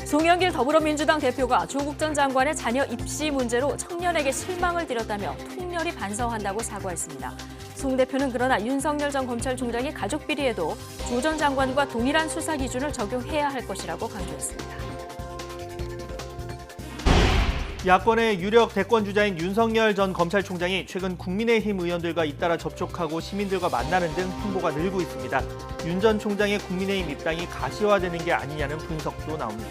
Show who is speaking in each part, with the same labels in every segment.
Speaker 1: 송영길 더불어민주당 대표가 조국 전 장관의 자녀 입시 문제로 청년에게 실망을 드렸다며 통렬히 반성한다고 사과했습니다. 송 대표는 그러나 윤석열 전 검찰총장이 가족 비리에도 조 전 장관과 동일한 수사 기준을 적용해야 할 것이라고 강조했습니다.
Speaker 2: 야권의 유력 대권 주자인 윤석열 전 검찰총장이 최근 국민의힘 의원들과 잇따라 접촉하고 시민들과 만나는 등 행보가 늘고 있습니다. 윤 전 총장의 국민의힘 입당이 가시화되는 게 아니냐는 분석도 나옵니다.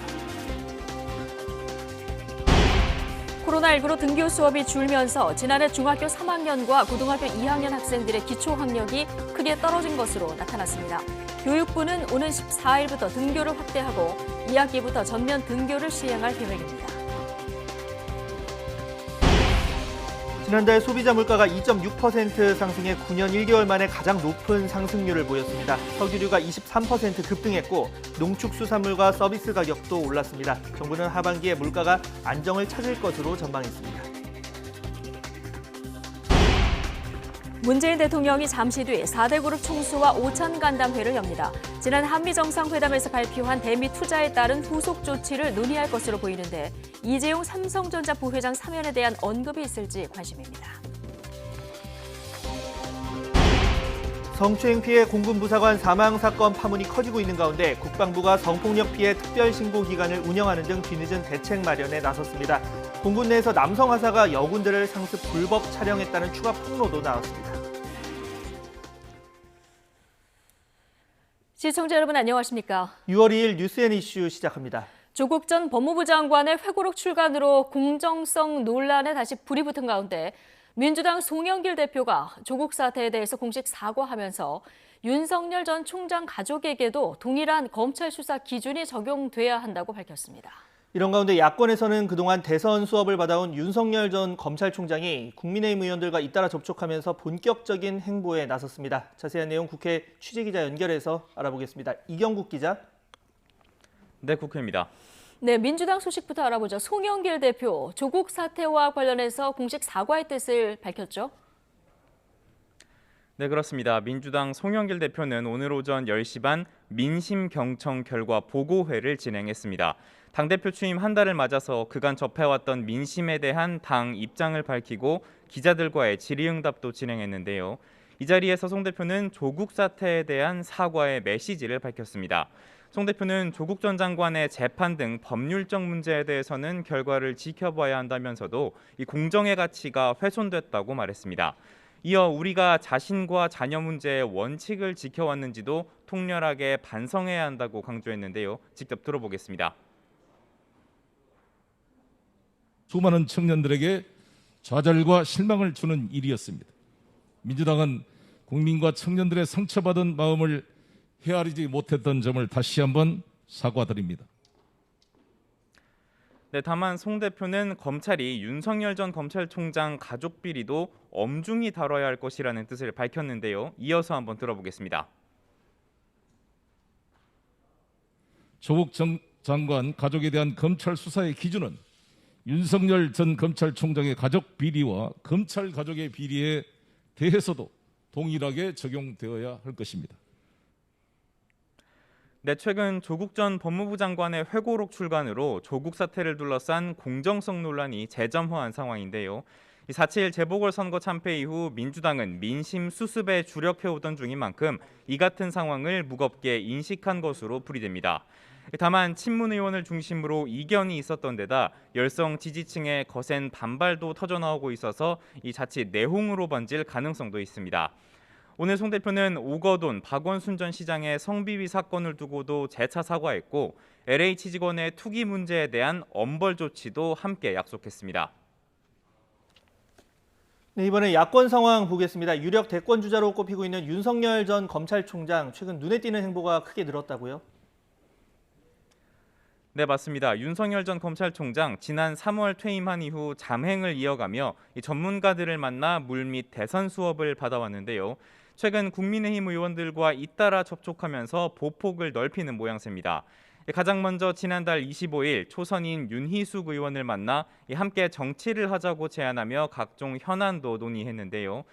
Speaker 1: 코로나19로 등교 수업이 줄면서 지난해 중학교 3학년과 고등학교 2학년 학생들의 기초 학력이 크게 떨어진 것으로 나타났습니다. 교육부는 오는 14일부터 등교를 확대하고 2학기부터 전면 등교를 시행할 계획입니다.
Speaker 2: 지난달 소비자 물가가 2.6% 상승해 9년 1개월 만에 가장 높은 상승률을 보였습니다. 석유류가 23% 급등했고 농축수산물과 서비스 가격도 올랐습니다. 정부는 하반기에 물가가 안정을 찾을 것으로 전망했습니다.
Speaker 1: 문재인 대통령이 잠시 뒤 4대 그룹 총수와 오찬 간담회를 엽니다. 지난 한미 정상회담에서 발표한 대미 투자에 따른 후속 조치를 논의할 것으로 보이는데 이재용 삼성전자 부회장 사면에 대한 언급이 있을지 관심입니다.
Speaker 2: 성추행 피해 공군 부사관 사망 사건 파문이 커지고 있는 가운데 국방부가 성폭력 피해 특별신고기관을 운영하는 등 뒤늦은 대책 마련에 나섰습니다. 공군 내에서 남성 하사가 여군들을 상습 불법 촬영했다는 추가 폭로도 나왔습니다.
Speaker 1: 시청자 여러분 안녕하십니까?
Speaker 2: 6월 2일 뉴스앤 이슈 시작합니다.
Speaker 1: 조국 전 법무부 장관의 회고록 출간으로 공정성 논란에 다시 불이 붙은 가운데 민주당 송영길 대표가 조국 사태에 대해서 공식 사과하면서 윤석열 전 총장 가족에게도 동일한 검찰 수사 기준이 적용돼야 한다고 밝혔습니다.
Speaker 2: 이런 가운데 야권에서는 그동안 대선 수업을 받아온 윤석열 전 검찰총장이 국민의힘 의원들과 잇따라 접촉하면서 본격적인 행보에 나섰습니다. 자세한 내용 국회 취재기자 연결해서 알아보겠습니다. 이경국 기자.
Speaker 3: 네, 국회입니다.
Speaker 1: 네, 민주당 소식부터 알아보죠. 송영길 대표, 조국 사태와 관련해서 공식 사과의 뜻을 밝혔죠?
Speaker 3: 네, 그렇습니다. 민주당 송영길 대표는 오늘 오전 10시 반 민심 경청 결과 보고회를 진행했습니다. 당대표 취임 한 달을 맞아서 그간 접해왔던 민심에 대한 당 입장을 밝히고 기자들과의 질의응답도 진행했는데요. 이 자리에서 송 대표는 조국 사태에 대한 사과의 메시지를 밝혔습니다. 송 대표는 조국 전 장관의 재판 등 법률적 문제에 대해서는 결과를 지켜봐야 한다면서도 이 공정의 가치가 훼손됐다고 말했습니다. 이어 우리가 자신과 자녀 문제의 원칙을 지켜왔는지도 통렬하게 반성해야 한다고 강조했는데요. 직접 들어보겠습니다.
Speaker 4: 수많은 청년들에게 좌절과 실망을 주는 일이었습니다. 민주당은 국민과 청년들의 상처받은 마음을 헤아리지 못했던 점을 다시 한번 사과드립니다.
Speaker 3: 네, 다만 송 대표는 검찰이 윤석열 전 검찰총장 가족 비리도 엄중히 다뤄야 할 것이라는 뜻을 밝혔는데요. 이어서 한번 들어보겠습니다.
Speaker 4: 조국 전 장관 가족에 대한 검찰 수사의 기준은 윤석열 전 검찰총장의 가족 비리와 검찰 가족의 비리에 대해서도 동일하게 적용되어야 할 것입니다.
Speaker 3: 네, 최근 조국 전 법무부 장관의 회고록 출간으로 조국 사태를 둘러싼 공정성 논란이 재점화한 상황인데요. 4.7 재보궐선거 참패 이후 민주당은 민심 수습에 주력해오던 중인 만큼 이 같은 상황을 무겁게 인식한 것으로 풀이됩니다. 다만 친문 의원을 중심으로 이견이 있었던 데다 열성 지지층의 거센 반발도 터져나오고 있어서 이 자칫 내홍으로 번질 가능성도 있습니다. 오늘 송 대표는 오거돈, 박원순 전 시장의 성비위 사건을 두고도 재차 사과했고 LH 직원의 투기 문제에 대한 엄벌 조치도 함께 약속했습니다.
Speaker 2: 네, 이번에 야권 상황 보겠습니다. 유력 대권 주자로 꼽히고 있는 윤석열 전 검찰총장, 최근 눈에 띄는 행보가 크게 늘었다고요?
Speaker 3: 네, 맞습니다. 윤석열 전 검찰총장 지난 3월 퇴임한 이후 잠행을 이어가며 전문가들을 만나 물밑 대선 수업을 받아왔는데요. 최근 국민의힘 의원들과 잇따라 접촉하면서 보폭을 넓히는 모양새입니다. 가장 먼저 지난달 25일 초선인 윤희숙 의원을 만나 함께 정치를 하자고 제안하며 각종 현안도 논의했는데요.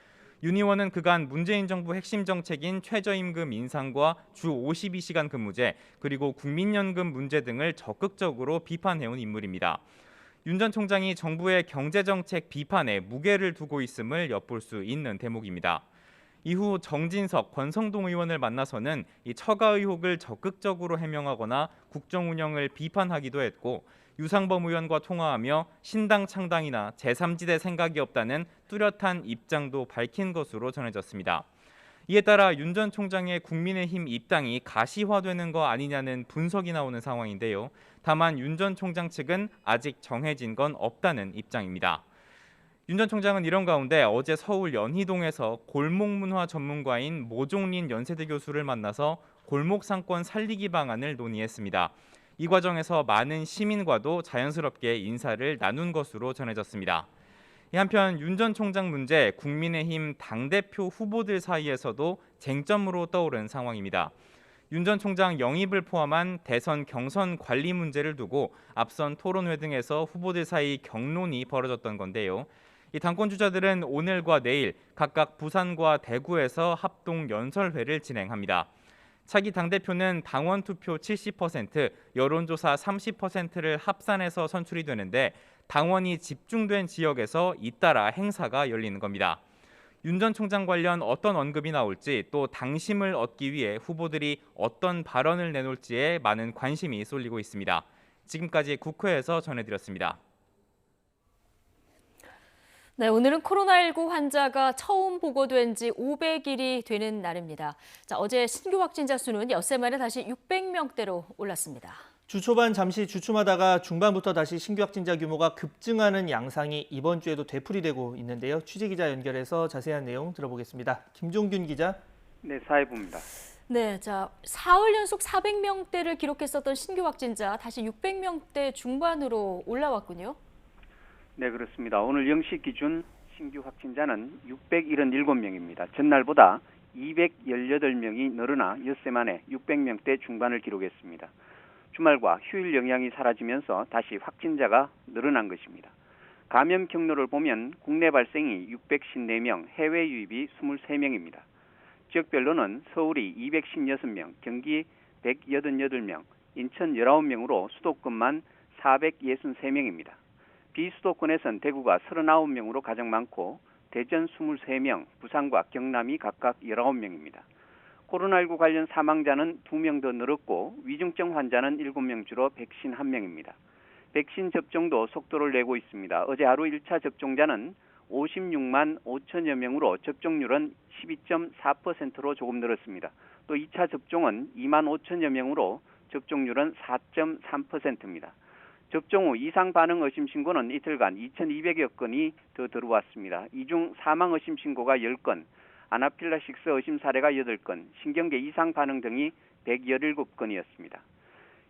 Speaker 3: 윤 의원은 그간 문재인 정부 핵심 정책인 최저임금 인상과 주 52시간 근무제 그리고 국민연금 문제 등을 적극적으로 비판해온 인물입니다. 윤 전 총장이 정부의 경제정책 비판에 무게를 두고 있음을 엿볼 수 있는 대목입니다. 이후 정진석, 권성동 의원을 만나서는 이 처가 의혹을 적극적으로 해명하거나 국정 운영을 비판하기도 했고 유상범 의원과 통화하며 신당 창당이나 제3지대 생각이 없다는 뚜렷한 입장도 밝힌 것으로 전해졌습니다. 이에 따라 윤 전 총장의 국민의힘 입당이 가시화되는 거 아니냐는 분석이 나오는 상황인데요. 다만 윤 전 총장 측은 아직 정해진 건 없다는 입장입니다. 윤 전 총장은 이런 가운데 어제 서울 연희동에서 골목문화 전문가인 모종린 연세대 교수를 만나서 골목 상권 살리기 방안을 논의했습니다. 이 과정에서 많은 시민과도 자연스럽게 인사를 나눈 것으로 전해졌습니다. 한편 윤 전 총장 문제 국민의힘 당대표 후보들 사이에서도 쟁점으로 떠오른 상황입니다. 윤 전 총장 영입을 포함한 대선 경선 관리 문제를 두고 앞선 토론회 등에서 후보들 사이 격론이 벌어졌던 건데요. 이 당권 주자들은 오늘과 내일 각각 부산과 대구에서 합동 연설회를 진행합니다. 차기 당대표는 당원 투표 70%, 여론조사 30%를 합산해서 선출이 되는데 당원이 집중된 지역에서 잇따라 행사가 열리는 겁니다. 윤 전 총장 관련 어떤 언급이 나올지 또 당심을 얻기 위해 후보들이 어떤 발언을 내놓을지에 많은 관심이 쏠리고 있습니다. 지금까지 국회에서 전해드렸습니다.
Speaker 1: 네, 오늘은 코로나19 환자가 처음 보고된 지 500일이 되는 날입니다. 자, 어제 신규 확진자 수는 엿새 만에 다시 600명대로 올랐습니다.
Speaker 2: 주 초반 잠시 주춤하다가 중반부터 다시 신규 확진자 규모가 급증하는 양상이 이번 주에도 되풀이되고 있는데요. 취재기자 연결해서 자세한 내용 들어보겠습니다. 김종균 기자.
Speaker 5: 네, 사회부입니다.
Speaker 1: 네, 자, 사흘 연속 400명대를 기록했었던 신규 확진자 다시 600명대 중반으로 올라왔군요.
Speaker 5: 네, 그렇습니다. 오늘 0시 기준 신규 확진자는 677명입니다. 전날보다 218명이 늘어나 엿새 만에 600명대 중반을 기록했습니다. 주말과 휴일 영향이 사라지면서 다시 확진자가 늘어난 것입니다. 감염 경로를 보면 국내 발생이 654명, 해외 유입이 23명입니다. 지역별로는 서울이 216명, 경기 188명, 인천 19명으로 수도권만 463명입니다. 비수도권에선 대구가 39명으로 가장 많고 대전 23명, 부산과 경남이 각각 19명입니다. 코로나19 관련 사망자는 2명 더 늘었고 위중증 환자는 7명 줄어 151명입니다. 백신 접종도 속도를 내고 있습니다. 어제 하루 1차 접종자는 56만 5천여 명으로 접종률은 12.4%로 조금 늘었습니다. 또 2차 접종은 2만 5천여 명으로 접종률은 4.3%입니다. 접종 후 이상 반응 의심 신고는 이틀간 2,200여 건이 더 들어왔습니다. 이 중 사망 의심 신고가 10건, 아나필라식스 의심 사례가 8건, 신경계 이상 반응 등이 117건이었습니다.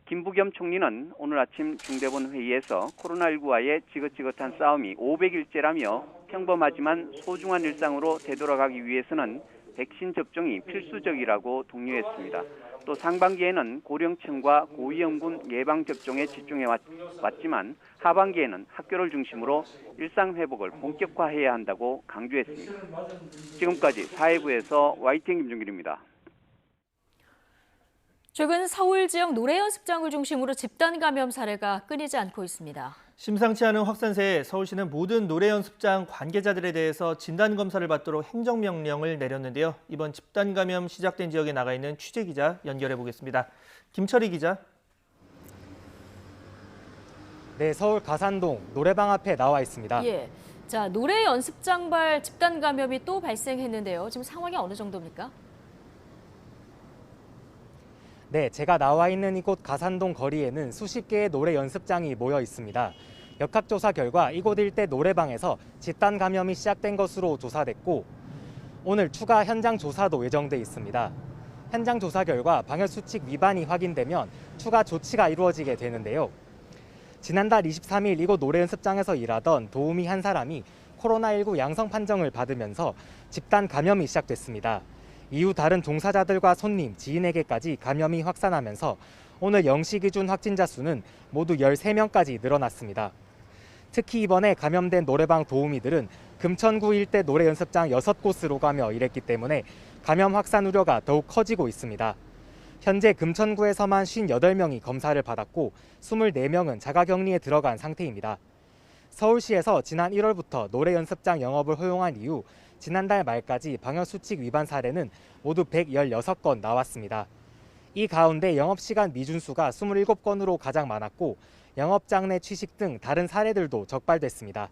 Speaker 5: 김부겸 총리는 오늘 아침 중대본 회의에서 코로나19와의 지긋지긋한 싸움이 500일째라며 평범하지만 소중한 일상으로 되돌아가기 위해서는 백신 접종이 필수적이라고 독려했습니다. 또 상반기에는 고령층과 고위험군 예방접종에 집중해 왔지만 하반기에는 학교를 중심으로 일상회복을 본격화해야 한다고 강조했습니다. 지금까지 사회부에서 YTN 김종길입니다.
Speaker 1: 최근 서울 지역 노래 연습장을 중심으로 집단 감염 사례가 끊이지 않고 있습니다.
Speaker 2: 심상치 않은 확산세에 서울시는 모든 노래 연습장 관계자들에 대해서 진단검사를 받도록 행정명령을 내렸는데요. 이번 집단 감염 시작된 지역에 나가 있는 취재기자 연결해 보겠습니다. 김철희 기자.
Speaker 6: 네, 서울 가산동 노래방 앞에 나와 있습니다.
Speaker 1: 예, 자, 노래 연습장발 집단 감염이 또 발생했는데요. 지금 상황이 어느 정도입니까?
Speaker 6: 네, 제가 나와 있는 이곳 가산동 거리에는 수십 개의 노래 연습장이 모여 있습니다. 역학조사 결과 이곳 일대 노래방에서 집단 감염이 시작된 것으로 조사됐고 오늘 추가 현장 조사도 예정돼 있습니다. 현장 조사 결과 방역수칙 위반이 확인되면 추가 조치가 이루어지게 되는데요. 지난달 23일 이곳 노래 연습장에서 일하던 도우미 한 사람이 코로나19 양성 판정을 받으면서 집단 감염이 시작됐습니다. 이후 다른 종사자들과 손님, 지인에게까지 감염이 확산하면서 오늘 0시 기준 확진자 수는 모두 13명까지 늘어났습니다. 특히 이번에 감염된 노래방 도우미들은 금천구 일대 노래 연습장 6곳으로 가며 이랬기 때문에 감염 확산 우려가 더욱 커지고 있습니다. 현재 금천구에서만 58명이 검사를 받았고 24명은 자가격리에 들어간 상태입니다. 서울시에서 지난 1월부터 노래 연습장 영업을 허용한 이후 지난달 말까지 방역수칙 위반 사례는 모두 116건 나왔습니다. 이 가운데 영업시간 미준수가 27건으로 가장 많았고 영업장 내 취식 등 다른 사례들도 적발됐습니다.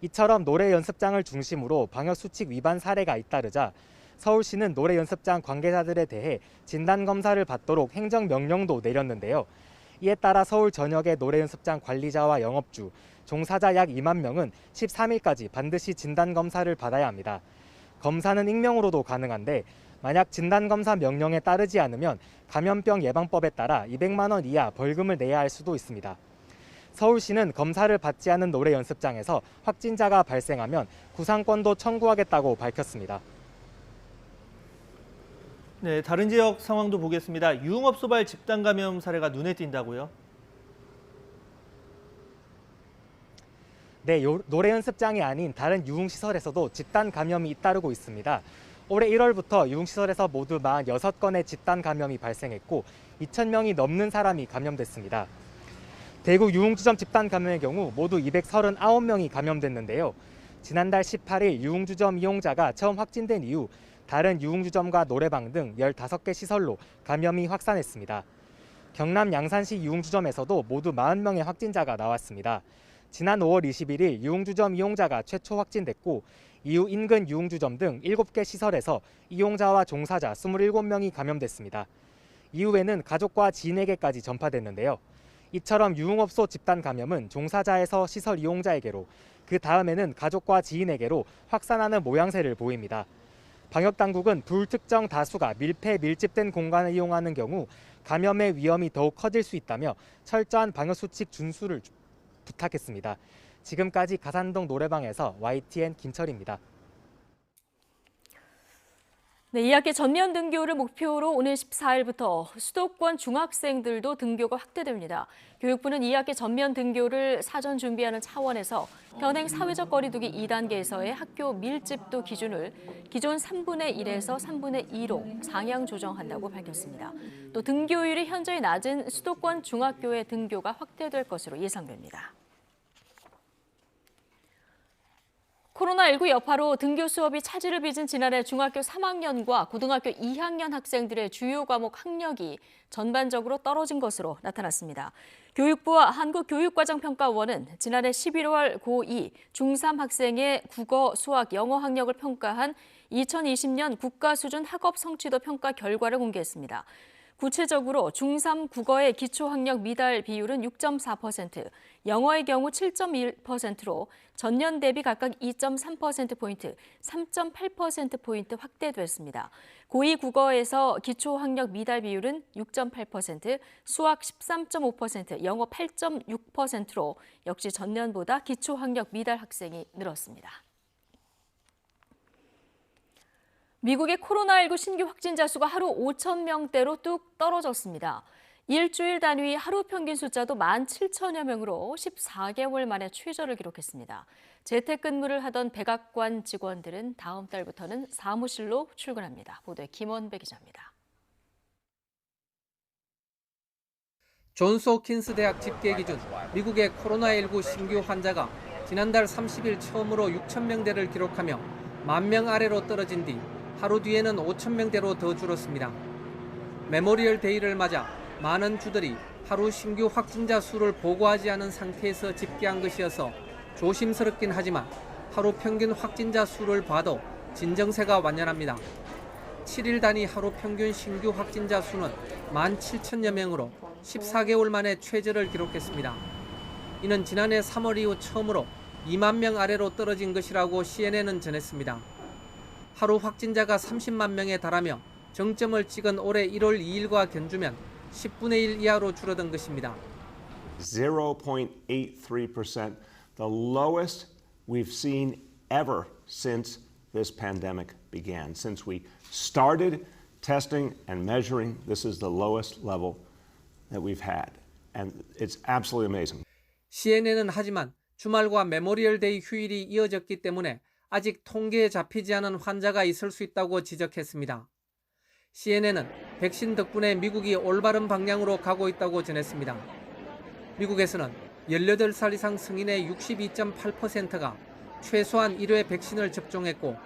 Speaker 6: 이처럼 노래 연습장을 중심으로 방역수칙 위반 사례가 잇따르자 서울시는 노래 연습장 관계자들에 대해 진단검사를 받도록 행정명령도 내렸는데요. 이에 따라 서울 전역의 노래 연습장 관리자와 영업주, 종사자 약 2만 명은 13일까지 반드시 진단검사를 받아야 합니다. 검사는 익명으로도 가능한데 만약 진단검사 명령에 따르지 않으면 감염병 예방법에 따라 200만 원 이하 벌금을 내야 할 수도 있습니다. 서울시는 검사를 받지 않은 노래 연습장에서 확진자가 발생하면 구상권도 청구하겠다고 밝혔습니다.
Speaker 2: 네, 다른 지역 상황도 보겠습니다. 유흥업소발 집단 감염 사례가 눈에 띈다고요?
Speaker 6: 네, 노래 연습장이 아닌 다른 유흥시설에서도 집단 감염이 잇따르고 있습니다. 올해 1월부터 유흥시설에서 모두 46건의 집단 감염이 발생했고 2,000명이 넘는 사람이 감염됐습니다. 대구 유흥주점 집단 감염의 경우 모두 239명이 감염됐는데요. 지난달 18일 유흥주점 이용자가 처음 확진된 이후 다른 유흥주점과 노래방 등 15개 시설로 감염이 확산했습니다. 경남 양산시 유흥주점에서도 모두 40명의 확진자가 나왔습니다. 지난 5월 21일 유흥주점 이용자가 최초 확진됐고 이후 인근 유흥주점 등 7개 시설에서 이용자와 종사자 27명이 감염됐습니다. 이후에는 가족과 지인에게까지 전파됐는데요. 이처럼 유흥업소 집단 감염은 종사자에서 시설 이용자에게로 그 다음에는 가족과 지인에게로 확산하는 모양새를 보입니다. 방역당국은 불특정 다수가 밀집된 공간을 이용하는 경우 감염의 위험이 더욱 커질 수 있다며 철저한 방역수칙 준수를 부탁했습니다. 지금까지 가산동 노래방에서 YTN 김철입니다.
Speaker 1: 네, 2학기 전면 등교를 목표로 오늘 14일부터 수도권 중학생들도 등교가 확대됩니다. 교육부는 2학기 전면 등교를 사전 준비하는 차원에서 현행 사회적 거리두기 2단계에서의 학교 밀집도 기준을 기존 3분의 1에서 3분의 2로 상향 조정한다고 밝혔습니다. 또 등교율이 현저히 낮은 수도권 중학교의 등교가 확대될 것으로 예상됩니다. 코로나19 여파로 등교 수업이 차질을 빚은 지난해 중학교 3학년과 고등학교 2학년 학생들의 주요 과목 학력이 전반적으로 떨어진 것으로 나타났습니다. 교육부와 한국교육과정평가원은 지난해 11월 고2, 중3 학생의 국어, 수학, 영어 학력을 평가한 2020년 국가수준 학업 성취도 평가 결과를 공개했습니다. 구체적으로 중3 국어의 기초학력 미달 비율은 6.4%, 영어의 경우 7.1%로 전년 대비 각각 2.3%포인트, 3.8%포인트 확대됐습니다. 고2 국어에서 기초학력 미달 비율은 6.8%, 수학 13.5%, 영어 8.6%로 역시 전년보다 기초학력 미달 학생이 늘었습니다. 미국의 코로나19 신규 확진자 수가 하루 5,000명대로 뚝 떨어졌습니다. 일주일 단위 하루 평균 숫자도 17,000여 명으로 14개월 만에 최저를 기록했습니다. 재택근무를 하던 백악관 직원들은 다음 달부터는 사무실로 출근합니다. 보도에 김원배 기자입니다.
Speaker 7: 존스 홉킨스 대학 집계 기준 미국의 코로나19 신규 환자가 지난달 30일 처음으로 6,000명대를 기록하며 10,000명 아래로 떨어진 뒤 하루 뒤에는 5,000명대로 더 줄었습니다. 메모리얼 데이를 맞아 많은 주들이 하루 신규 확진자 수를 보고하지 않은 상태에서 집계한 것이어서 조심스럽긴 하지만 하루 평균 확진자 수를 봐도 진정세가 완연합니다. 7일 단위 하루 평균 신규 확진자 수는 17,000여 명으로 14개월 만에 최저를 기록했습니다. 이는 지난해 3월 이후 처음으로 2만 명 아래로 떨어진 것이라고 CNN은 전했습니다. 하루 확진자가 30만 명에 달하며 정점을 찍은 올해 1월 2일과 견주면 10분의 1 이하로 줄어든 것입니다.
Speaker 8: 0.83%, the lowest we've seen ever since this pandemic began. Since we started testing and measuring, this is the lowest level that we've had. And it's absolutely amazing.
Speaker 7: CNN은 하지만 주말과 메모리얼 데이 휴일이 이어졌기 때문에 아직 통계에 잡히지 않은 환자가 있을 수 있다고 지적했습니다. CNN은 백신 덕분에 미국이 올바른 방향으로 가고 있다고 전했습니다. 미국에서는 18살 이상 성인의 62.8%가 최소한 1회 백신을 접종했고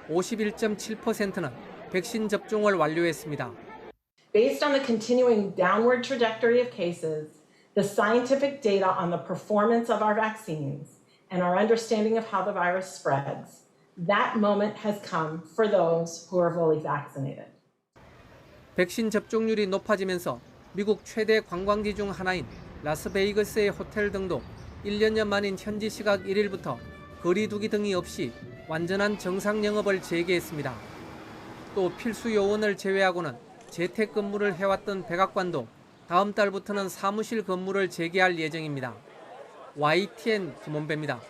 Speaker 7: 51.7%는 백신 접종을 완료했습니다.
Speaker 9: Based on the continuing downward trajectory of cases, the scientific data on the performance of our vaccines, and our understanding of how the virus spreads, that moment has come for those who are fully vaccinated.
Speaker 7: 백신 접종률이 높아지면서 미국 최대 관광지 중 하나인 라스베이거스의 호텔 등도 1년여 만인 현지 시각 1일부터 거리 두기 등이 없이 완전한 정상 영업을 재개했습니다. 또 필수 요원을 제외하고는 재택근무를 해왔던 백악관도 다음 달부터는 사무실 근무를 재개할 예정입니다. YTN 김원배입니다.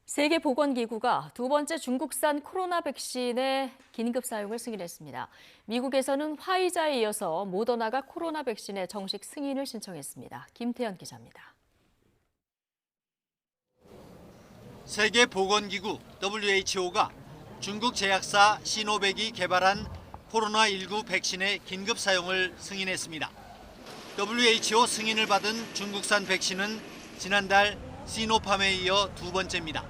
Speaker 1: 세계보건기구가 두 번째 중국산 코로나 백신의 긴급 사용을 승인했습니다. 미국에서는 화이자에 이어서 모더나가 코로나 백신의 정식 승인을 신청했습니다. 김태현 기자입니다.
Speaker 10: 세계보건기구 WHO가 중국 제약사 시노백이 개발한 코로나19 백신의 긴급 사용을 승인했습니다. WHO 승인을 받은 중국산 백신은 지난달 시노팜에 이어 두 번째입니다.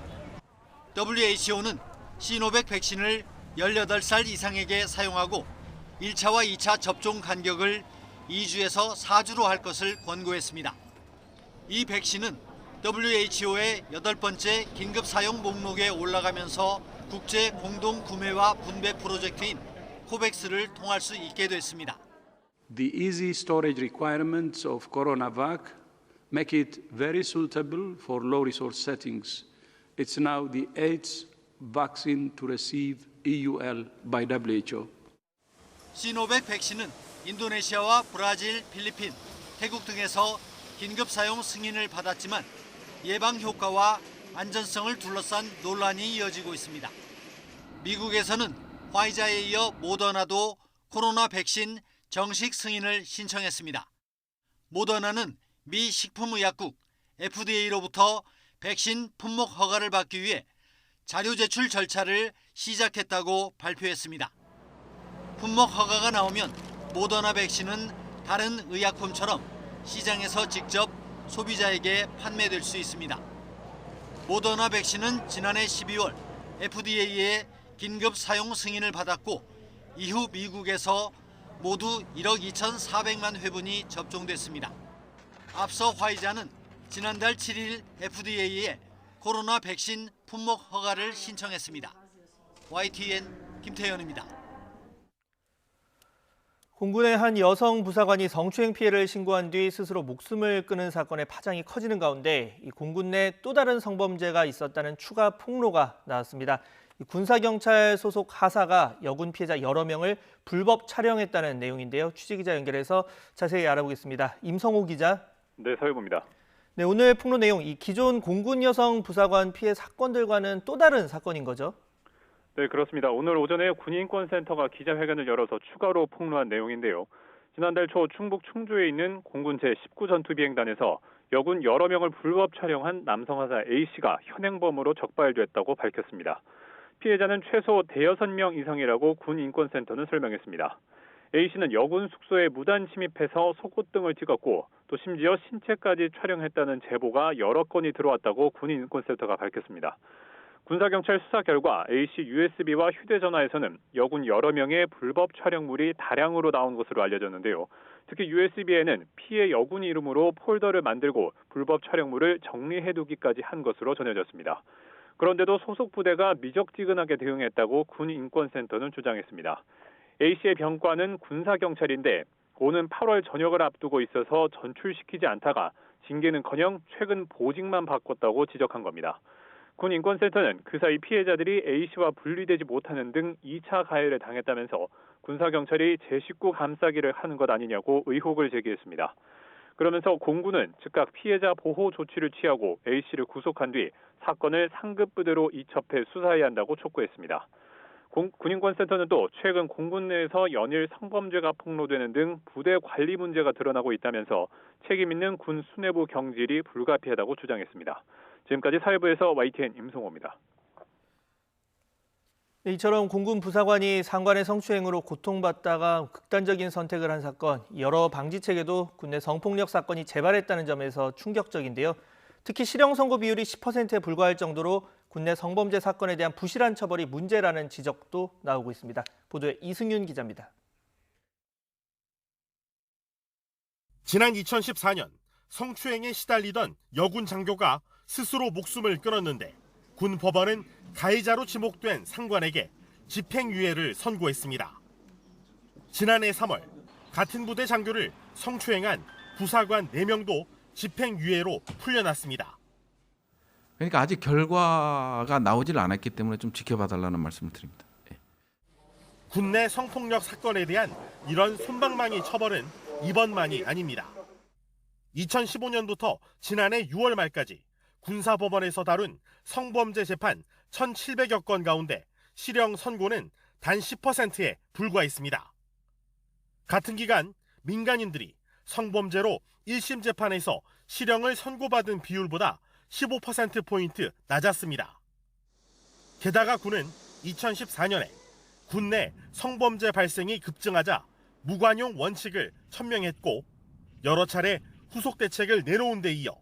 Speaker 10: WHO는 시노백 백신을 18살 이상에게 사용하고 1차와 2차 접종 간격을 2주에서 4주로 할 것을 권고했습니다. 이 백신은 WHO의 8번째 긴급 사용 목록에 올라가면서 국제 공동 구매와 분배 프로젝트인 코백스를 통할 수 있게 됐습니다.
Speaker 11: The easy storage requirements of CoronaVac make it very suitable for low resource settings. It's now the 8th vaccine to receive EUL by WHO.
Speaker 10: 시노백 백신은 인도네시아와 브라질, 필리핀, 태국 등에서 긴급 사용 승인을 받았지만 예방 효과와 안전성을 둘러싼 논란이 이어지고 있습니다. 미국에서는 화이자에 이어 모더나도 코로나 백신 정식 승인을 신청했습니다. 모더나는 미 식품의약국 FDA로부터 백신 품목 허가를 받기 위해 자료 제출 절차를 시작했다고 발표했습니다. 품목 허가가 나오면 모더나 백신은 다른 의약품처럼 시장에서 직접 소비자에게 판매될 수 있습니다. 모더나 백신은 지난해 12월 FDA의 긴급 사용 승인을 받았고 이후 미국에서 모두 1억 2,400만 회분이 접종됐습니다. 앞서 화이자는 지난달 7일 FDA에 코로나 백신 품목 허가를 신청했습니다. YTN 김태현입니다.
Speaker 2: 공군의 한 여성 부사관이 성추행 피해를 신고한 뒤 스스로 목숨을 끊은 사건의 파장이 커지는 가운데 이 공군 내 또 다른 성범죄가 있었다는 추가 폭로가 나왔습니다. 군사경찰 소속 하사가 여군 피해자 여러 명을 불법 촬영했다는 내용인데요. 취재기자 연결해서 자세히 알아보겠습니다. 임성호 기자.
Speaker 12: 네, 서유부입니다.
Speaker 2: 네, 오늘 폭로 내용, 이 기존 공군 여성 부사관 피해 사건들과는 또 다른 사건인 거죠?
Speaker 12: 네, 그렇습니다. 오늘 오전에 군인권센터가 기자회견을 열어서 추가로 폭로한 내용인데요. 지난달 초 충북 충주에 있는 공군 제19전투비행단에서 여군 여러 명을 불법 촬영한 남성 하사 A씨가 현행범으로 적발됐다고 밝혔습니다. 피해자는 최소 5명 이상이라고 군인권센터는 설명했습니다. A씨는 여군 숙소에 무단 침입해서 속옷 등을 찍었고 또 심지어 신체까지 촬영했다는 제보가 여러 건이 들어왔다고 군인권센터가 밝혔습니다. 군사경찰 수사 결과 A씨 USB와 휴대전화에서는 여군 여러 명의 불법 촬영물이 다량으로 나온 것으로 알려졌는데요. 특히 USB에는 피해 여군 이름으로 폴더를 만들고 불법 촬영물을 정리해두기까지 한 것으로 전해졌습니다. 그런데도 소속 부대가 미적지근하게 대응했다고 군인권센터는 주장했습니다. A씨의 병과는 군사경찰인데 오는 8월 전역을 앞두고 있어서 전출시키지 않다가 징계는커녕 최근 보직만 바꿨다고 지적한 겁니다. 군인권센터는 그 사이 피해자들이 A씨와 분리되지 못하는 등 2차 가해를 당했다면서 군사경찰이 제 식구 감싸기를 하는 것 아니냐고 의혹을 제기했습니다. 그러면서 공군은 즉각 피해자 보호 조치를 취하고 A씨를 구속한 뒤 사건을 상급 부대로 이첩해 수사해야 한다고 촉구했습니다. 군인권센터는 또 최근 공군 내에서 연일 성범죄가 폭로되는 등 부대 관리 문제가 드러나고 있다면서 책임 있는 군 수뇌부 경질이 불가피하다고 주장했습니다. 지금까지 사회부에서 YTN 임성호입니다.
Speaker 2: 이처럼 공군 부사관이 상관의 성추행으로 고통받다가 극단적인 선택을 한 사건, 여러 방지책에도 군내 성폭력 사건이 재발했다는 점에서 충격적인데요. 특히 실형 선고 비율이 10%에 불과할 정도로 군내 성범죄 사건에 대한 부실한 처벌이 문제라는 지적도 나오고 있습니다. 보도에 이승윤 기자입니다.
Speaker 13: 지난 2014년 성추행에 시달리던 여군 장교가 스스로 목숨을 끊었는데 군 법원은 가해자로 지목된 상관에게 집행유예를 선고했습니다. 지난해 3월 같은 부대 장교를 성추행한 부사관 4명도 집행유예로 풀려났습니다.
Speaker 14: 그러니까 아직 결과가 나오질 않았기 때문에 좀 지켜봐달라는 말씀을 드립니다.
Speaker 13: 군 내 성폭력 사건에 대한 이런 솜방망이 처벌은 이번만이 아닙니다. 2015년부터 지난해 6월 말까지 군사법원에서 다룬 성범죄 재판 1,700여 건 가운데 실형 선고는 단 10%에 불과했습니다. 같은 기간 민간인들이 성범죄로 1심 재판에서 실형을 선고받은 비율보다 15%포인트 낮았습니다. 게다가 군은 2014년에 군 내 성범죄 발생이 급증하자 무관용 원칙을 천명했고 여러 차례 후속 대책을 내놓은 데 이어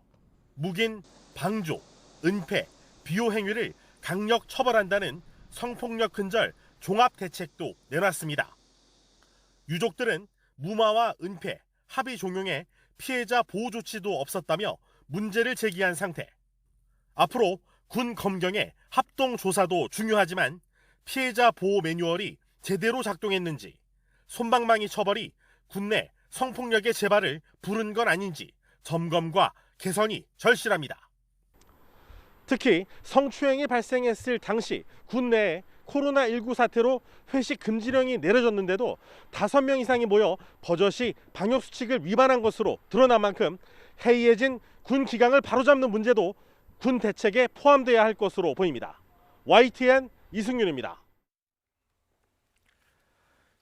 Speaker 13: 묵인, 방조, 은폐, 비호 행위를 강력 처벌한다는 성폭력 근절 종합 대책도 내놨습니다. 유족들은 무마와 은폐, 합의 종용에 피해자 보호 조치도 없었다며 문제를 제기한 상태. 앞으로 군 검경의 합동 조사도 중요하지만 피해자 보호 매뉴얼이 제대로 작동했는지, 솜방망이 처벌이 군내 성폭력의 재발을 부른 건 아닌지 점검과 개선이 절실합니다. 특히 성추행이 발생했을 당시 군 내에 코로나19 사태로 회식 금지령이 내려졌는데도 5명 이상이 모여 버젓이 방역수칙을 위반한 것으로 드러난 만큼 해이해진 군 기강을 바로잡는 문제도 군 대책에 포함돼야 할 것으로 보입니다. YTN 이승윤입니다.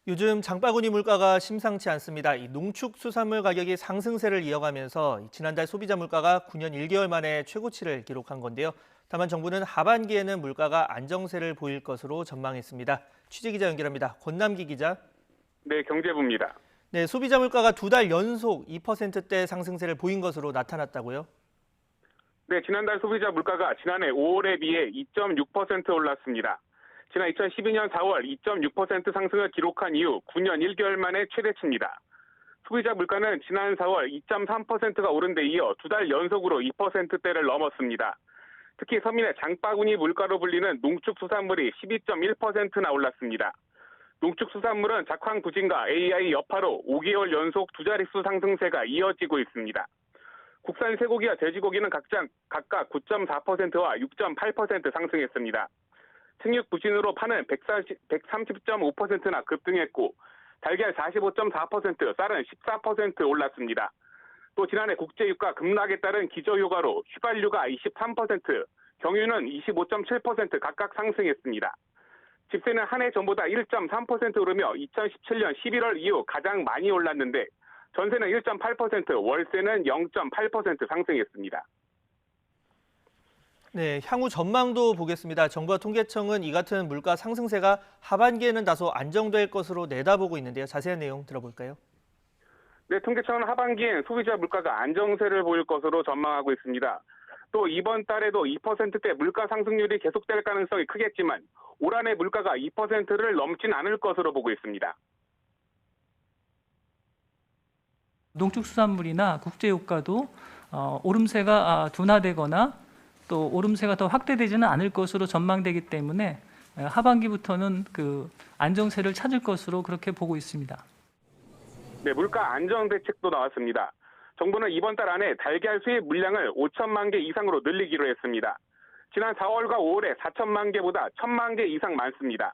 Speaker 2: 요즘 장바구니 물가가 심상치 않습니다. 이 농축수산물 가격이 상승세를 이어가면서 지난달 소비자 물가가 9년 1개월 만에 최고치를 기록한 건데요. 다만 정부는 하반기에는 물가가 안정세를 보일 것으로 전망했습니다. 취재기자 연결합니다. 권남기 기자.
Speaker 15: 네, 경제부입니다.
Speaker 2: 네, 소비자 물가가 2달 연속 2%대 상승세를 보인 것으로 나타났다고요?
Speaker 15: 네, 지난달 소비자 물가가 지난해 5월에 비해 2.6% 올랐습니다. 지난 2012년 4월 2.6% 상승을 기록한 이후 9년 1개월 만에 최대치입니다. 소비자 물가는 지난 4월 2.3%가 오른 데 이어 2달 연속으로 2%대를 넘었습니다. 특히 서민의 장바구니 물가로 불리는 농축수산물이 12.1%나 올랐습니다. 농축수산물은 작황부진과 AI 여파로 5개월 연속 2자릿수 상승세가 이어지고 있습니다. 국산 쇠고기와 돼지고기는 각각 9.4%와 6.8% 상승했습니다. 생육 부진으로 파는 130.5%나 급등했고 달걀 45.4%, 쌀은 14% 올랐습니다. 또 지난해 국제유가 급락에 따른 기저효과로 휘발유가 23%, 경유는 25.7% 각각 상승했습니다. 집세는 한 해 전보다 1.3% 오르며 2017년 11월 이후 가장 많이 올랐는데 전세는 1.8%, 월세는 0.8% 상승했습니다.
Speaker 2: 네, 향후 전망도 보겠습니다. 정부와 통계청은 이 같은 물가 상승세가 하반기에는 다소 안정될 것으로 내다보고 있는데요. 자세한 내용 들어볼까요?
Speaker 15: 네, 통계청은 하반기엔 소비자 물가가 안정세를 보일 것으로 전망하고 있습니다. 또 이번 달에도 2%대 물가 상승률이 계속될 가능성이 크겠지만 올 한해 물가가 2%를 넘진 않을 것으로 보고 있습니다.
Speaker 16: 농축수산물이나 국제유가도 오름세가 둔화되거나 또 오름세가 더 확대되지는 않을 것으로 전망되기 때문에 하반기부터는 그 안정세를 찾을 것으로 그렇게 보고 있습니다.
Speaker 15: 네, 물가 안정 대책도 나왔습니다. 정부는 이번 달 안에 달걀 수입 물량을 5천만 개 이상으로 늘리기로 했습니다. 지난 4월과 5월에 4천만 개보다 1,000만 개 이상 많습니다.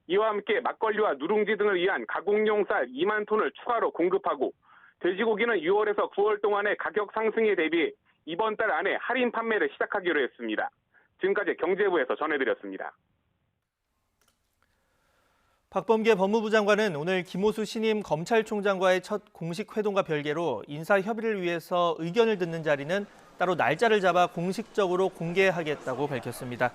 Speaker 15: 이와 함께 막걸리와 누룽지 등을 위한 가공용 쌀 2만 톤을 추가로 공급하고 돼지고기는 6월에서 9월 동안의 가격 상승에 대비해 이번 달 안에 할인 판매를 시작하기로 했습니다. 지금까지 경제부에서 전해드렸습니다.
Speaker 2: 박범계 법무부 장관은 오늘 김호수 신임 검찰총장과의 첫 공식 회동과 별개로 인사 협의를 위해서 의견을 듣는 자리는 따로 날짜를 잡아 공식적으로 공개하겠다고 밝혔습니다.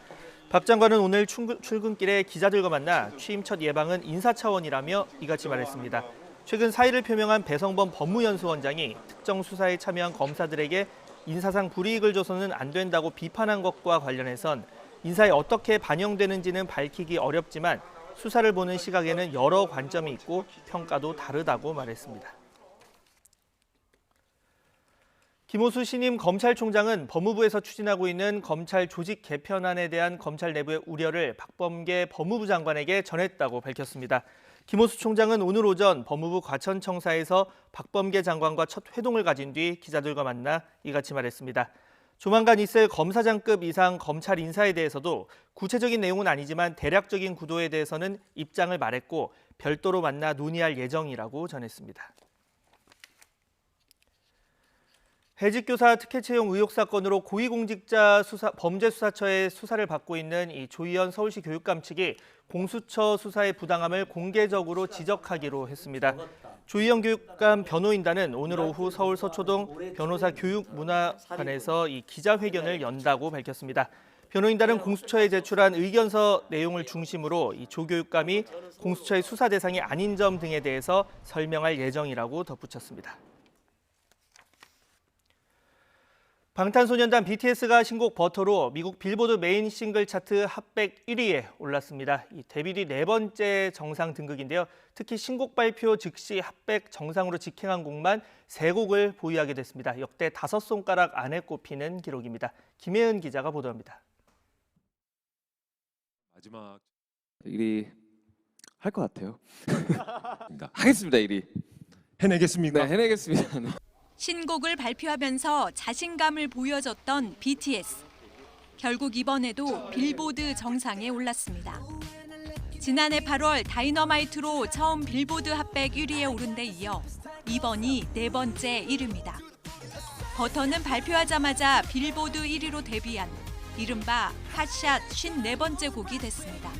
Speaker 2: 박 장관은 오늘 출근길에 기자들과 만나 취임 첫 예방은 인사 차원이라며 이같이 말했습니다. 최근 사의를 표명한 배성범 법무연수원장이 특정 수사에 참여한 검사들에게 인사상 불이익을 줘서는 안 된다고 비판한 것과 관련해선 인사에 어떻게 반영되는지는 밝히기 어렵지만 수사를 보는 시각에는 여러 관점이 있고 평가도 다르다고 말했습니다. 김호수 신임 검찰총장은 법무부에서 추진하고 있는 검찰 조직 개편안에 대한 검찰 내부의 우려를 박범계 법무부 장관에게 전했다고 밝혔습니다. 김호수 총장은 오늘 오전 법무부 과천청사에서 박범계 장관과 첫 회동을 가진 뒤 기자들과 만나 이같이 말했습니다. 조만간 있을 검사장급 이상 검찰 인사에 대해서도 구체적인 내용은 아니지만 대략적인 구도에 대해서는 입장을 말했고 별도로 만나 논의할 예정이라고 전했습니다. 해직교사 특혜 채용 의혹 사건으로 고위공직자 범죄수사처의 수사를 받고 있는 이 조희연 서울시 교육감 측이 공수처 수사의 부당함을 공개적으로 지적하기로 했습니다. 조희연 교육감 변호인단은 오늘 오후 서울 서초동 변호사 교육문화관에서 이 기자회견을 연다고 밝혔습니다. 변호인단은 공수처에 제출한 의견서 내용을 중심으로 이 조 교육감이 공수처의 수사 대상이 아닌 점 등에 대해서 설명할 예정이라고 덧붙였습니다. 방탄소년단 BTS가 신곡 버터로 미국 빌보드 메인 싱글 차트 핫백 1위에 올랐습니다. 이 데뷔 뒤 4번째 정상 등극인데요. 특히 신곡 발표 즉시 핫백 정상으로 직행한 곡만 3곡을 보유하게 됐습니다. 역대 5손가락 안에 꼽히는 기록입니다. 김혜은 기자가 보도합니다.
Speaker 17: 마지막 1위 할 것 같아요. 하겠습니다. 1위. 해내겠습니까? 네, 해내겠습니다.
Speaker 18: 신곡을 발표하면서 자신감을 보여줬던 BTS. 결국 이번에도 빌보드 정상에 올랐습니다. 지난해 8월 다이너마이트로 처음 빌보드 핫백 1위에 오른 데 이어 이번이 4번째 1위입니다. 버터는 발표하자마자 빌보드 1위로 데뷔한 이른바 핫샷 54번째 곡이 됐습니다.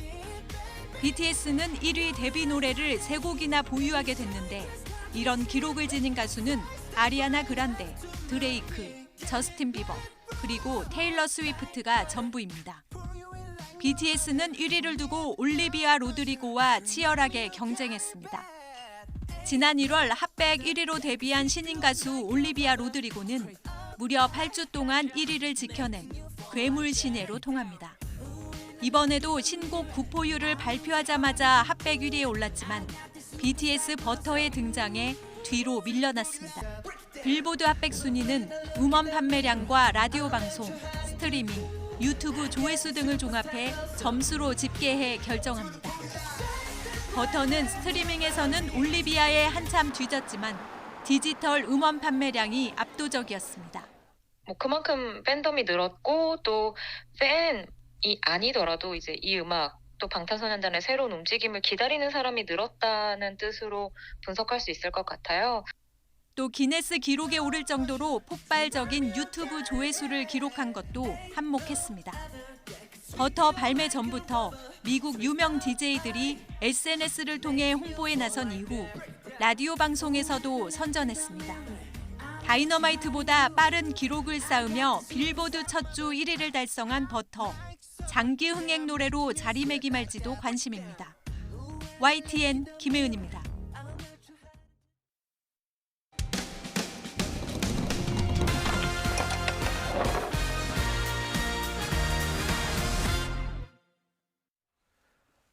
Speaker 18: BTS는 1위 데뷔 노래를 3곡이나 보유하게 됐는데 이런 기록을 지닌 가수는 아리아나 그란데, 드레이크, 저스틴 비버, 그리고 테일러 스위프트가 전부입니다. BTS는 1위를 두고 올리비아 로드리고와 치열하게 경쟁했습니다. 지난 1월 핫백 1위로 데뷔한 신인 가수 올리비아 로드리고는 무려 8주 동안 1위를 지켜낸 괴물 신예로 통합니다. 이번에도 신곡 구포유를 발표하자마자 핫백 1위에 올랐지만 BTS 버터의 등장에 뒤로 밀려났습니다. 빌보드 핫백 순위는 음원 판매량과 라디오 방송, 스트리밍, 유튜브 조회수 등을 종합해 점수로 집계해 결정합니다. 버터는 스트리밍에서는 올리비아에 한참 뒤졌지만 디지털 음원 판매량이 압도적이었습니다.
Speaker 19: 그만큼 팬덤이 늘었고 또 팬이 아니더라도 이제 이 음악 또 방탄소년단의 새로운 움직임을 기다리는 사람이 늘었다는 뜻으로 분석할 수 있을 것 같아요.
Speaker 18: 또 기네스 기록에 오를 정도로 폭발적인 유튜브 조회수를 기록한 것도 한몫했습니다. 버터 발매 전부터 미국 유명 DJ들이 SNS를 통해 홍보에 나선 이후 라디오 방송에서도 선전했습니다. 다이너마이트보다 빠른 기록을 쌓으며 빌보드 첫 주 1위를 달성한 버터. 장기 흥행 노래로 자리매김할지도 관심입니다. YTN 김혜은입니다.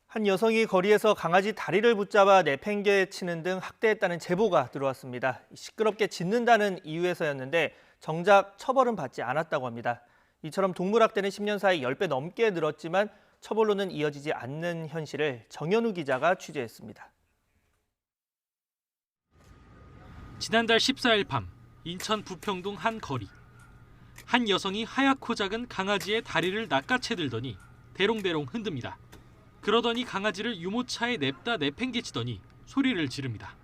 Speaker 2: 한 여성이 거리에서 강아지 다리를 붙잡아 내팽개치는 등 학대했다는 제보가 들어왔습니다. 시끄럽게 짖는다는 이유에서였는데 정작 처벌은 받지 않았다고 합니다. 이처럼 동물학대는 10년 사이 10배 넘게 늘었지만 처벌로는 이어지지 않는 현실을 정현우 기자가 취재했습니다.
Speaker 20: 지난달 14일 밤 인천 부평동 한 거리. 한 여성이 하얗고 작은 강아지의 다리를 낚아채들더니 대롱대롱 흔듭니다. 그러더니 강아지를 유모차에 냅다 내팽개치더니 소리를 지릅니다.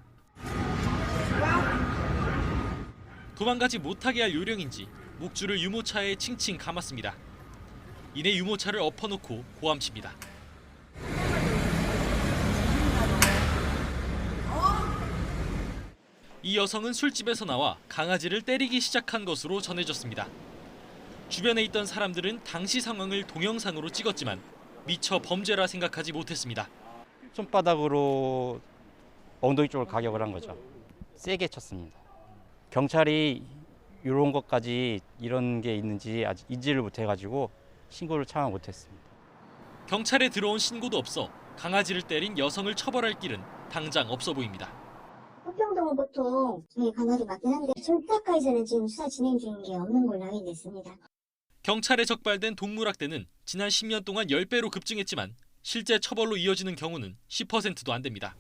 Speaker 20: 도망가지 못하게 할 요령인지 목줄을 유모차에 칭칭 감았습니다. 이내 유모차를 엎어놓고 고함칩니다. 이 여성은 술집에서 나와 강아지를 때리기 시작한 것으로 전해졌습니다. 주변에 있던 사람들은 당시 상황을 동영상으로 찍었지만 미처 범죄라 생각하지 못했습니다.
Speaker 21: 손바닥으로 엉덩이 쪽을 가격을 한 거죠. 세게 쳤습니다. 경찰이 이런 것까지 이런 게 있는지 아직 인지를 못해가지고 신고를 차마 못했습니다.
Speaker 20: 경찰에 들어온 신고도 없어 강아지를 때린 여성을 처벌할 길은 당장 없어 보입니다.
Speaker 22: 부평동은 보통 강하게 맞긴 한데 졸타까지는 지금 수사 진행 중인 게 없는 걸로 확인됐습니다.
Speaker 20: 경찰에 적발된 동물학대는 지난 10년 동안 10배로 급증했지만 실제 처벌로 이어지는 경우는 10%도 안 됩니다.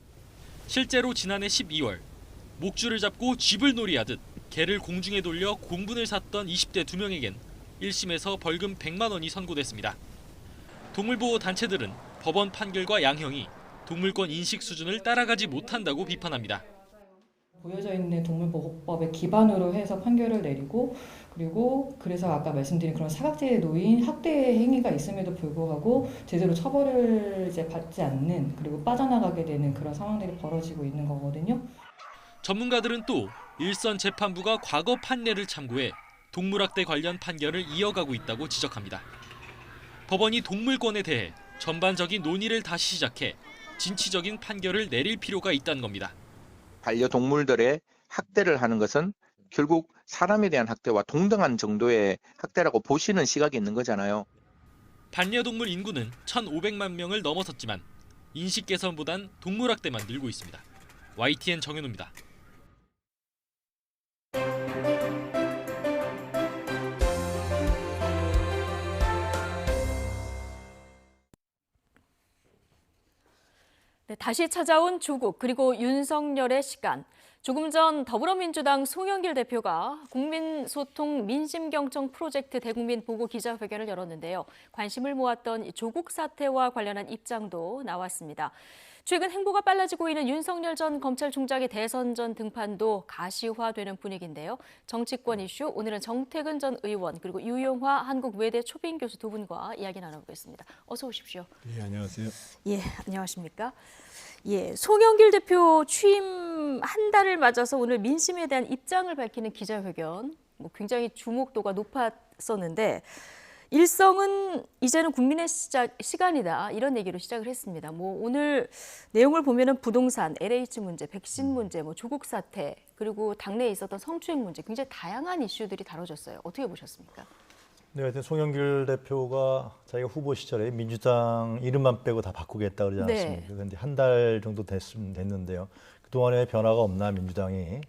Speaker 20: 실제로 지난해 12월 목줄을 잡고 쥐를 놀이하듯 개를 공중에 돌려 공분을 샀던 20대 2명에겐 1심에서 벌금 100만 원이 선고됐습니다. 동물보호 단체들은 법원 판결과 양형이 동물권 인식 수준을 따라가지 못한다고 비판합니다.
Speaker 23: 보여져 있는 동물보호법에 기반으로 해서 판결을 내리고 그리고 그래서 아까 말씀드린 그런 사각지대에 놓인 학대 행위가 있음에도 불구하고 제대로 처벌을 받지 않는 그리고 빠져나가게 되는 그런 상황들이 벌어지고 있는 거거든요.
Speaker 20: 전문가들은 또 일선 재판부가 과거 판례를 참고해 동물학대 관련 판결을 이어가고 있다고 지적합니다. 법원이 동물권에 대해 전반적인 논의를 다시 시작해 진취적인 판결을 내릴 필요가 있다는 겁니다.
Speaker 24: 반려동물들의 학대를 하는 것은 결국 사람에 대한 학대와 동등한 정도의 학대라고 보시는 시각이 있는 거잖아요.
Speaker 20: 반려동물 인구는 1,500만 명을 넘어섰지만 인식 개선보단 동물학대만 늘고 있습니다. YTN 정현우입니다.
Speaker 1: 네, 다시 찾아온 조국 그리고 윤석열의 시간. 조금 전 더불어민주당 송영길 대표가 국민소통 민심경청 프로젝트 대국민 보고 기자회견을 열었는데요. 관심을 모았던 조국 사태와 관련한 입장도 나왔습니다. 최근 행보가 빨라지고 있는 윤석열 전 검찰총장의 대선 전 등판도 가시화되는 분위기인데요. 정치권 이슈, 오늘은 정태근 전 의원 그리고 유용화 한국외대 초빙 교수 두 분과 이야기 나눠보겠습니다. 어서 오십시오.
Speaker 25: 예, 안녕하세요.
Speaker 1: 예, 안녕하십니까? 예, 송영길 대표 취임 한 달을 맞아서 오늘 민심에 대한 입장을 밝히는 기자회견, 굉장히 주목도가 높았었는데 일성은 이제는 국민의 시간이다 이런 얘기로 시작을 했습니다. 오늘 내용을 보면은 부동산, LH 문제, 백신 문제, 조국 사태 그리고 당내에 있었던 성추행 문제 굉장히 다양한 이슈들이 다뤄졌어요. 어떻게 보셨습니까?
Speaker 25: 네, 하여튼 송영길 대표가 자기가 후보 시절에 민주당 이름만 빼고 다 바꾸겠다 그러지 않았습니까? 그런데 한 달 정도 됐는데요. 그동안에 변화가 없나 민주당이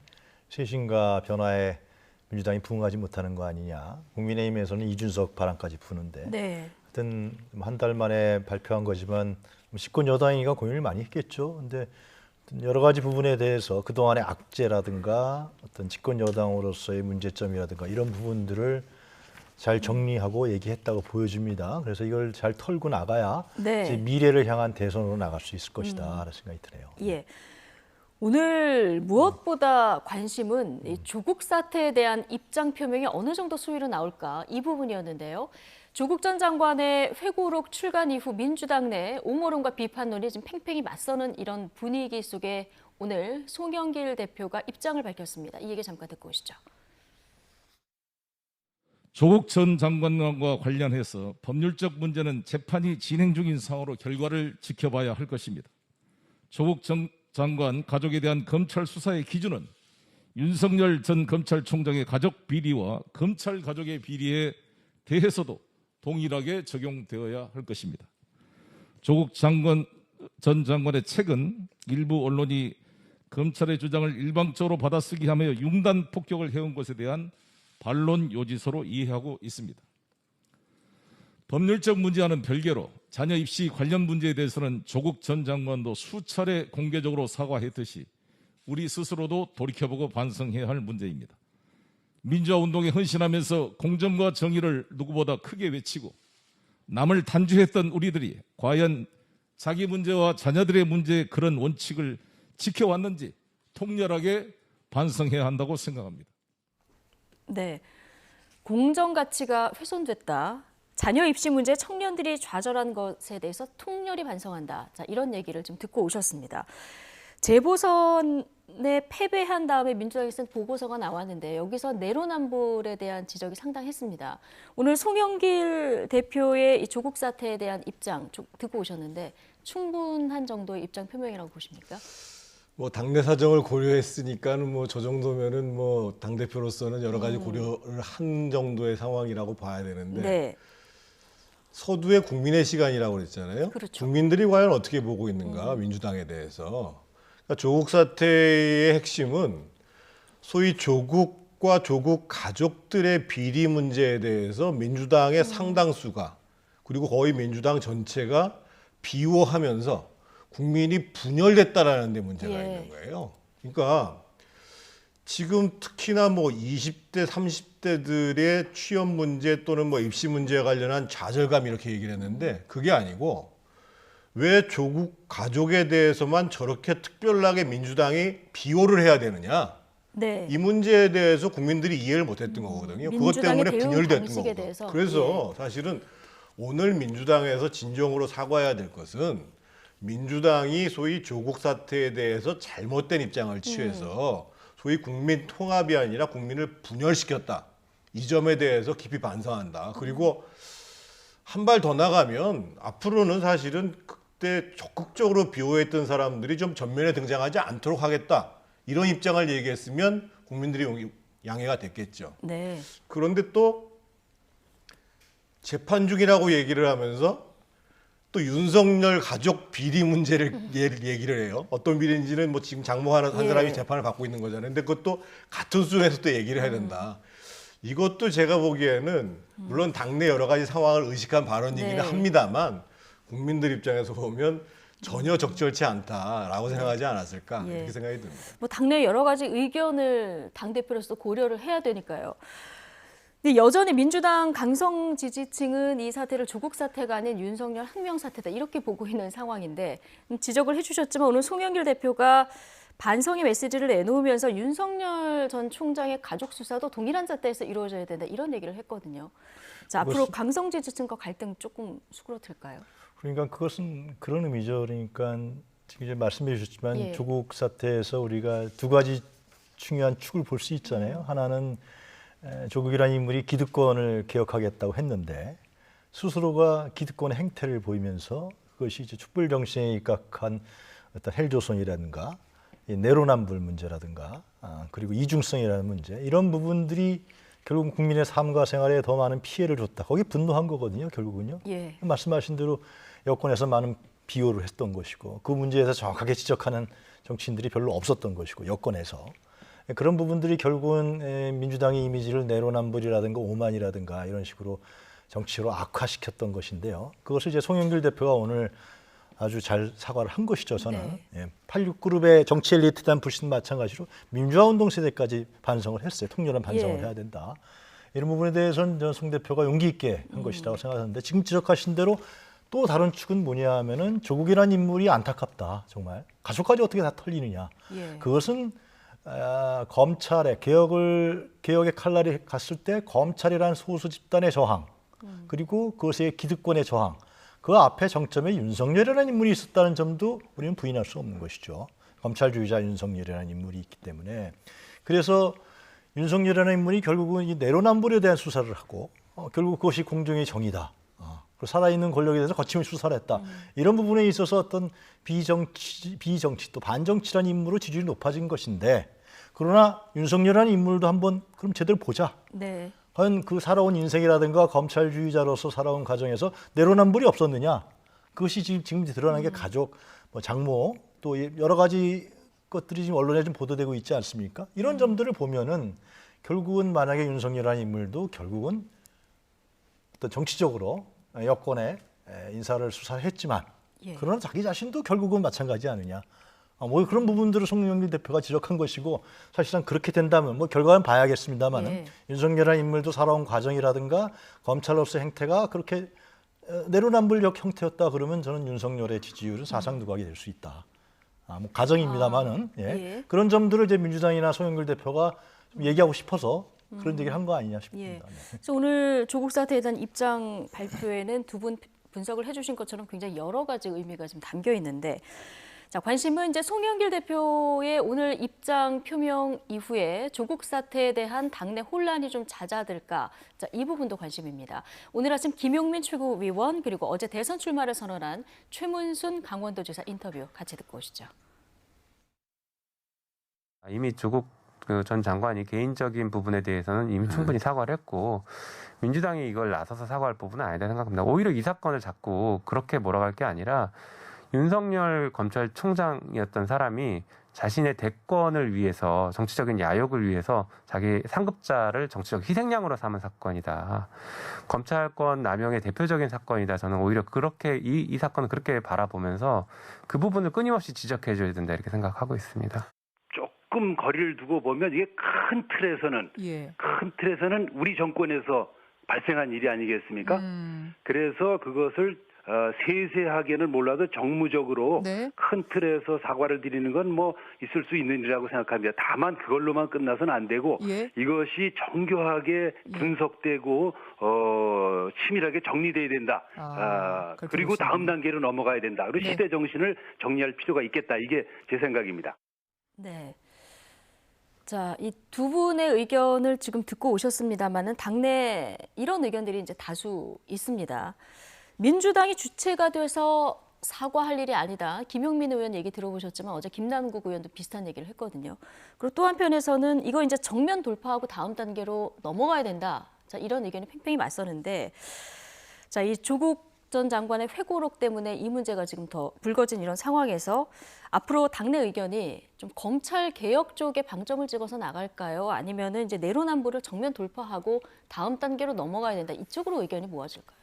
Speaker 25: 쇄신과 변화에 민주당이 부응하지 못하는 거 아니냐. 국민의힘에서는 이준석 바람까지 부는데 하여튼 한 달 만에 발표한 거지만 집권 여당이가 고민을 많이 했겠죠. 근데 여러 가지 부분에 대해서 그동안의 악재라든가 어떤 집권 여당으로서의 문제점이라든가 이런 부분들을 잘 정리하고 얘기했다고 보여집니다. 그래서 이걸 잘 털고 나가야 이제 미래를 향한 대선으로 나갈 수 있을 것이다 라는 생각이 드네요.
Speaker 1: 예. 오늘 무엇보다 관심은 이 조국 사태에 대한 입장 표명이 어느 정도 수위로 나올까 이 부분이었는데요. 조국 전 장관의 회고록 출간 이후 민주당 내 옹호론과 비판론이 지금 팽팽히 맞서는 이런 분위기 속에 오늘 송영길 대표가 입장을 밝혔습니다. 이 얘기 잠깐 듣고 오시죠.
Speaker 4: 조국 전 장관과 관련해서 법률적 문제는 재판이 진행 중인 상황으로 결과를 지켜봐야 할 것입니다. 조국 전 장관 가족에 대한 검찰 수사의 기준은 윤석열 전 검찰총장의 가족 비리와 검찰 가족의 비리에 대해서도 동일하게 적용되어야 할 것입니다. 조국 전 장관의 최근 일부 언론이 검찰의 주장을 일방적으로 받아쓰기 하며 융단 폭격을 해온 것에 대한 반론 요지서로 이해하고 있습니다. 법률적 문제와는 별개로 자녀 입시 관련 문제에 대해서는 조국 전 장관도 수차례 공개적으로 사과했듯이 우리 스스로도 돌이켜보고 반성해야 할 문제입니다. 민주화 운동에 헌신하면서 공정과 정의를 누구보다 크게 외치고 남을 단죄했던 우리들이 과연 자기 문제와 자녀들의 문제에 그런 원칙을 지켜왔는지 통렬하게 반성해야 한다고 생각합니다.
Speaker 1: 네, 공정 가치가 훼손됐다. 자녀 입시 문제 청년들이 좌절한 것에 대해서 통렬히 반성한다. 자, 이런 얘기를 좀 듣고 오셨습니다. 재보선에 패배한 다음에 민주당이 쓴 보고서가 나왔는데 여기서 내로남불에 대한 지적이 상당했습니다. 오늘 송영길 대표의 이 조국 사태에 대한 입장 듣고 오셨는데 충분한 정도의 입장 표명이라고 보십니까?
Speaker 3: 뭐 당내 사정을 고려했으니까는 뭐 저 정도면은 뭐 당 대표로서는 여러 가지 고려를 한 정도의 상황이라고 봐야 되는데
Speaker 1: 네.
Speaker 3: 서두에 국민의 시간이라고 그랬잖아요.
Speaker 1: 그렇죠.
Speaker 3: 국민들이 과연 어떻게 보고 있는가 민주당에 대해서. 그러니까 조국 사태의 핵심은 소위 조국과 조국 가족들의 비리 문제에 대해서 민주당의 상당수가 그리고 거의 민주당 전체가 비호하면서 국민이 분열됐다라는 데 문제가 있는 거예요. 그러니까 지금 특히나 뭐 20대, 30대들의 취업 문제 또는 뭐 입시 문제에 관련한 좌절감 이렇게 얘기를 했는데 그게 아니고 왜 조국 가족에 대해서만 저렇게 특별하게 민주당이 비호를 해야 되느냐.
Speaker 1: 네.
Speaker 3: 이 문제에 대해서 국민들이 이해를 못했던 거거든요. 그것 때문에 분열이 됐던 거거든요.
Speaker 1: 대해서.
Speaker 3: 그래서 사실은 오늘 민주당에서 진정으로 사과해야 될 것은 민주당이 소위 조국 사태에 대해서 잘못된 입장을 취해서 소위 국민 통합이 아니라 국민을 분열시켰다. 이 점에 대해서 깊이 반성한다. 그리고 한 발 더 나가면 앞으로는 사실은 그때 적극적으로 비호했던 사람들이 좀 전면에 등장하지 않도록 하겠다. 이런 입장을 얘기했으면 국민들이 양해가 됐겠죠.
Speaker 1: 네.
Speaker 3: 그런데 또 재판 중이라고 얘기를 하면서 또 윤석열 가족 비리 문제를 얘기를 해요. 어떤 비리인지는 뭐 지금 장모 한 사람이 재판을 받고 있는 거잖아요. 근데 그것도 같은 수준에서 또 얘기를 해야 된다. 이것도 제가 보기에는 물론 당내 여러 가지 상황을 의식한 발언이기는 합니다만 국민들 입장에서 보면 전혀 적절치 않다라고 생각하지 않았을까 이렇게 생각이 듭니다.
Speaker 1: 뭐 당내 여러 가지 의견을 당대표로서 고려를 해야 되니까요. 근데 여전히 민주당 강성 지지층은 이 사태를 조국 사태가 아닌 윤석열 항명 사태다 이렇게 보고 있는 상황인데 지적을 해주셨지만 오늘 송영길 대표가 반성의 메시지를 내놓으면서 윤석열 전 총장의 가족 수사도 동일한 잣대에서 이루어져야 된다 이런 얘기를 했거든요. 자, 앞으로 강성 지지층과 갈등 조금 수그러들까요?
Speaker 25: 그러니까 그것은 그런 의미죠. 그러니까 지금 이제 말씀해 주셨지만 조국 사태에서 우리가 두 가지 중요한 축을 볼 수 있잖아요. 하나는 조국이라는 인물이 기득권을 개혁하겠다고 했는데 스스로가 기득권의 행태를 보이면서 그것이 이제 촛불 정신에 입각한 어떤 헬조선이라든가 내로남불 문제라든가 그리고 이중성이라는 문제 이런 부분들이 결국 국민의 삶과 생활에 더 많은 피해를 줬다. 거기 분노한 거거든요. 결국은요. 말씀하신 대로 여권에서 많은 비호를 했던 것이고 그 문제에서 정확하게 지적하는 정치인들이 별로 없었던 것이고 여권에서 그런 부분들이 결국은 민주당의 이미지를 내로남불이라든가 오만이라든가 이런 식으로 정치로 악화시켰던 것인데요. 그것을 이제 송영길 대표가 오늘 아주 잘 사과를 한 것이죠. 저는 86그룹의 정치 엘리트에 대한 불신 마찬가지로 민주화 운동 세대까지 반성을 했어요. 통렬한 반성을 해야 된다. 이런 부분에 대해서는 송 대표가 용기 있게 한 것이라고 생각하는데 지금 지적하신 대로 또 다른 축은 뭐냐 하면은 조국이라는 인물이 안타깝다. 정말 가족까지 어떻게 다 털리느냐. 그것은 검찰의 개혁의 칼날이 갔을 때 검찰이라는 소수 집단의 저항 그리고 그것의 기득권의 저항 그 앞에 정점에 윤석열이라는 인물이 있었다는 점도 우리는 부인할 수 없는 것이죠. 검찰주의자 윤석열이라는 인물이 있기 때문에 그래서 윤석열이라는 인물이 결국은 이 내로남불에 대한 수사를 하고 결국 그것이 공정의 정의다. 그리고 살아있는 권력에 대해서 거침없이 수사를 했다. 이런 부분에 있어서 어떤 비정치 또 반정치라는 인물로 지지율이 높아진 것인데 그러나 윤석열이라는 인물도 한번 그럼 제대로 보자. 과연 그 살아온 인생이라든가 검찰주의자로서 살아온 과정에서 내로남불이 없었느냐. 그것이 지금 드러난 게 가족, 뭐 장모 또 여러 가지 것들이 지금 언론에 좀 보도되고 있지 않습니까? 이런 점들을 보면은 결국은 만약에 윤석열이라는 인물도 결국은 어떤 정치적으로 여권의 인사를 수사를 했지만 그러나 자기 자신도 결국은 마찬가지 아니냐. 뭐 그런 부분들을 송영길 대표가 지적한 것이고 사실상 그렇게 된다면 뭐 결과는 봐야겠습니다만은 윤석열이라는 인물도 살아온 과정이라든가 검찰로서의 행태가 그렇게 내로남불적 형태였다 그러면 저는 윤석열의 지지율은 사상 누각이 될 수 있다. 뭐 가정입니다만은 그런 점들을 이제 민주당이나 송영길 대표가 좀 얘기하고 싶어서 그런 얘기를 한 거 아니냐 싶습니다.
Speaker 1: 그래서 오늘 조국 사태에 대한 입장 발표에는 두 분 분석을 해주신 것처럼 굉장히 여러 가지 의미가 좀 담겨 있는데. 자, 관심은 이제 송영길 대표의 오늘 입장 표명 이후에 조국 사태에 대한 당내 혼란이 좀 잦아들까? 자, 이 부분도 관심입니다. 오늘 아침 김용민 최고위원 그리고 어제 대선 출마를 선언한 최문순 강원도지사 인터뷰 같이 듣고 오시죠.
Speaker 5: 이미 조국 전 장관이 개인적인 부분에 대해서는 이미 충분히 사과를 했고 민주당이 이걸 나서서 사과할 부분은 아니다 생각합니다. 오히려 이 사건을 자꾸 그렇게 몰아갈 게 아니라 윤석열 검찰총장이었던 사람이 자신의 대권을 위해서 정치적인 야욕을 위해서 자기 상급자를 정치적 희생양으로 삼은 사건이다. 검찰권 남용의 대표적인 사건이다. 저는 오히려 그렇게 이 사건을 그렇게 바라보면서 그 부분을 끊임없이 지적해줘야 된다 이렇게 생각하고 있습니다.
Speaker 6: 조금 거리를 두고 보면 이게 큰 틀에서는 우리 정권에서 발생한 일이 아니겠습니까? 그래서 그것을 세세하게는 몰라도 정무적으로 큰 틀에서 사과를 드리는 건 뭐 있을 수 있는 일이라고 생각합니다. 다만 그걸로만 끝나서는 안 되고 이것이 정교하게 분석되고 치밀하게 정리돼야 된다. 그리고 다음 단계로 넘어가야 된다. 그리고 시대 정신을 정리할 필요가 있겠다. 이게 제 생각입니다.
Speaker 1: 네. 자, 이 두 분의 의견을 지금 듣고 오셨습니다만은 당내 이런 의견들이 이제 다수 있습니다. 민주당이 주체가 돼서 사과할 일이 아니다. 김용민 의원 얘기 들어보셨지만 어제 김남국 의원도 비슷한 얘기를 했거든요. 그리고 또 한편에서는 이거 이제 정면 돌파하고 다음 단계로 넘어가야 된다. 자, 이런 의견이 팽팽히 맞서는데, 자, 이 조국 전 장관의 회고록 때문에 이 문제가 지금 더 불거진 이런 상황에서 앞으로 당내 의견이 좀 검찰 개혁 쪽에 방점을 찍어서 나갈까요? 아니면은 이제 내로남불을 정면 돌파하고 다음 단계로 넘어가야 된다. 이쪽으로 의견이 모아질까요?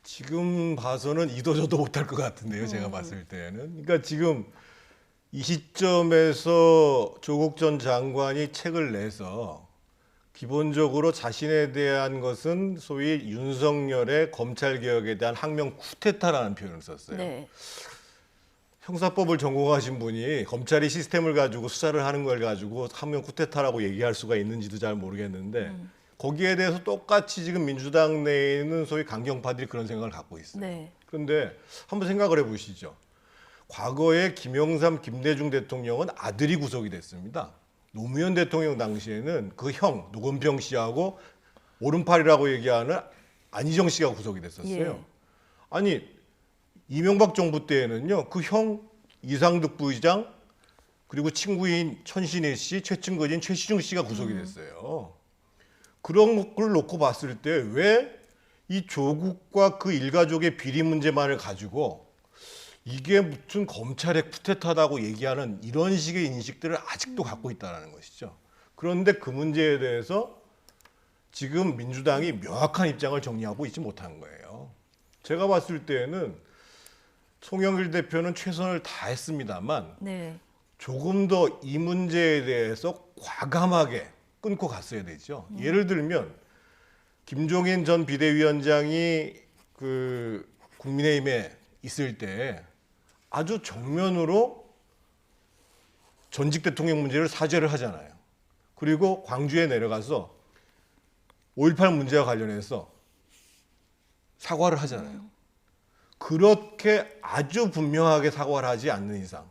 Speaker 3: 지금 봐서는 이도 저도 못할 것 같은데요. 제가 봤을 때는. 그러니까 지금 이 시점에서 조국 전 장관이 책을 내서 기본적으로 자신에 대한 것은 소위 윤석열의 검찰개혁에 대한 항명 쿠데타라는 표현을 썼어요.
Speaker 1: 네.
Speaker 3: 형사법을 전공하신 분이 검찰이 시스템을 가지고 수사를 하는 걸 가지고 항명 쿠데타라고 얘기할 수가 있는지도 잘 모르겠는데 거기에 대해서 똑같이 지금 민주당 내에 있는 소위 강경파들이 그런 생각을 갖고 있어요.
Speaker 1: 네.
Speaker 3: 그런데 한번 생각을 해보시죠. 과거에 김영삼, 김대중 대통령은 아들이 구속이 됐습니다. 노무현 대통령 당시에는 그 형 노건평 씨하고 오른팔이라고 얘기하는 안희정 씨가 구속이 됐었어요.
Speaker 1: 예.
Speaker 3: 아니 이명박 정부 때에는요. 그 형 이상득 부의장 그리고 친구인 천신혜 씨, 최측근인 최시중 씨가 구속이 됐어요. 그런 걸 놓고 봤을 때 왜 이 조국과 그 일가족의 비리 문제만을 가지고 이게 무슨 검찰의 쿠데타다고 얘기하는 이런 식의 인식들을 아직도 갖고 있다는 것이죠. 그런데 그 문제에 대해서 지금 민주당이 명확한 입장을 정리하고 있지 못한 거예요. 제가 봤을 때는 송영길 대표는 최선을 다했습니다만 조금 더 이 문제에 대해서 과감하게 끊고 갔어야 되죠. 예를 들면 김종인 전 비대위원장이 그 국민의힘에 있을 때 아주 정면으로 전직 대통령 문제를 사죄를 하잖아요. 그리고 광주에 내려가서 5.18 문제와 관련해서 사과를 하잖아요. 그렇게 아주 분명하게 사과를 하지 않는 이상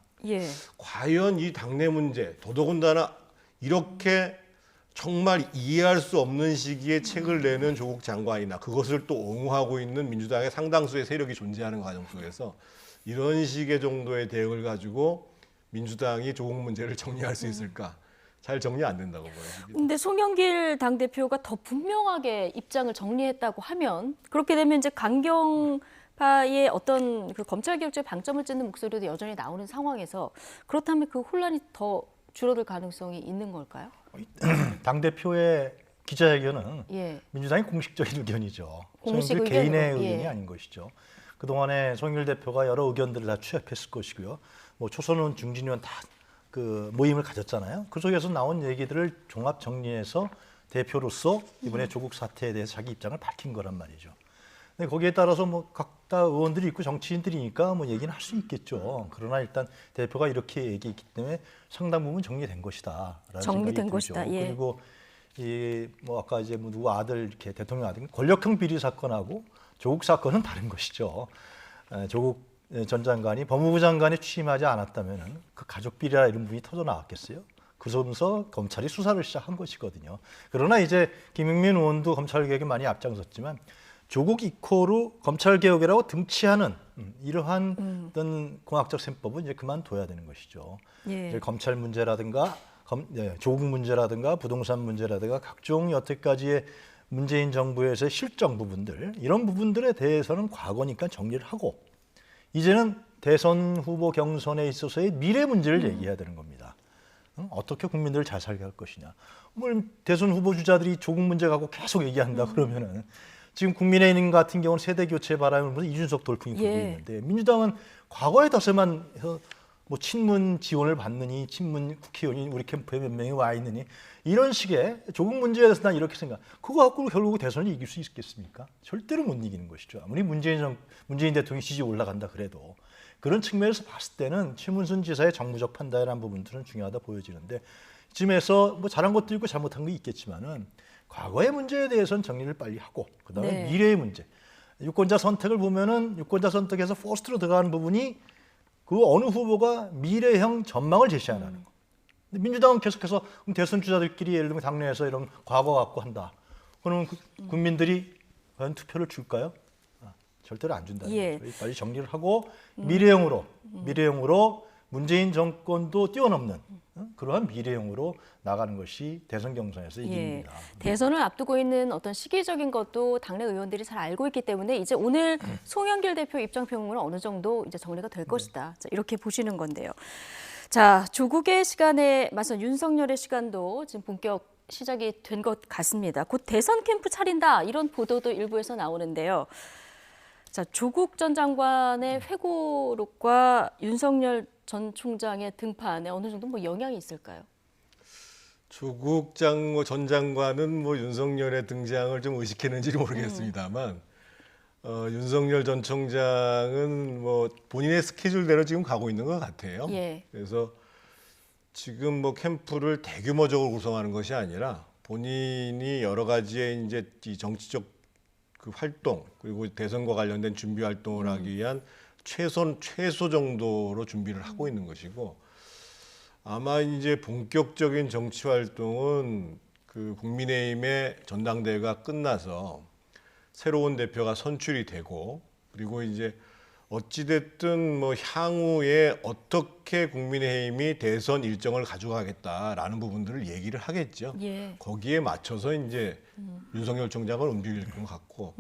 Speaker 3: 과연 이 당내 문제, 더더군다나 이렇게 정말 이해할 수 없는 시기에 책을 내는 조국 장관이나 그것을 또 옹호하고 있는 민주당의 상당수의 세력이 존재하는 과정 속에서 이런 식의 정도의 대응을 가지고 민주당이 조국 문제를 정리할 수 있을까? 잘 정리 안 된다고 보여요.
Speaker 1: 근데 송영길 당대표가 더 분명하게 입장을 정리했다고 하면 그렇게 되면 이제 강경파의 어떤 그 검찰개혁에 방점을 찍는 목소리도 여전히 나오는 상황에서 그렇다면 그 혼란이 더 줄어들 가능성이 있는 걸까요?
Speaker 25: 당대표의 기자회견은 민주당의 공식적인 의견이죠. 송영길 개인의 의견이 아닌 것이죠. 그동안에 송영길 대표가 여러 의견들을 다 취합했을 것이고요. 뭐 초선의원, 중진의원 다 그 모임을 가졌잖아요. 그 속에서 나온 얘기들을 종합 정리해서 대표로서 이번에 조국 사태에 대해서 자기 입장을 밝힌 거란 말이죠. 근데 거기에 따라서 뭐 각다 의원들이 있고 정치인들이니까 뭐 얘기는 할 수 있겠죠. 그러나 일단 대표가 이렇게 얘기했기 때문에 상당 부분 정리된 것이다.
Speaker 1: 정리된 것이다.
Speaker 25: 그리고 이 뭐 아까 이제 뭐 누구 아들 이렇게 대통령 아들 권력형 비리 사건하고 조국 사건은 다른 것이죠. 조국 전 장관이 법무부 장관에 취임하지 않았다면은 그 가족 비리라 이런 부분이 터져 나왔겠어요? 그러면서 검찰이 수사를 시작한 것이거든요. 그러나 이제 김용민 의원도 검찰 개혁에 많이 앞장섰지만 조국 이코르 검찰 개혁이라고 등치하는 이러한 어떤 공학적 셈법은 이제 그만둬야 되는 것이죠.
Speaker 1: 예.
Speaker 25: 이제 검찰 문제라든가 조국 문제라든가 부동산 문제라든가 각종 여태까지의 문재인 정부에서의 실정 부분들 이런 부분들에 대해서는 과거니까 정리를 하고 이제는 대선 후보 경선에 있어서의 미래 문제를 얘기해야 되는 겁니다. 어떻게 국민들을 잘 살게 할 것이냐. 뭘 대선 후보 주자들이 조국 문제 갖고 계속 얘기한다 그러면은 지금 국민의힘 같은 경우는 세대 교체 바람을 보면 이준석 돌풍이 불고 있는데 민주당은 과거에 덧에만 해서 뭐 친문 지원을 받느니 친문 국회의원이 우리 캠프에 몇 명이 와 있느니 이런 식의 조국 문제에 대해서 난 이렇게 생각. 그거 갖고 결국 대선을 이길 수 있겠습니까? 절대로 못 이기는 것이죠. 아무리 문재인 대통령이 지지 올라간다 그래도 그런 측면에서 봤을 때는 최문순 지사의 정무적 판단이라는 부분들은 중요하다 보여지는데 이쯤에서 뭐 잘한 것도 있고 잘못한 게 있겠지만은 과거의 문제에 대해서는 정리를 빨리 하고 그다음에 미래의 문제. 유권자 선택을 보면은 유권자 선택에서 포스트로 들어가는 부분이 그 어느 후보가 미래형 전망을 제시하는 거. 근데 민주당은 계속해서 대선 주자들끼리 예를 들면 당내에서 이런 과거 갖고 한다. 그러면 국민들이 과연 투표를 줄까요? 절대로 안 준다는 거죠. 빨리 정리를 하고 미래형으로 문재인 정권도 뛰어넘는 그러한 미래형으로 나가는 것이 대선 경선에서 이깁니다.
Speaker 1: 대선을 앞두고 있는 어떤 시기적인 것도 당내 의원들이 잘 알고 있기 때문에 이제 오늘 송영길 대표 입장 표명은 어느 정도 이제 정리가 될 것이다. 자, 이렇게 보시는 건데요. 자, 조국의 시간에 맞선 윤석열의 시간도 지금 본격 시작이 된 것 같습니다. 곧 대선 캠프 차린다 이런 보도도 일부에서 나오는데요. 자, 조국 전 장관의 회고록과 윤석열 전 총장의 등판에 어느 정도 뭐 영향이 있을까요?
Speaker 3: 조국 전 장관은 뭐 윤석열의 등장을 좀 의식했는지 모르겠습니다만 윤석열 전 총장은 뭐 본인의 스케줄대로 지금 가고 있는 것 같아요. 그래서 지금 뭐 캠프를 대규모적으로 구성하는 것이 아니라 본인이 여러 가지의 이제 이 정치적 그 활동 그리고 대선과 관련된 준비 활동을 하기 위한 최소 정도로 준비를 하고 있는 것이고 아마 이제 본격적인 정치 활동은 그 국민의힘의 전당대회가 끝나서 새로운 대표가 선출이 되고 그리고 이제 어찌됐든 뭐 향후에 어떻게 국민의힘이 대선 일정을 가져가겠다라는 부분들을 얘기를 하겠죠. 거기에 맞춰서 이제 윤석열 총장을 움직일 것 같고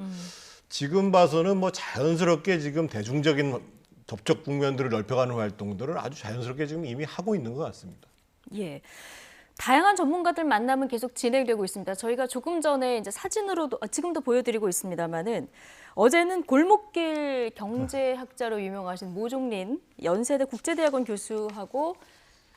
Speaker 3: 지금 봐서는 뭐 자연스럽게 지금 대중적인 접촉 국면들을 넓혀가는 활동들을 아주 자연스럽게 지금 이미 하고 있는 것 같습니다.
Speaker 1: 예. 다양한 전문가들 만남은 계속 진행되고 있습니다. 저희가 조금 전에 이제 사진으로도 지금도 보여드리고 있습니다만은 어제는 골목길 경제학자로 유명하신 모종린 연세대 국제대학원 교수하고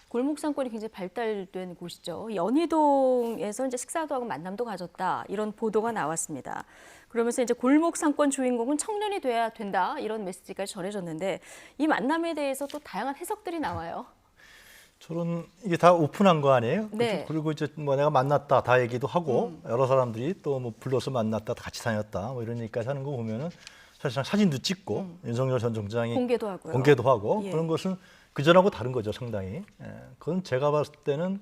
Speaker 1: 골목 상권이 굉장히 발달된 곳이죠. 연희동에서 이제 식사도 하고 만남도 가졌다 이런 보도가 나왔습니다. 그러면서 이제 골목 상권 주인공은 청년이 돼야 된다 이런 메시지가 전해졌는데 이 만남에 대해서 또 다양한 해석들이 나와요.
Speaker 25: 저는 이게 다 오픈한 거 아니에요?
Speaker 1: 네.
Speaker 25: 그리고 이제 뭐 내가 만났다 다 얘기도 하고 여러 사람들이 또 뭐 불러서 만났다 같이 다녔다 뭐 이런 얘기까지 하는 거 보면은 사실상 사진도 찍고 윤석열 전 총장이 공개도 하고 그런 것은 그전하고 다른 거죠 상당히. 그건 제가 봤을 때는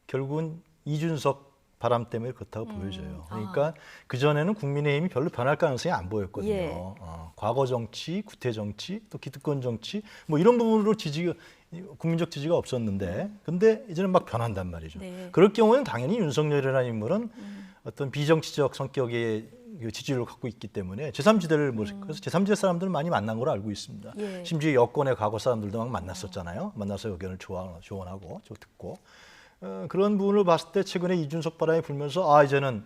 Speaker 25: 결국은 이준석 바람 때문에 그렇다고 보여져요. 그러니까 그전에는 국민의힘이 별로 변할 가능성이 안 보였거든요. 과거 정치, 구태 정치, 또 기득권 정치 뭐 이런 부분으로 국민적 지지가 없었는데 근데 이제는 막 변한단 말이죠. 그럴 경우에는 당연히 윤석열이라는 인물은 어떤 비정치적 성격의 지지를 갖고 있기 때문에 제3지대를 그래서 제3지대 사람들은 많이 만난 걸로 알고 있습니다. 심지어 여권의 과거 사람들도 막 만났었잖아요. 만나서 의견을 조언하고 듣고 그런 부분을 봤을 때 최근에 이준석 바람이 불면서 이제는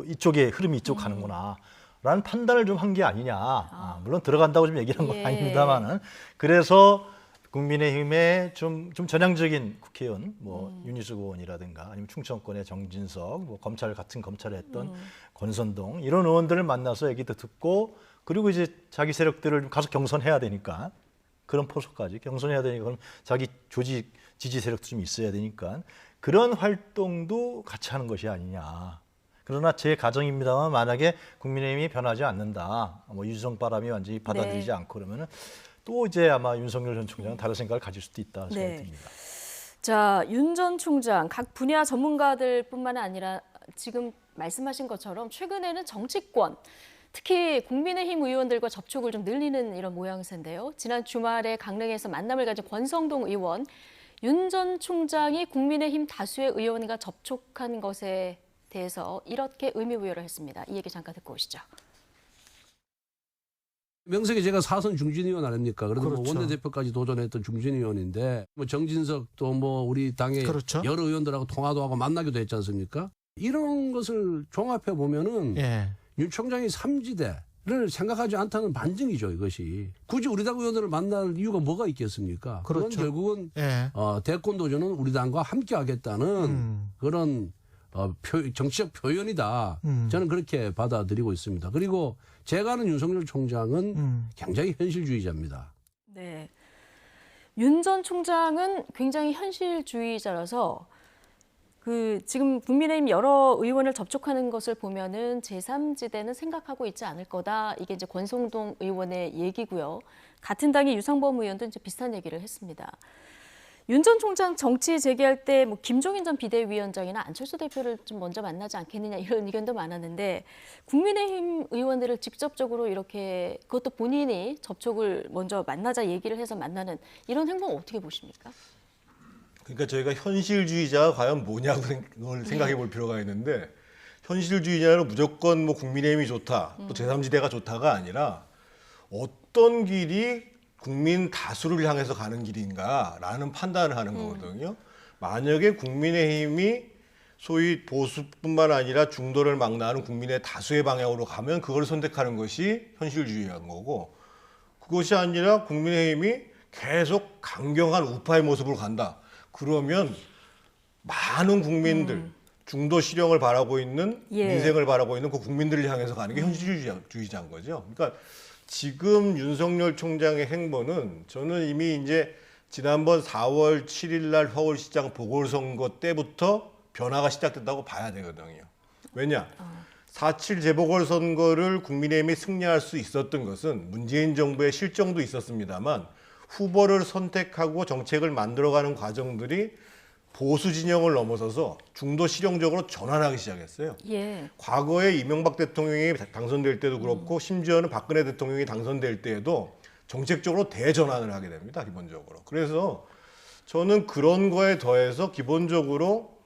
Speaker 25: 이쪽에 흐름이 이쪽 가는구나 라는 판단을 좀 한 게 아니냐. 물론 들어간다고 좀 얘기한 건 아닙니다만은 그래서 국민의힘의 좀 전향적인 국회의원, 뭐 윤희숙 의원이라든가 아니면 충청권의 정진석, 뭐 같은 검찰을 했던 권선동 이런 의원들을 만나서 얘기도 듣고 그리고 이제 자기 세력들을 가서 경선해야 되니까 그런 포석까지 경선해야 되니까 그럼 자기 조직 지지 세력도 좀 있어야 되니까 그런 활동도 같이 하는 것이 아니냐. 그러나 제 가정입니다만 만약에 국민의힘이 변하지 않는다, 뭐 유성 바람이 완전히 받아들이지 않고 그러면은 또 이제 아마 윤석열 전 총장은 다른 생각을 가질 수도 있다 생각이 듭니다.
Speaker 1: 자, 윤 전 총장 각 분야 전문가들뿐만 아니라 지금 말씀하신 것처럼 최근에는 정치권, 특히 국민의힘 의원들과 접촉을 좀 늘리는 이런 모양새인데요. 지난 주말에 강릉에서 만남을 가진 권성동 의원, 윤 전 총장이 국민의힘 다수의 의원과 접촉한 것에 대해서 이렇게 의미부여를 했습니다. 이 얘기 잠깐 듣고 오시죠.
Speaker 7: 명색이 제가 4선 중진의원 아닙니까? 그래도
Speaker 8: 그렇죠.
Speaker 7: 뭐 원내대표까지 도전했던 중진의원인데 뭐 정진석 또 뭐 우리 당의
Speaker 8: 그렇죠.
Speaker 7: 여러 의원들하고 통화도 하고 만나기도 했지 않습니까? 이런 것을 종합해 보면은 윤 총장이 삼지대를 생각하지 않다는 반증이죠, 이것이. 굳이 우리 당 의원들을 만날 이유가 뭐가 있겠습니까? 그건
Speaker 8: 그렇죠.
Speaker 7: 결국은 대권 도전은 우리 당과 함께 하겠다는 그런 정치적 표현이다. 저는 그렇게 받아들이고 있습니다. 그리고 제가 아는 윤석열 총장은 굉장히 현실주의자입니다.
Speaker 1: 네, 윤 전 총장은 굉장히 현실주의자라서 지금 국민의힘 여러 의원을 접촉하는 것을 보면은 제3지대는 생각하고 있지 않을 거다. 이게 이제 권성동 의원의 얘기고요. 같은 당의 유상범 의원도 이제 비슷한 얘기를 했습니다. 윤 전 총장 정치 재개할 때 뭐 김종인 전 비대위원장이나 안철수 대표를 좀 먼저 만나지 않겠느냐 이런 의견도 많았는데 국민의힘 의원들을 직접적으로 이렇게 그것도 본인이 접촉을 먼저 만나자 얘기를 해서 만나는 이런 행동 어떻게 보십니까?
Speaker 3: 그러니까 저희가 현실주의자가 과연 뭐냐고 생각해 볼 필요가 있는데 현실주의자는 무조건 뭐 국민의힘이 좋다, 또 제3지대가 좋다가 아니라 어떤 길이 국민 다수를 향해서 가는 길인가라는 판단을 하는 거거든요. 만약에 국민의힘이 소위 보수뿐만 아니라 중도를 망라하는 국민의 다수의 방향으로 가면 그걸 선택하는 것이 현실주의인 거고, 그것이 아니라 국민의힘이 계속 강경한 우파의 모습으로 간다. 그러면 많은 국민들, 중도 실형을 바라고 있는 민생을 바라고 있는 그 국민들을 향해서 가는 게 현실주의자인 거죠. 그러니까 지금 윤석열 총장의 행보는 저는 이미 이제 지난번 4월 7일 날 서울시장 보궐선거 때부터 변화가 시작됐다고 봐야 되거든요. 왜냐? 4.7 재보궐선거를 국민의힘이 승리할 수 있었던 것은 문재인 정부의 실정도 있었습니다만 후보를 선택하고 정책을 만들어가는 과정들이 보수 진영을 넘어서서 중도 실용적으로 전환하기 시작했어요. 과거에 이명박 대통령이 당선될 때도 그렇고 심지어는 박근혜 대통령이 당선될 때에도 정책적으로 대전환을 하게 됩니다, 기본적으로. 그래서 저는 그런 거에 더해서 기본적으로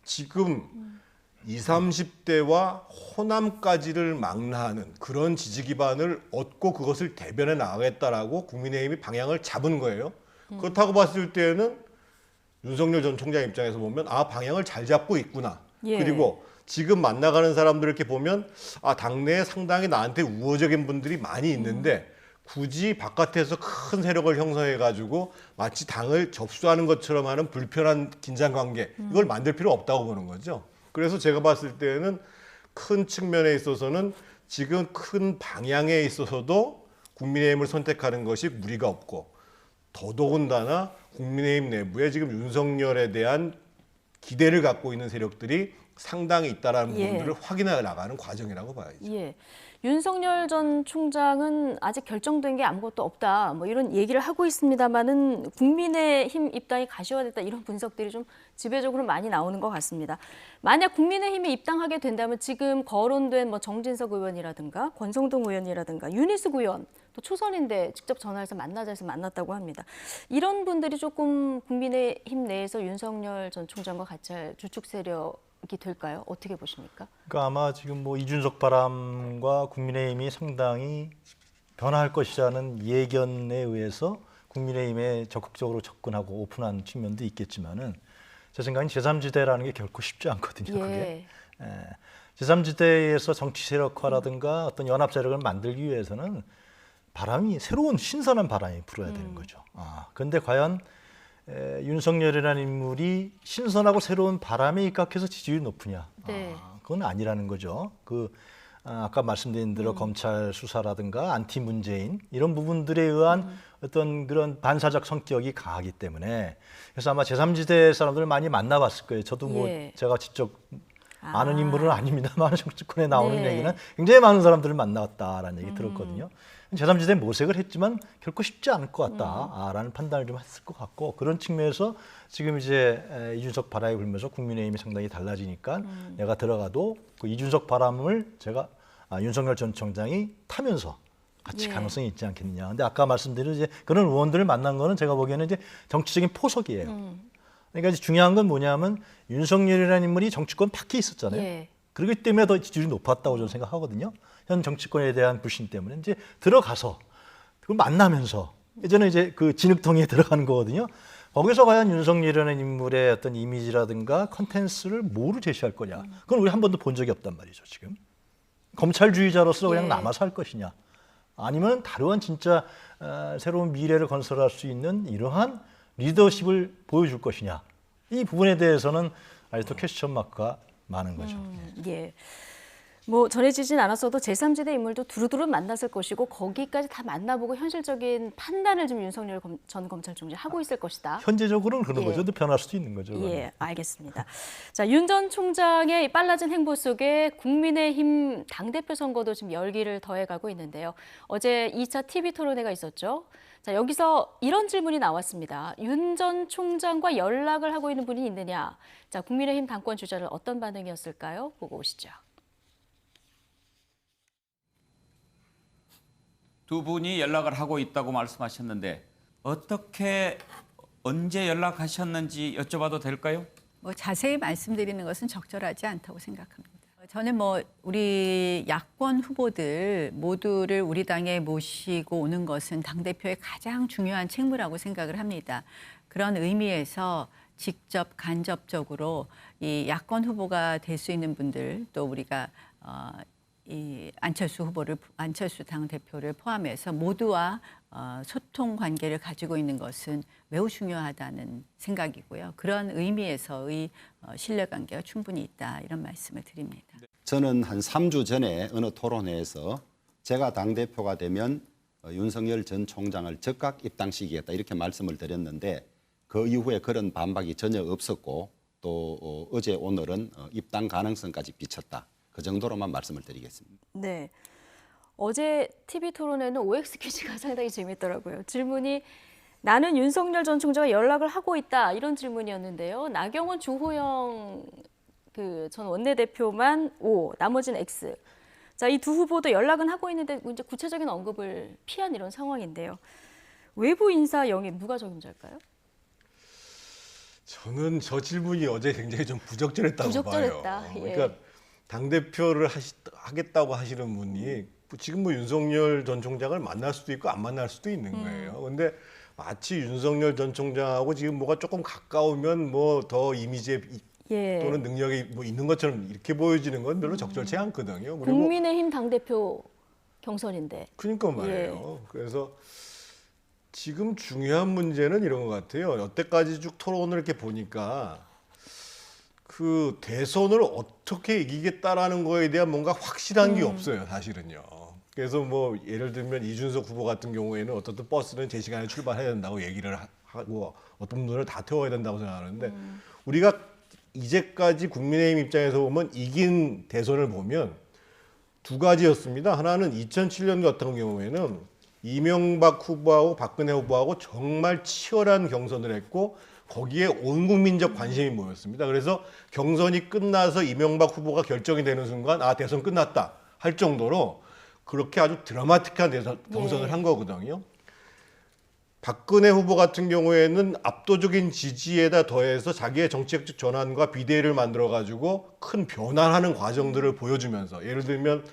Speaker 3: 지금 20, 30대와 호남까지를 망라하는 그런 지지 기반을 얻고 그것을 대변해 나가겠다라고 국민의힘이 방향을 잡은 거예요. 그렇다고 봤을 때는 윤석열 전 총장 입장에서 보면 방향을 잘 잡고 있구나. 그리고 지금 만나가는 사람들을 이렇게 보면 당내에 상당히 나한테 우호적인 분들이 많이 있는데 굳이 바깥에서 큰 세력을 형성해가지고 마치 당을 접수하는 것처럼 하는 불편한 긴장관계 이걸 만들 필요 없다고 보는 거죠. 그래서 제가 봤을 때는 큰 측면에 있어서는 지금 큰 방향에 있어서도 국민의힘을 선택하는 것이 무리가 없고, 더더군다나 국민의힘 내부에 지금 윤석열에 대한 기대를 갖고 있는 세력들이 상당히 있다라는 부분들을 확인해 나가는 과정이라고 봐야죠.
Speaker 1: 윤석열 전 총장은 아직 결정된 게 아무것도 없다, 뭐 이런 얘기를 하고 있습니다만은 국민의힘 입당이 가시화됐다 이런 분석들이 좀 지배적으로 많이 나오는 것 같습니다. 만약 국민의힘에 입당하게 된다면 지금 거론된 뭐 정진석 의원이라든가 권성동 의원이라든가 윤희숙 의원 또 초선인데 직접 전화해서 만나자 해서 만났다고 합니다. 이런 분들이 조금 국민의힘 내에서 윤석열 전 총장과 같이 할 주축 세력이 될까요? 어떻게 보십니까?
Speaker 25: 그러니까 아마 지금 뭐 이준석 바람과 국민의힘이 상당히 변화할 것이라는 예견에 의해서 국민의힘에 적극적으로 접근하고 오픈한 측면도 있겠지만은 제 생각엔 제3지대라는 게 결코 쉽지 않거든요. 그게. 제3지대에서 정치 세력화라든가 어떤 연합 세력을 만들기 위해서는 바람이 새로운 신선한 바람이 불어야 되는 거죠. 그런데 과연 윤석열이라는 인물이 신선하고 새로운 바람에 입각해서 지지율이 높으냐? 그건 아니라는 거죠. 아까 말씀드린 대로 검찰 수사라든가 안티 문재인 이런 부분들에 의한 어떤 그런 반사적 성격이 강하기 때문에 그래서 아마 제3지대 사람들을 많이 만나봤을 거예요. 저도 뭐 제가 직접 많은 인물은 아닙니다만 정치권에 나오는
Speaker 1: 네.
Speaker 25: 얘기는 굉장히 많은 사람들을 만나왔다라는 얘기 들었거든요. 제3지대 모색을 했지만 결코 쉽지 않을 것 같다라는 판단을 좀 했을 것 같고 그런 측면에서 지금 이제 이준석 바람이 불면서 국민의힘이 상당히 달라지니까 내가 들어가도 그 이준석 바람을 제가 윤석열 전 총장이 타면서 같이 가능성이 있지 않겠느냐. 근데 아까 말씀드린 이제 그런 의원들을 만난 거는 제가 보기에는 이제 정치적인 포석이에요. 그러니까 이제 중요한 건 뭐냐면 윤석열이라는 인물이 정치권 밖에 있었잖아요.
Speaker 1: 예.
Speaker 25: 그렇기 때문에 더 지지율이 높았다고 저는 생각하거든요. 현 정치권에 대한 불신 때문에 이제 들어가서 그걸 만나면서 예전에 이제 그 진흙통에 들어가는 거거든요. 거기서 과연 윤석열이라는 인물의 어떤 이미지라든가 컨텐츠를 뭐로 제시할 거냐. 그건 우리 한 번도 본 적이 없단 말이죠, 지금. 검찰주의자로서 그냥 남아서 할 것이냐. 아니면 다른 진짜 새로운 미래를 건설할 수 있는 이러한 리더십을 보여줄 것이냐. 이 부분에 대해서는 아직도 퀘스천 마크가 많은 거죠.
Speaker 1: 예. 뭐 전해지진 않았어도 제3지대 인물도 두루두루 만났을 것이고 거기까지 다 만나보고 현실적인 판단을 좀 윤석열 전 검찰총장이 하고 있을 것이다.
Speaker 25: 현재적으로는 그런 거죠. 근데 변할 수도 있는 거죠.
Speaker 1: 예, 알겠습니다. 자, 윤 전 총장의 빨라진 행보 속에 국민의힘 당대표 선거도 지금 열기를 더해가고 있는데요. 어제 2차 TV 토론회가 있었죠. 자, 여기서 이런 질문이 나왔습니다. 윤 전 총장과 연락을 하고 있는 분이 있느냐. 자, 국민의힘 당권 주자는 어떤 반응이었을까요? 보고 오시죠.
Speaker 8: 두 분이 연락을 하고 있다고 말씀하셨는데 어떻게 언제 연락하셨는지 여쭤봐도 될까요?
Speaker 9: 뭐 자세히 말씀드리는 것은 적절하지 않다고 생각합니다. 저는 뭐 우리 야권 후보들 모두를 우리 당에 모시고 오는 것은 당대표의 가장 중요한 책무라고 생각을 합니다. 그런 의미에서 직접 간접적으로 이 야권 후보가 될 수 있는 분들 또 우리가 이 안철수 당대표를 포함해서 모두와 소통 관계를 가지고 있는 것은 매우 중요하다는 생각이고요. 그런 의미에서의 신뢰관계가 충분히 있다 이런 말씀을 드립니다.
Speaker 10: 저는 한 3주 전에 어느 토론회에서 제가 당대표가 되면 윤석열 전 총장을 즉각 입당시키겠다 이렇게 말씀을 드렸는데 그 이후에 그런 반박이 전혀 없었고 또 어제 오늘은 입당 가능성까지 비쳤다. 그 정도로만 말씀을 드리겠습니다.
Speaker 1: 네. 어제 TV 토론에는 OX 퀴즈가 상당히 재밌더라고요. 질문이 나는 윤석열 전 총장과 연락을 하고 있다 이런 질문이었는데요. 나경원, 주호영 전 원내대표만 O, 나머지는 X. 자, 이 두 후보도 연락은 하고 있는데 이제 구체적인 언급을 피한 이런 상황인데요. 외부 인사 영입 누가 적임자일까요?
Speaker 3: 저는 저 질문이 어제 굉장히 좀 부적절했다고
Speaker 1: 부적절했다.
Speaker 3: 봐요.
Speaker 1: 예.
Speaker 3: 그러니까 당대표를 하겠다고 하시는 분이 지금 뭐 윤석열 전 총장을 만날 수도 있고 안 만날 수도 있는 거예요. 근데 마치 윤석열 전 총장하고 지금 뭐가 조금 가까우면 뭐 더 이미지에 또는 능력이 뭐 있는 것처럼 이렇게 보여지는 건 별로 적절치 않거든요. 그리고
Speaker 1: 국민의힘 당대표 경선인데.
Speaker 3: 그러니까 말이에요. 그래서 지금 중요한 문제는 이런 것 같아요. 여태까지 쭉 토론을 이렇게 보니까 그 대선을 어떻게 이기겠다라는 거에 대한 뭔가 확실한 게 없어요, 사실은요. 그래서 뭐 예를 들면 이준석 후보 같은 경우에는 어떻든 버스는 제 시간에 출발해야 된다고 얘기를 하고 어떤 분들을 다 태워야 된다고 생각하는데 우리가 이제까지 국민의힘 입장에서 보면 이긴 대선을 보면 두 가지였습니다. 하나는 2007년 같은 경우에는 이명박 후보하고 박근혜 후보하고 정말 치열한 경선을 했고 거기에 온 국민적 관심이 모였습니다. 그래서 경선이 끝나서 이명박 후보가 결정이 되는 순간 대선 끝났다 할 정도로 그렇게 아주 드라마틱한 경선을 한 거거든요. 박근혜 후보 같은 경우에는 압도적인 지지에다 더해서 자기의 정치적 전환과 비대위를 만들어가지고 큰 변화하는 과정들을 보여주면서 예를 들면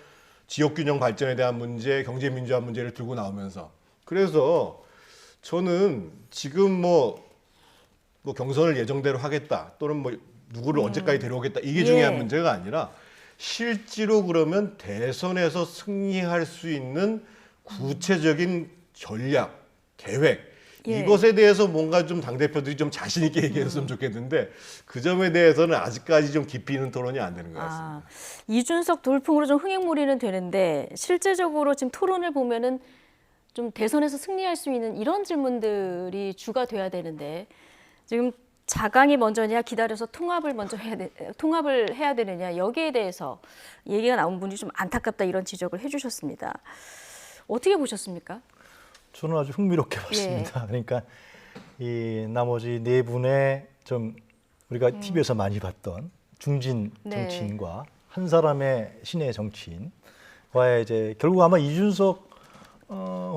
Speaker 3: 지역균형 발전에 대한 문제, 경제민주화 문제를 들고 나오면서 그래서 저는 지금 뭐 경선을 예정대로 하겠다 또는 뭐 누구를 언제까지 데려오겠다 이게 중요한 문제가 아니라 실제로 그러면 대선에서 승리할 수 있는 구체적인 전략, 계획 이것에 대해서 뭔가 좀 당대표들이 좀 자신 있게 얘기했으면 좋겠는데 그 점에 대해서는 아직까지 좀 깊이 있는 토론이 안 되는 것 같습니다.
Speaker 1: 이준석 돌풍으로 좀 흥행몰이는 되는데 실제적으로 지금 토론을 보면은 좀 대선에서 승리할 수 있는 이런 질문들이 주가 돼야 되는데 지금 자강이 먼저냐 기다려서 통합을 해야 되느냐 여기에 대해서 얘기가 나온 분이 좀 안타깝다 이런 지적을 해주셨습니다. 어떻게 보셨습니까?
Speaker 25: 저는 아주 흥미롭게 봤습니다. 그러니까 이 나머지 네 분의 좀 우리가 TV에서 많이 봤던 중진 정치인과 한 사람의 신의 정치인과의 이제 결국 아마 이준석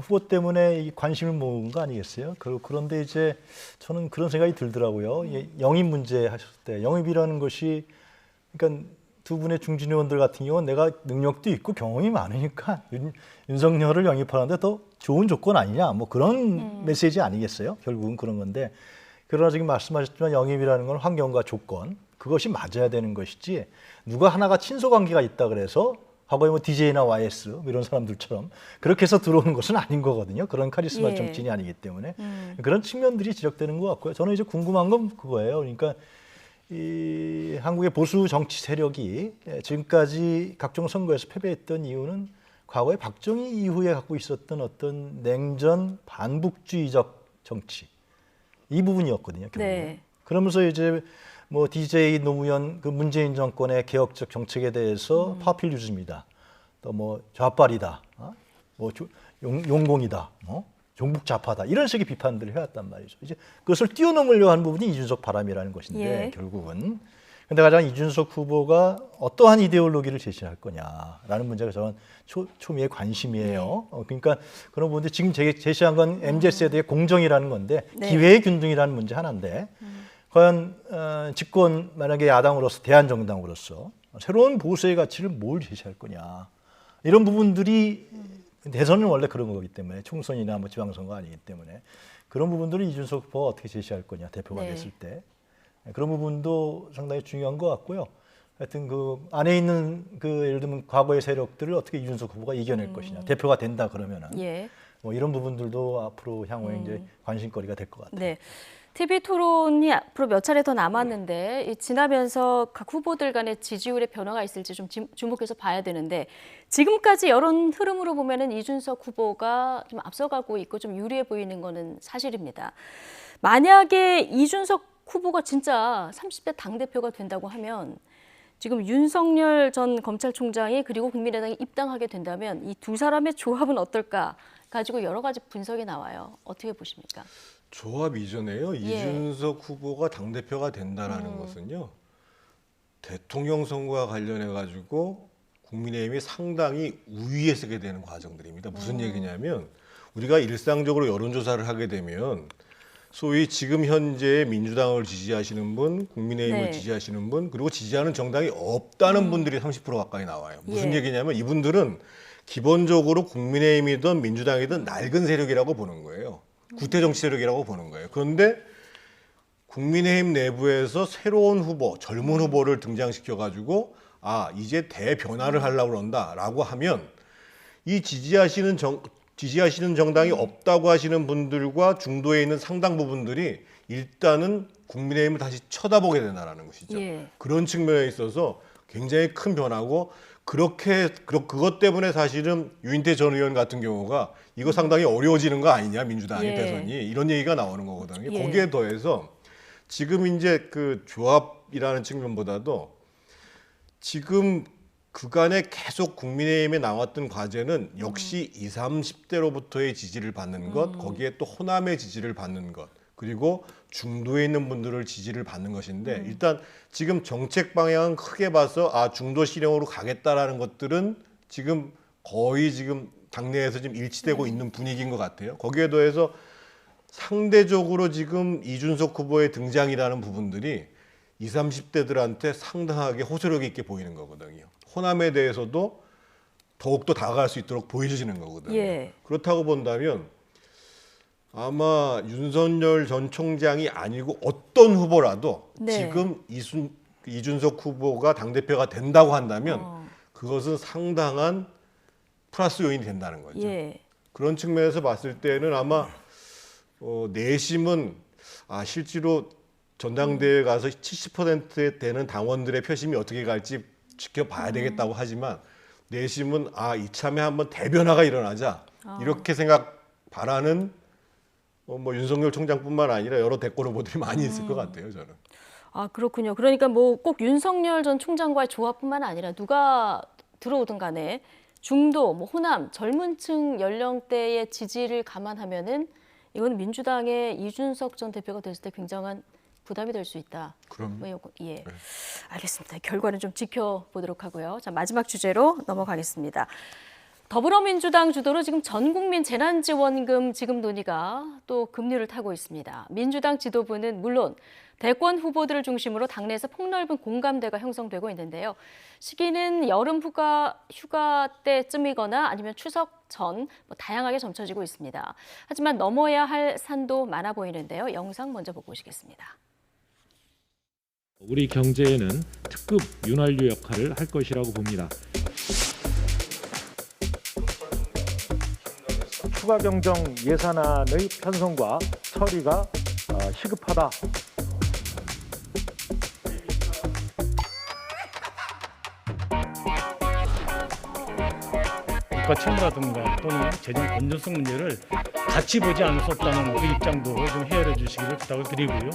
Speaker 25: 후보 때문에 이 관심을 모은 거 아니겠어요? 그런데 이제 저는 그런 생각이 들더라고요. 영입 문제 하셨을 때 영입이라는 것이 그러니까 두 분의 중진 의원들 같은 경우는 내가 능력도 있고 경험이 많으니까 윤석열을 영입하는데 더 좋은 조건 아니냐 뭐 그런 메시지 아니겠어요? 결국은 그런 건데 그러나 지금 말씀하셨지만 영입이라는 건 환경과 조건 그것이 맞아야 되는 것이지 누가 하나가 친소 관계가 있다 그래서 과거에 뭐 DJ나 YS 이런 사람들처럼 그렇게 해서 들어오는 것은 아닌 거거든요. 그런 카리스마 정치인이 아니기 때문에 그런 측면들이 지적되는 것 같고요. 저는 이제 궁금한 건 그거예요. 그러니까 이 한국의 보수 정치 세력이 지금까지 각종 선거에서 패배했던 이유는 과거에 박정희 이후에 갖고 있었던 어떤 냉전 반북주의적 정치 이 부분이었거든요. 결국은. 그러면서 이제 뭐 DJ 노무현 그 문재인 정권의 개혁적 정책에 대해서 파퓰리즘이다, 또 뭐 좌빨이다, 뭐 용공이다, 종북 좌파다 이런 식의 비판들을 해왔단 말이죠. 이제 그것을 뛰어넘으려 하는 부분이 이준석 바람이라는 것인데 결국은. 근데 가장 이준석 후보가 어떠한 이데올로기를 제시할 거냐라는 문제가 저는 초미의 관심이에요. 그러니까 그런 부분들 지금 제시한 건 MZ세대의 공정이라는 건데 기회의 균등이라는 문제 하나인데 과연 집권 만약에 야당으로서 대한정당으로서 새로운 보수의 가치를 뭘 제시할 거냐 이런 부분들이 대선은 원래 그런 거기 때문에 총선이나 뭐 지방선거 아니기 때문에 그런 부분들을 이준석 후보가 어떻게 제시할 거냐 대표가 됐을 때 그런 부분도 상당히 중요한 것 같고요. 하여튼 그 안에 있는 그 예를 들면 과거의 세력들을 어떻게 이준석 후보가 이겨낼 것이냐 대표가 된다 그러면은 뭐 이런 부분들도 앞으로 향후에 이제 관심거리가 될 것 같아요.
Speaker 1: 네. TV 토론이 앞으로 몇 차례 더 남았는데 지나면서 각 후보들 간의 지지율의 변화가 있을지 좀 주목해서 봐야 되는데 지금까지 여론 흐름으로 보면은 이준석 후보가 좀 앞서가고 있고 좀 유리해 보이는 거는 사실입니다. 만약에 이준석 후보가 진짜 30대 당대표가 된다고 하면 지금 윤석열 전 검찰총장이 그리고 국민의당에 입당하게 된다면 이 두 사람의 조합은 어떨까 가지고 여러 가지 분석이 나와요. 어떻게 보십니까?
Speaker 3: 조합 이전에요. 이준석 후보가 당대표가 된다라는 것은요. 대통령 선거와 관련해 가지고 국민의힘이 상당히 우위에 서게 되는 과정들입니다. 무슨 얘기냐면 우리가 일상적으로 여론조사를 하게 되면 소위 지금 현재 민주당을 지지하시는 분, 국민의힘을 지지하시는 분, 그리고 지지하는 정당이 없다는 분들이 30% 가까이 나와요. 무슨 얘기냐면 이분들은 기본적으로 국민의힘이든 민주당이든 낡은 세력이라고 보는 거예요. 구태정치 세력이라고 보는 거예요. 그런데 국민의힘 내부에서 새로운 후보, 젊은 후보를 등장시켜가지고 이제 대변화를 하려고 그런다라고 하면 이 지지하시는 정당이 없다고 하시는 분들과 중도에 있는 상당 부분들이 일단은 국민의힘을 다시 쳐다보게 된다는 것이죠. 그런 측면에 있어서 굉장히 큰 변화고 그것 때문에 사실은 유인태 전 의원 같은 경우가 이거 상당히 어려워지는 거 아니냐 민주당의 대선이 이런 얘기가 나오는 거거든요. 거기에 더해서 지금 이제 그 조합이라는 측면보다도 지금 그간에 계속 국민의힘에 나왔던 과제는 역시 20, 30대로부터의 지지를 받는 것, 거기에 또 호남의 지지를 받는 것, 그리고 중도에 있는 분들을 지지를 받는 것인데 일단 지금 정책 방향은 크게 봐서 중도 실행으로 가겠다라는 것들은 지금 거의 지금 당내에서 지금 일치되고 있는 분위기인 것 같아요. 거기에 더해서 상대적으로 지금 이준석 후보의 등장이라는 부분들이 20, 30대들한테 상당하게 호소력 있게 보이는 거거든요. 호남에 대해서도 더욱더 다가갈 수 있도록 보여주시는 거거든요. 그렇다고 본다면 아마 윤석열 전 총장이 아니고 어떤 후보라도 지금 이준석 후보가 당대표가 된다고 한다면 그것은 상당한 플러스 요인이 된다는 거죠. 그런 측면에서 봤을 때는 아마 내심은 실제로 전당대회에 가서 70% 되는 당원들의 표심이 어떻게 갈지 지켜봐야 되겠다고 하지만 내심은 이참에 한번 대변화가 일어나자 이렇게 바라는 뭐 윤석열 총장뿐만 아니라 여러 대권 후보들이 많이 있을 것 같아요, 저는.
Speaker 1: 아, 그렇군요. 그러니까 뭐 꼭 윤석열 전 총장과의 조합뿐만 아니라 누가 들어오든 간에 중도, 뭐 호남, 젊은 층 연령대의 지지를 감안하면은 이건 민주당의 이준석 전 대표가 됐을 때 굉장한 부담이 될 수 있다.
Speaker 3: 그럼.
Speaker 1: 예,
Speaker 3: 네.
Speaker 1: 알겠습니다. 결과는 좀 지켜보도록 하고요. 자, 마지막 주제로 넘어가겠습니다. 더불어민주당 주도로 지금 전 국민 재난지원금 지급 논의가 또 급류를 타고 있습니다. 민주당 지도부는 물론 대권 후보들을 중심으로 당내에서 폭넓은 공감대가 형성되고 있는데요. 시기는 여름 휴가 때쯤이거나 아니면 추석 전 다양하게 점쳐지고 있습니다. 하지만 넘어야 할 산도 많아 보이는데요. 영상 먼저 보고 오시겠습니다.
Speaker 11: 우리 경제에는 특급 윤활유 역할을 할 것이라고 봅니다.
Speaker 12: 추가 경정 예산안의 편성과 처리가 시급하다. 국가 채무라든가 또는 재정 건전성 문제를 같이 보지 않을 수 없다는 그 입장도 좀 헤아려 주시기를 부탁을 드리고요.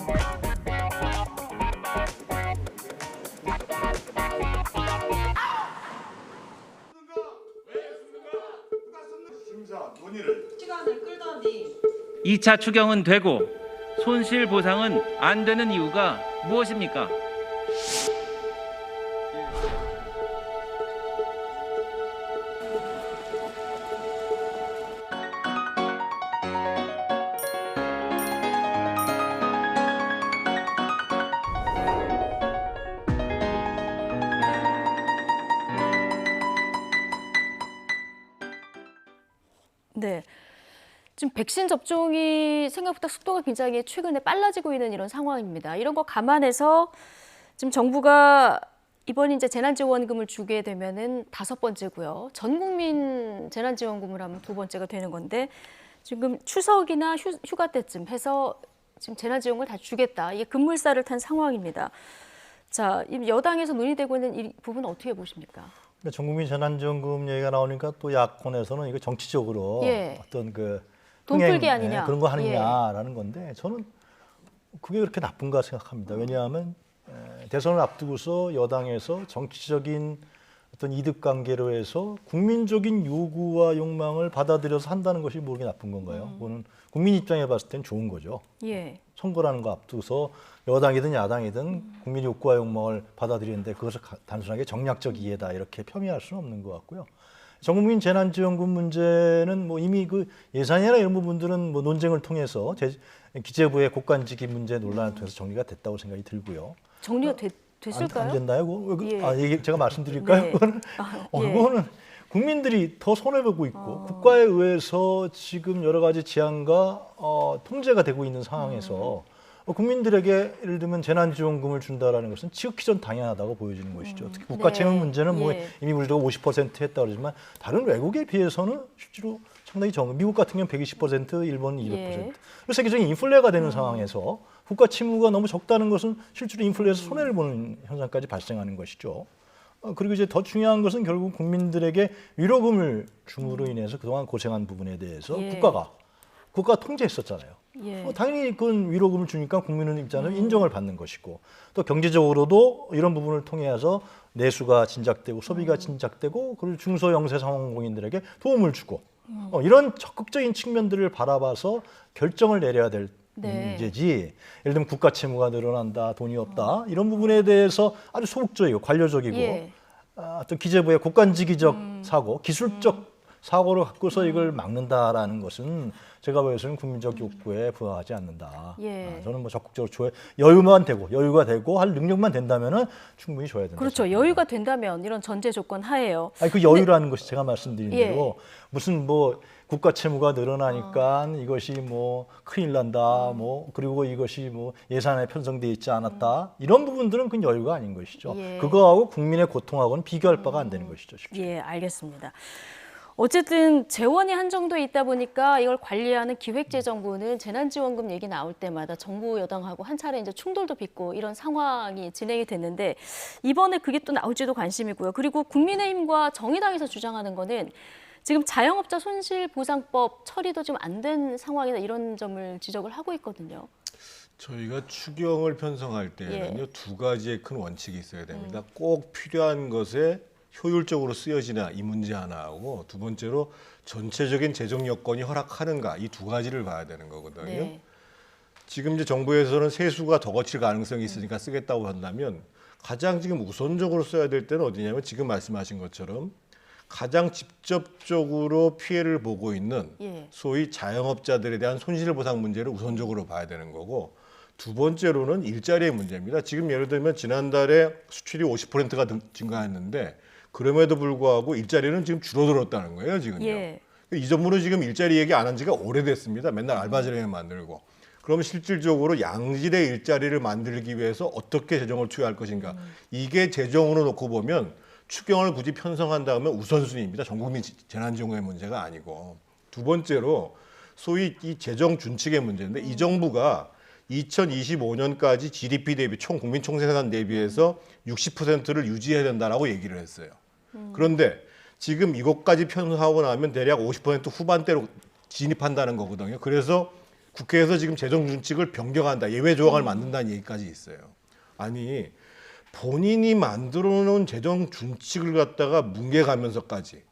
Speaker 13: 시간을 끌더니 2차 추경은 되고 손실 보상은 안 되는 이유가 무엇입니까?
Speaker 1: 네. 지금 백신 접종이 생각보다 속도가 굉장히 최근에 빨라지고 있는 이런 상황입니다. 이런 거 감안해서 지금 정부가 이번 이제 재난지원금을 주게 되면은 5번째고요. 전 국민 재난지원금을 하면 2번째가 되는 건데 지금 추석이나 휴가 때쯤 해서 지금 재난지원금을 다 주겠다. 이게 급물살을 탄 상황입니다. 자, 여당에서 논의되고 있는 이 부분은 어떻게 보십니까?
Speaker 25: 전국민 재난지원금 얘기가 나오니까 또 야권에서는 이거 정치적으로 어떤 그
Speaker 1: 돈 풀기 아니냐
Speaker 25: 그런 거 하느냐라는 건데 저는 그게 그렇게 나쁜가 생각합니다. 왜냐하면 대선을 앞두고서 여당에서 정치적인 어떤 이득 관계로 해서 국민적인 요구와 욕망을 받아들여서 한다는 것이 모르게 나쁜 건가요? 그거는 국민 입장에 봤을 땐 좋은 거죠.
Speaker 1: 예.
Speaker 25: 선거라는 거 앞두고서 여당이든 야당이든 국민 욕구와 욕망을 받아들이는데 그것을 단순하게 정략적 이해다 이렇게 폄훼할 수는 없는 것 같고요. 전국민 재난지원금 문제는 뭐 이미 그 예산이나 이런 부분들은 뭐 논쟁을 통해서 기재부의 곡간지기 문제 논란을 통해서 정리가 됐다고 생각이 들고요.
Speaker 1: 정리가 됐을까요?
Speaker 25: 안 됐나요? 이게 제가 말씀드릴까요?
Speaker 1: 네.
Speaker 25: 그거는 국민들이 더 손해보고 있고 국가에 의해서 지금 여러 가지 지안과 통제가 되고 있는 상황에서 국민들에게 예를 들면 재난지원금을 준다라는 것은 지극히 전 당연하다고 보여지는 것이죠. 특히 국가 채무 문제는 뭐 이미 우리도 50% 했다 그러지만 다른 외국에 비해서는 실제로 상당히 적은. 미국 같은 경우는 120%, 일본은 200%. 세계적인 인플레가 되는 상황에서 국가 채무가 너무 적다는 것은 실제로 인플레에서 손해를 보는 현상까지 발생하는 것이죠. 그리고 이제 더 중요한 것은 결국 국민들에게 위로금을 줌으로 인해서 그동안 고생한 부분에 대해서 국가가 통제했었잖아요. 당연히 그건 위로금을 주니까 국민의 입장에서 인정을 받는 것이고 또 경제적으로도 이런 부분을 통해서 내수가 진작되고 소비가 진작되고 그리고 중소영세 상공인들에게 도움을 주고 이런 적극적인 측면들을 바라봐서 결정을 내려야 될 문제지. 예를 들면 국가 채무가 늘어난다, 돈이 없다 이런 부분에 대해서 아주 소극적이고 관료적이고 어떤 기재부의 곡간지기적 사고, 기술적 사고를 갖고서 이걸 막는다라는 것은 제가 보기에는 국민적 욕구에 부합하지 않는다. 저는 뭐 적극적으로 여유가 되고 할 능력만 된다면은 충분히 줘야 된다.
Speaker 1: 그렇죠. 여유가 된다면 이런 전제 조건 하에요.
Speaker 25: 그 여유라는 것이 제가 말씀드린 대로 무슨 뭐 국가 채무가 늘어나니까 이것이 뭐 큰일 난다. 뭐 그리고 이것이 뭐 예산에 편성돼 있지 않았다. 이런 부분들은 그 여유가 아닌 것이죠. 그거하고 국민의 고통하고는 비교할 바가 안 되는 것이죠. 실제로.
Speaker 1: 알겠습니다. 어쨌든 재원이 한정돼 있다 보니까 이걸 관리하는 기획재정부는 재난지원금 얘기 나올 때마다 정부 여당하고 한 차례 이제 충돌도 빚고 이런 상황이 진행이 됐는데 이번에 그게 또 나올지도 관심이고요. 그리고 국민의힘과 정의당에서 주장하는 거는 지금 자영업자 손실보상법 처리도 좀 안 된 상황이다 이런 점을 지적을 하고 있거든요.
Speaker 3: 저희가 추경을 편성할 때는요,
Speaker 1: 예.
Speaker 3: 두 가지의 큰 원칙이 있어야 됩니다. 꼭 필요한 것에 효율적으로 쓰여지나 이 문제 하나하고 두 번째로 전체적인 재정 여건이 허락하는가 이 두 가지를 봐야 되는 거거든요.
Speaker 1: 네.
Speaker 3: 지금 이제 정부에서는 세수가 더 거칠 가능성이 있으니까 쓰겠다고 한다면 가장 지금 우선적으로 써야 될 때는 어디냐면 지금 말씀하신 것처럼 가장 직접적으로 피해를 보고 있는
Speaker 1: 예.
Speaker 3: 소위 자영업자들에 대한 손실보상 문제를 우선적으로 봐야 되는 거고 두 번째로는 일자리의 문제입니다. 지금 예를 들면 지난달에 수출이 50%가 증가했는데 그럼에도 불구하고 일자리는 지금 줄어들었다는 거예요, 지금요.
Speaker 1: 예.
Speaker 3: 이 정부는 지금 일자리 얘기 안 한 지가 오래됐습니다. 맨날 알바자리만 만들고. 그럼 실질적으로 양질의 일자리를 만들기 위해서 어떻게 재정을 투여할 것인가. 이게 재정으로 놓고 보면 추경을 굳이 편성한다면 우선순위입니다. 전 국민 재난지원금의 문제가 아니고. 두 번째로 소위 이 재정 준칙의 문제인데 이 정부가 2025년까지 GDP 대비 총 국민 총생산 대비해서 60%를 유지해야 된다라고 얘기를 했어요. 그런데 지금 이것까지 편성하고 나면 대략 50% 후반대로 진입한다는 거거든요. 그래서 국회에서 지금 재정 준칙을 변경한다, 예외 조항을 만든다는 얘기까지 있어요. 아니 본인이 만들어 놓은 재정 준칙을 갖다가 뭉개가면서까지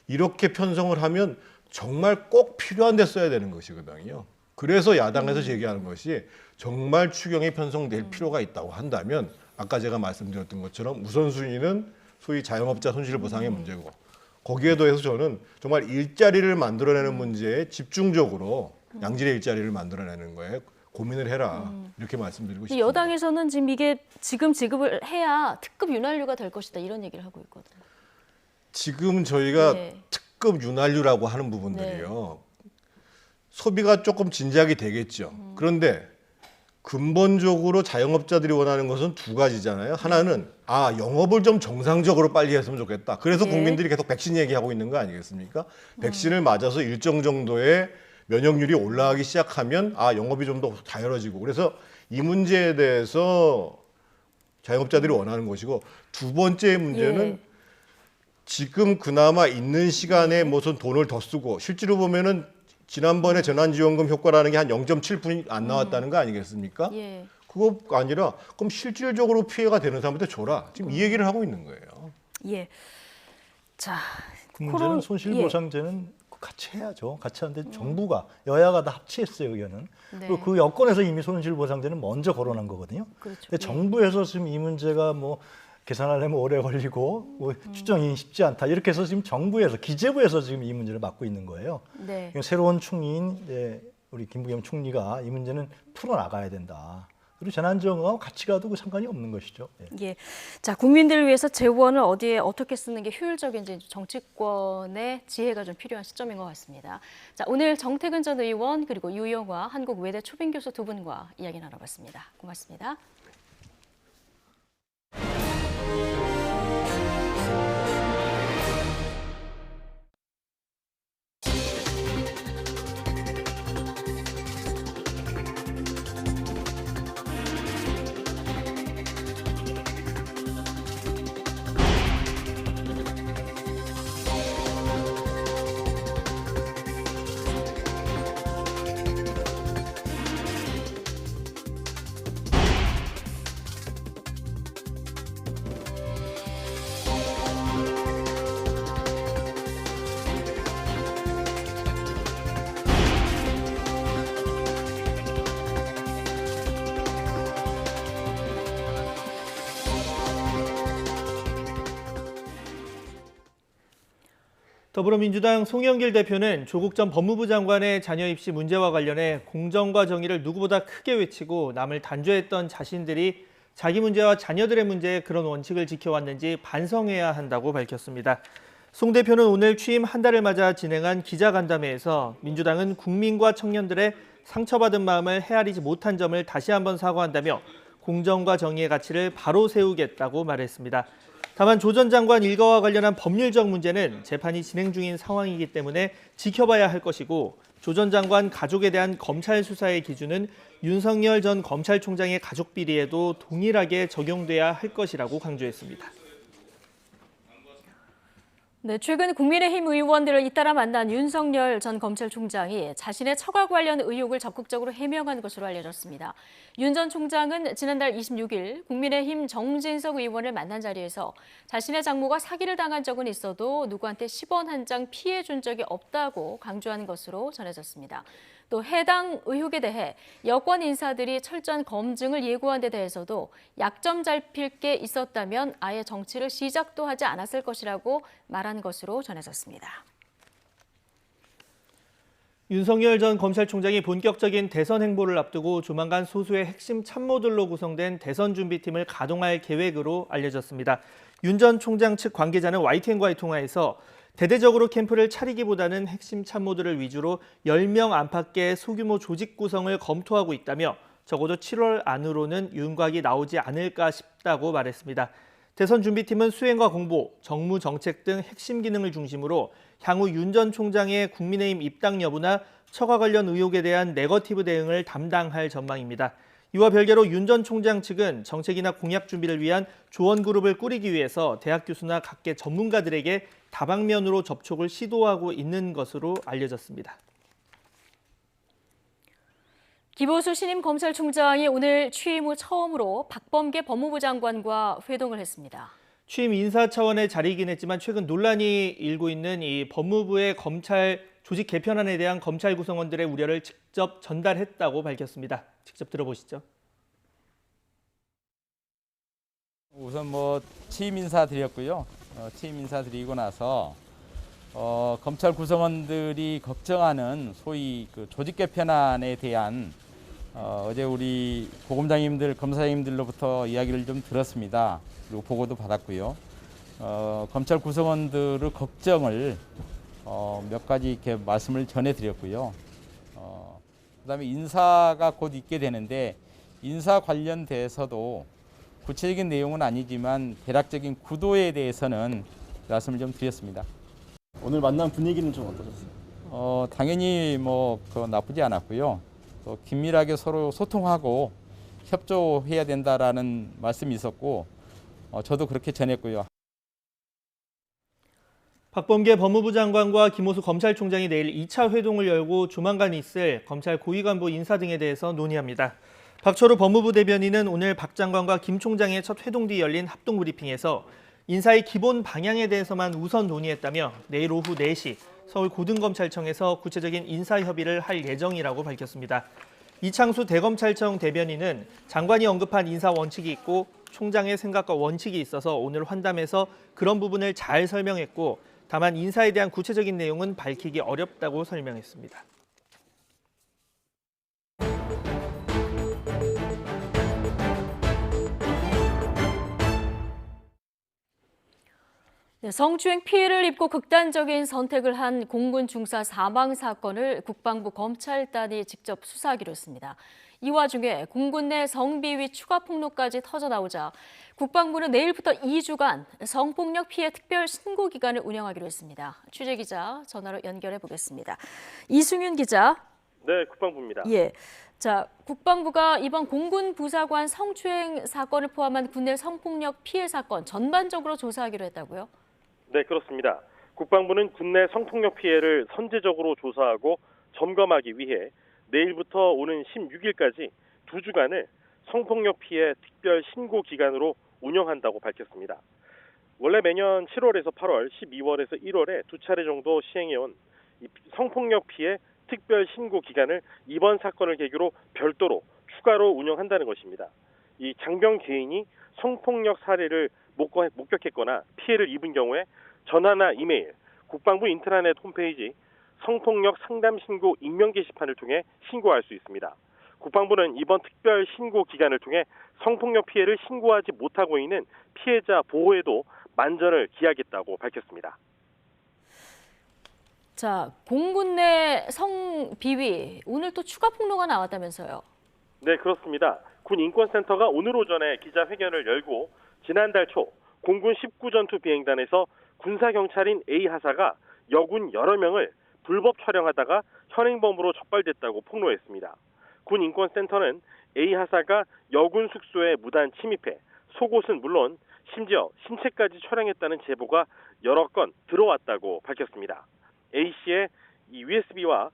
Speaker 3: 이렇게 편성을 하면 정말 꼭 필요한 데 써야 되는 것이거든요. 그래서 야당에서 제기하는 것이 정말 추경이 편성될 필요가 있다고 한다면 아까 제가 말씀드렸던 것처럼 우선순위는 소위 자영업자 손실보상의 문제고 거기에 더해서 저는 정말 일자리를 만들어내는 문제에 집중적으로 양질의 일자리를 만들어내는 거에 고민을 해라 이렇게 말씀드리고 싶습니다.
Speaker 1: 여당에서는 지금 이게 지금 지급을 해야 특급 윤활유가 될 것이다 이런 얘기를 하고 있거든요.
Speaker 3: 지금 저희가
Speaker 1: 네.
Speaker 3: 특급 윤활유라고 하는 부분들이요. 소비가 조금 진작이 되겠죠. 그런데 근본적으로 자영업자들이 원하는 것은 두 가지잖아요. 하나는 영업을 좀 정상적으로 빨리 했으면 좋겠다. 그래서
Speaker 1: 예.
Speaker 3: 국민들이 계속 백신 얘기하고 있는 거 아니겠습니까? 백신을 맞아서 일정 정도의 면역률이 올라가기 시작하면 영업이 좀 더 자유로워지고 그래서 이 문제에 대해서 자영업자들이 원하는 것이고 두 번째 문제는
Speaker 1: 예.
Speaker 3: 지금 그나마 있는 시간에 무슨 돈을 더 쓰고 실제로 보면은 지난번에 재난지원금 효과라는 게 한 0.7분이 안 나왔다는 거 아니겠습니까?
Speaker 1: 예.
Speaker 3: 그거 아니라 그럼 실질적으로 피해가 되는 사람한테 줘라. 지금 이 얘기를 하고 있는 거예요.
Speaker 1: 예. 자,
Speaker 25: 그 문제는
Speaker 1: 예.
Speaker 25: 손실보상제는 같이 해야죠. 같이 하는데 정부가 여야가 다 합치했어요, 의견은.
Speaker 1: 네.
Speaker 25: 그리고 그 여건에서 이미 손실보상제는 먼저 거론한 거거든요.
Speaker 1: 그렇죠.
Speaker 25: 근데 정부에서 지금 이 문제가 뭐 계산하려면 오래 걸리고 뭐 추정이 쉽지 않다. 이렇게 해서 지금 정부에서 기재부에서 지금 이 문제를 맡고 있는 거예요.
Speaker 1: 네.
Speaker 25: 새로운 총리인 우리 김부겸 총리가 이 문제는 풀어나가야 된다. 그리고 재난지원금하고 같이 가도 그 상관이 없는 것이죠. 예.
Speaker 1: 예. 자, 국민들을 위해서 재원을 어디에 어떻게 쓰는 게 효율적인지 정치권의 지혜가 좀 필요한 시점인 것 같습니다. 자, 오늘 정태근 전 의원 그리고 유영화 한국외대 초빙 교수 두 분과 이야기 나눠봤습니다. 고맙습니다.
Speaker 2: 더불어민주당 송영길 대표는 조국 전 법무부 장관의 자녀 입시 문제와 관련해 공정과 정의를 누구보다 크게 외치고 남을 단죄했던 자신들이 자기 문제와 자녀들의 문제에 그런 원칙을 지켜왔는지 반성해야 한다고 밝혔습니다. 송 대표는 오늘 취임 한 달을 맞아 진행한 기자간담회에서 민주당은 국민과 청년들의 상처받은 마음을 헤아리지 못한 점을 다시 한번 사과한다며 공정과 정의의 가치를 바로 세우겠다고 말했습니다. 다만 조 전 장관 일가와 관련한 법률적 문제는 재판이 진행 중인 상황이기 때문에 지켜봐야 할 것이고 조 전 장관 가족에 대한 검찰 수사의 기준은 윤석열 전 검찰총장의 가족 비리에도 동일하게 적용돼야 할 것이라고 강조했습니다.
Speaker 1: 네, 최근 국민의힘 의원들을 잇따라 만난 윤석열 전 검찰총장이 자신의 처가 관련 의혹을 적극적으로 해명한 것으로 알려졌습니다. 윤 전 총장은 지난달 26일 국민의힘 정진석 의원을 만난 자리에서 자신의 장모가 사기를 당한 적은 있어도 누구한테 10원 한 장 피해 준 적이 없다고 강조한 것으로 전해졌습니다. 또 해당 의혹에 대해 여권 인사들이 철저한 검증을 예고한 데 대해서도 약점 잡힐 게 있었다면 아예 정치를 시작도 하지 않았을 것이라고 말한 것으로 전해졌습니다.
Speaker 2: 윤석열 전 검찰총장이 본격적인 대선 행보를 앞두고 조만간 소수의 핵심 참모들로 구성된 대선 준비팀을 가동할 계획으로 알려졌습니다. 윤 전 총장 측 관계자는 YTN과의 통화에서 대대적으로 캠프를 차리기보다는 핵심 참모들을 위주로 10명 안팎의 소규모 조직 구성을 검토하고 있다며 적어도 7월 안으로는 윤곽이 나오지 않을까 싶다고 말했습니다. 대선 준비팀은 수행과 공보, 정무 정책 등 핵심 기능을 중심으로 향후 윤 전 총장의 국민의힘 입당 여부나 처가 관련 의혹에 대한 네거티브 대응을 담당할 전망입니다. 이와 별개로 윤 전 총장 측은 정책이나 공약 준비를 위한 조언그룹을 꾸리기 위해서 대학 교수나 각계 전문가들에게 다방면으로 접촉을 시도하고 있는 것으로 알려졌습니다.
Speaker 1: 김호수 신임 검찰총장이 오늘 취임 후 처음으로 박범계 법무부 장관과 회동을 했습니다.
Speaker 2: 취임 인사 차원의 자리이긴 했지만 최근 논란이 일고 있는 이 법무부의 검찰 조직 개편안에 대한 검찰 구성원들의 우려를 직접 전달했다고 밝혔습니다. 직접 들어보시죠.
Speaker 14: 우선 취임 인사 드렸고요. 취임 인사 드리고 나서 검찰 구성원들이 걱정하는 소위 그 조직 개편안에 대한 어제 우리 고검장님들, 검사님들로부터 이야기를 좀 들었습니다. 그리고 보고도 받았고요. 검찰 구성원들의 걱정을 몇 가지 이렇게 말씀을 전해드렸고요. 그다음에 인사가 곧 있게 되는데 인사 관련돼서도 구체적인 내용은 아니지만 대략적인 구도에 대해서는 말씀을 좀 드렸습니다.
Speaker 15: 오늘 만난 분위기는 좀 어떠셨어요?
Speaker 14: 당연히 나쁘지 않았고요. 또 긴밀하게 서로 소통하고 협조해야 된다라는 말씀이 있었고 저도 그렇게 전했고요.
Speaker 2: 박범계 법무부 장관과 김호수 검찰총장이 내일 2차 회동을 열고 조만간 있을 검찰 고위간부 인사 등에 대해서 논의합니다. 박철호 법무부 대변인은 오늘 박 장관과 김 총장의 첫 회동 뒤 열린 합동 브리핑에서 인사의 기본 방향에 대해서만 우선 논의했다며 내일 오후 4시 서울고등검찰청에서 구체적인 인사 협의를 할 예정이라고 밝혔습니다. 이창수 대검찰청 대변인은 장관이 언급한 인사 원칙이 있고 총장의 생각과 원칙이 있어서 오늘 환담에서 그런 부분을 잘 설명했고 다만 인사에 대한 구체적인 내용은 밝히기 어렵다고 설명했습니다.
Speaker 1: 성추행 피해를 입고 극단적인 선택을 한 공군 중사 사망 사건을 국방부 검찰단이 직접 수사하기로 했습니다. 이 와중에 공군 내 성비위 추가 폭로까지 터져나오자 국방부는 내일부터 2주간 성폭력 피해 특별 신고 기간을 운영하기로 했습니다. 취재기자 전화로 연결해 보겠습니다. 이승윤 기자.
Speaker 16: 네, 국방부입니다.
Speaker 1: 예. 자, 국방부가 이번 공군 부사관 성추행 사건을 포함한 군내 성폭력 피해 사건 전반적으로 조사하기로 했다고요?
Speaker 16: 네, 그렇습니다. 국방부는 군내 성폭력 피해를 선제적으로 조사하고 점검하기 위해 내일부터 오는 16일까지 2주간을 성폭력 피해 특별 신고 기간으로 운영한다고 밝혔습니다. 원래 매년 7월에서 8월, 12월에서 1월에 2차례 정도 시행해온 이 성폭력 피해 특별 신고 기간을 이번 사건을 계기로 별도로 추가로 운영한다는 것입니다. 이 장병 개인이 성폭력 사례를 목격했거나 피해를 입은 경우에 전화나 이메일, 국방부 인트라넷 홈페이지 성폭력 상담 신고 익명 게시판을 통해 신고할 수 있습니다. 국방부는 이번 특별 신고 기간을 통해 성폭력 피해를 신고하지 못하고 있는 피해자 보호에도 만전을 기하겠다고 밝혔습니다.
Speaker 1: 자, 공군 내 성비위 오늘 또 추가 폭로가 나왔다면서요?
Speaker 16: 네, 그렇습니다. 군 인권센터가 오늘 오전에 기자회견을 열고 지난달 초 공군 19전투 비행단에서 군사경찰인 A 하사가 여군 여러 명을 불법 촬영하다가 현행범으로 적발됐다고 폭로했습니다. 군 인권센터는 A 하사가 여군 숙소에 무단 침입해 속옷은 물론 심지어 신체까지 촬영했다는 제보가 여러 건 들어왔다고 밝혔습니다. A씨의 이 USB와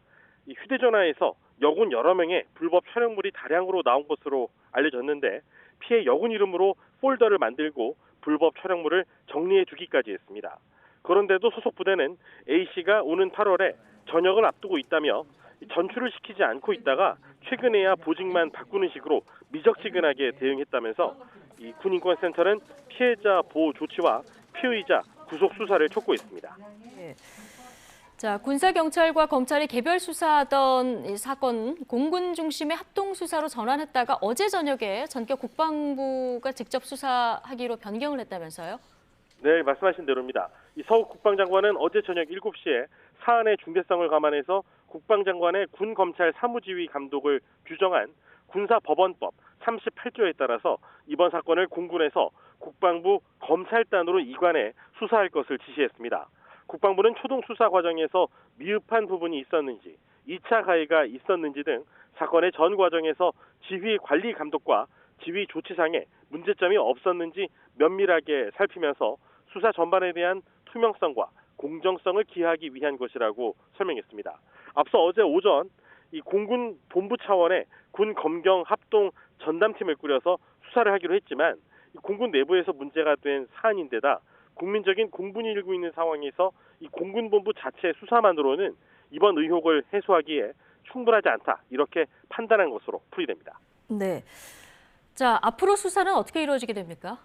Speaker 16: 이 휴대전화에서 여군 여러 명의 불법 촬영물이 다량으로 나온 것으로 알려졌는데 피해 여군 이름으로 폴더를 만들고 불법 촬영물을 정리해 두기까지 했습니다. 그런데도 소속 부대는 A씨가 오는 8월에 전역을 앞두고 있다며 전출을 시키지 않고 있다가 최근에야 보직만 바꾸는 식으로 미적지근하게 대응했다면서 이 군인권센터는 피해자 보호 조치와 피의자 구속 수사를 촉구했습니다.
Speaker 1: 자, 군사 경찰과 검찰이 개별 수사하던 이 사건 공군 중심의 합동 수사로 전환했다가 어제 저녁에 전격 국방부가 직접 수사하기로 변경을 했다면서요?
Speaker 16: 네, 말씀하신 대로입니다. 이 서욱 국방장관은 어제 저녁 7시에 사안의 중대성을 감안해서 국방장관의 군검찰 사무지휘 감독을 규정한 군사법원법 38조에 따라서 이번 사건을 공군에서 국방부 검찰단으로 이관해 수사할 것을 지시했습니다. 국방부는 초동 수사 과정에서 미흡한 부분이 있었는지, 2차 가해가 있었는지 등 사건의 전 과정에서 지휘 관리 감독과 지휘 조치상에 문제점이 없었는지 면밀하게 살피면서 수사 전반에 대한 투명성과 공정성을 기하기 위한 것이라고 설명했습니다. 앞서 어제 오전 이 공군 본부 차원의 군 검경 합동 전담팀을 꾸려서 수사를 하기로 했지만 공군 내부에서 문제가 된 사안인데다 국민적인 공분이 일고 있는 상황에서 이 공군 본부 자체 수사만으로는 이번 의혹을 해소하기에 충분하지 않다 이렇게 판단한 것으로 풀이됩니다.
Speaker 1: 네. 자, 앞으로 수사는 어떻게 이루어지게 됩니까?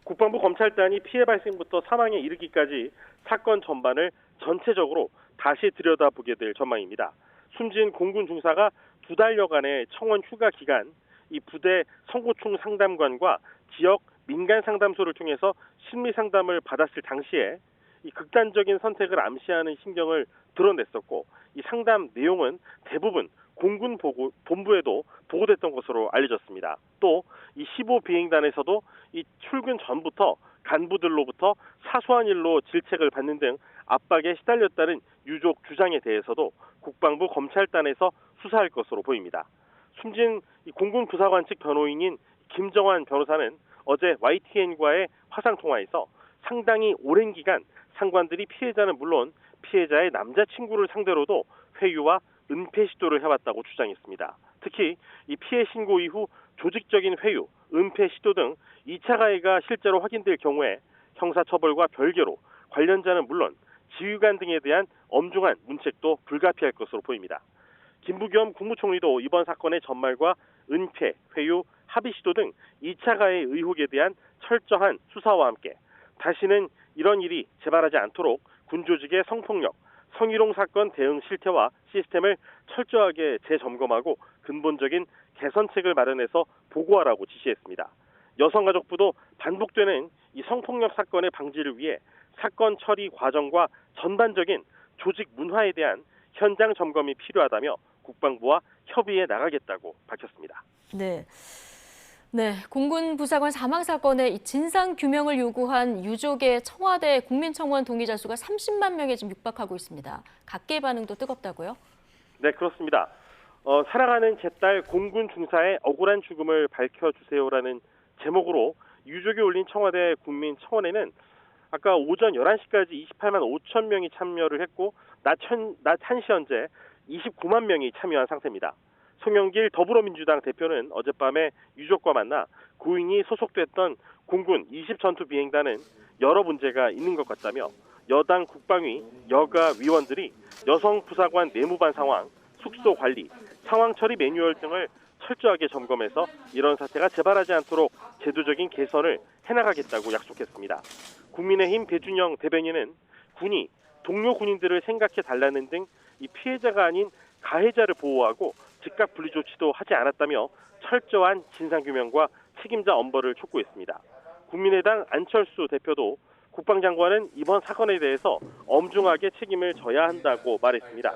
Speaker 16: 국방부 검찰단이 피해 발생부터 사망에 이르기까지 사건 전반을 전체적으로 다시 들여다보게 될 전망입니다. 숨진 공군 중사가 2달여간의 청원 휴가 기간, 이 부대 성고충 상담관과 지역 민간 상담소를 통해서 심리 상담을 받았을 당시에 이 극단적인 선택을 암시하는 신경을 드러냈었고, 이 상담 내용은 대부분 공군 본부에도 보고됐던 것으로 알려졌습니다. 또 이 15비행단에서도 이 출근 전부터 간부들로부터 사소한 일로 질책을 받는 등 압박에 시달렸다는 유족 주장에 대해서도 국방부 검찰단에서 수사할 것으로 보입니다. 숨진 이 공군 부사관 측 변호인인 김정환 변호사는 어제 YTN과의 화상통화에서 상당히 오랜 기간 상관들이 피해자는 물론 피해자의 남자친구를 상대로도 회유와 은폐 시도를 해왔다고 주장했습니다. 특히 이 피해 신고 이후 조직적인 회유, 은폐 시도 등 2차 가해가 실제로 확인될 경우에 형사처벌과 별개로 관련자는 물론 지휘관 등에 대한 엄중한 문책도 불가피할 것으로 보입니다. 김부겸 국무총리도 이번 사건의 전말과 은폐, 회유, 합의 시도 등 2차 가해 의혹에 대한 철저한 수사와 함께 다시는 이런 일이 재발하지 않도록 군조직의 성폭력, 성희롱 사건 대응 실태와 시스템을 철저하게 재점검하고 근본적인 개선책을 마련해서 보고하라고 지시했습니다. 여성가족부도 반복되는 이 성폭력 사건의 방지를 위해 사건 처리 과정과 전반적인 조직 문화에 대한 현장 점검이 필요하다며 국방부와 협의해 나가겠다고 밝혔습니다.
Speaker 1: 네. 네, 공군 부사관 사망 사건의 진상 규명을 요구한 유족의 청와대 국민청원 동의자 수가 30만 명에 지금 육박하고 있습니다. 각계의 반응도 뜨겁다고요?
Speaker 16: 네, 그렇습니다. 살아가는 제 딸 공군 중사의 억울한 죽음을 밝혀주세요라는 제목으로 유족이 올린 청와대 국민청원에는 아까 오전 11시까지 28만 5천 명이 참여를 했고 낮 1시 현재 29만 명이 참여한 상태입니다. 송영길 더불어민주당 대표는 어젯밤에 유족과 만나 고인이 소속됐던 공군 20전투비행단은 여러 문제가 있는 것 같다며 여당 국방위, 여가 위원들이 여성 부사관 내무반 상황, 숙소 관리, 상황 처리 매뉴얼 등을 철저하게 점검해서 이런 사태가 재발하지 않도록 제도적인 개선을 해나가겠다고 약속했습니다. 국민의힘 배준영 대변인은 군이 동료 군인들을 생각해 달라는 등 이 피해자가 아닌 가해자를 보호하고 즉각 분리 조치도 하지 않았다며 철저한 진상규명과 책임자 엄벌을 촉구했습니다. 국민의당 안철수 대표도 국방장관은 이번 사건에 대해서 엄중하게 책임을 져야 한다고 말했습니다.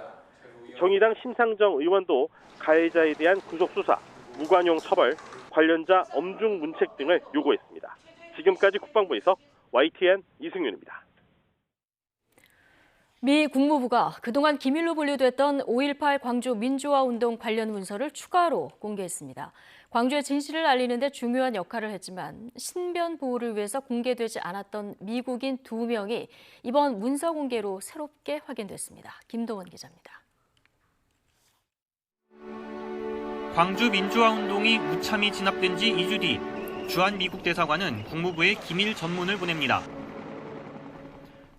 Speaker 16: 정의당 심상정 의원도 가해자에 대한 구속수사, 무관용 처벌, 관련자 엄중 문책 등을 요구했습니다. 지금까지 국방부에서 YTN 이승윤입니다.
Speaker 1: 미 국무부가 그동안 기밀로 분류됐던 5.18 광주 민주화 운동 관련 문서를 추가로 공개했습니다. 광주의 진실을 알리는 데 중요한 역할을 했지만 신변 보호를 위해서 공개되지 않았던 미국인 2명이 이번 문서 공개로 새롭게 확인됐습니다. 김동원 기자입니다.
Speaker 17: 광주 민주화 운동이 무참히 진압된 지 2주 뒤 주한 미국 대사관은 국무부에 기밀 전문을 보냅니다.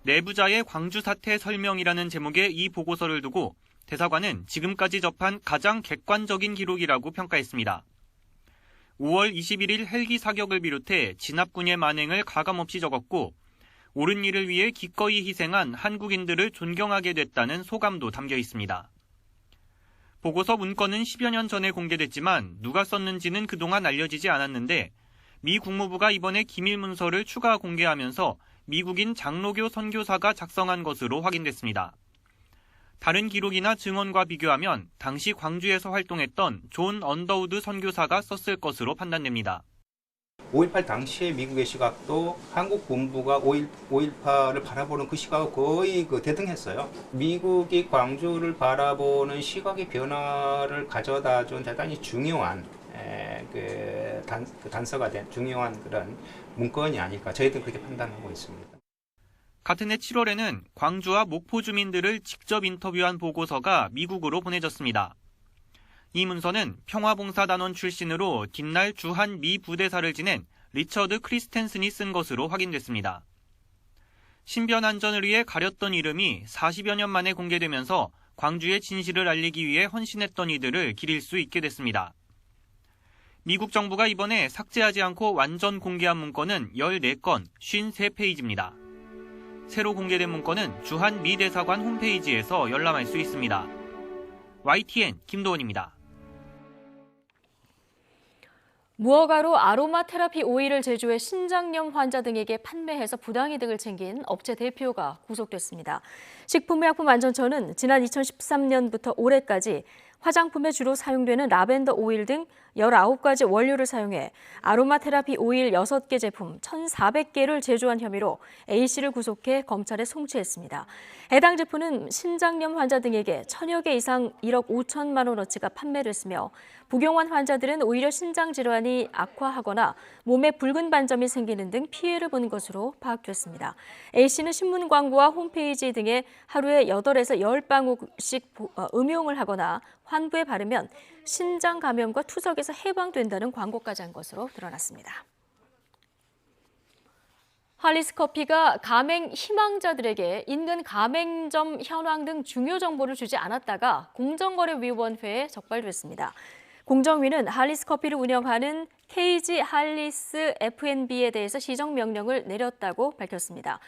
Speaker 17: 내부자의 광주 사태 설명이라는 제목의 이 보고서를 두고 대사관은 지금까지 접한 가장 객관적인 기록이라고 평가했습니다. 5월 21일 헬기 사격을 비롯해 진압군의 만행을 가감없이 적었고 옳은 일을 위해 기꺼이 희생한 한국인들을 존경하게 됐다는 소감도 담겨 있습니다. 보고서 문건은 10여 년 전에 공개됐지만 누가 썼는지는 그동안 알려지지 않았는데 미 국무부가 이번에 기밀 문서를 추가 공개하면서 미국인 장로교 선교사가 작성한 것으로 확인됐습니다. 다른 기록이나 증언과 비교하면 당시 광주에서 활동했던 존 언더우드 선교사가 썼을 것으로 판단됩니다.
Speaker 18: 5.18 당시의 미국의 시각도 한국 본부가 5.18을 바라보는 그 시각과 거의 대등했어요. 미국이 광주를 바라보는 시각의 변화를 가져다 준 대단히 중요한 단서가 된 중요한 그런 문건이 아닐까 저희들은 그렇게 판단하고 있습니다.
Speaker 17: 같은 해 7월에는 광주와 목포 주민들을 직접 인터뷰한 보고서가 미국으로 보내졌습니다. 이 문서는 평화봉사단원 출신으로 뒷날 주한 미 부대사를 지낸 리처드 크리스텐슨이 쓴 것으로 확인됐습니다. 신변 안전을 위해 가렸던 이름이 40여 년 만에 공개되면서 광주의 진실을 알리기 위해 헌신했던 이들을 기릴 수 있게 됐습니다. 미국 정부가 이번에 삭제하지 않고 완전 공개한 문건은 14건, 53페이지입니다. 새로 공개된 문건은 주한 미 대사관 홈페이지에서 열람할 수 있습니다. YTN 김도원입니다.
Speaker 1: 무허가로 아로마 테라피 오일을 제조해 신장염 환자 등에게 판매해서 부당이득을 챙긴 업체 대표가 구속됐습니다. 식품의약품안전처는 지난 2013년부터 올해까지 화장품에 주로 사용되는 라벤더 오일 등 19가지 원료를 사용해 아로마 테라피 오일 6개 제품 1,400개를 제조한 혐의로 A씨를 구속해 검찰에 송치했습니다. 해당 제품은 신장염 환자 등에게 1,000여 개 이상 1억 5천만 원어치가 판매됐으며 복용한 환자들은 오히려 신장 질환이 악화하거나 몸에 붉은 반점이 생기는 등 피해를 본 것으로 파악됐습니다. A씨는 신문 광고와 홈페이지 등에 하루에 8에서 10방울씩 음용을 하거나 환부에 바르면 신장 감염과 투석에서 해방된다는 광고까지 한 것으로 드러났습니다. 할리스 커피가 가맹 희망자들에게 인근 가맹점 현황 등 중요 정보를 주지 않았다가 공정거래위원회에 적발됐습니다. 공정위는 할리스 커피를 운영하는 KG 할리스 F&B에 대해서 시정명령을 내렸다고 밝혔습니다.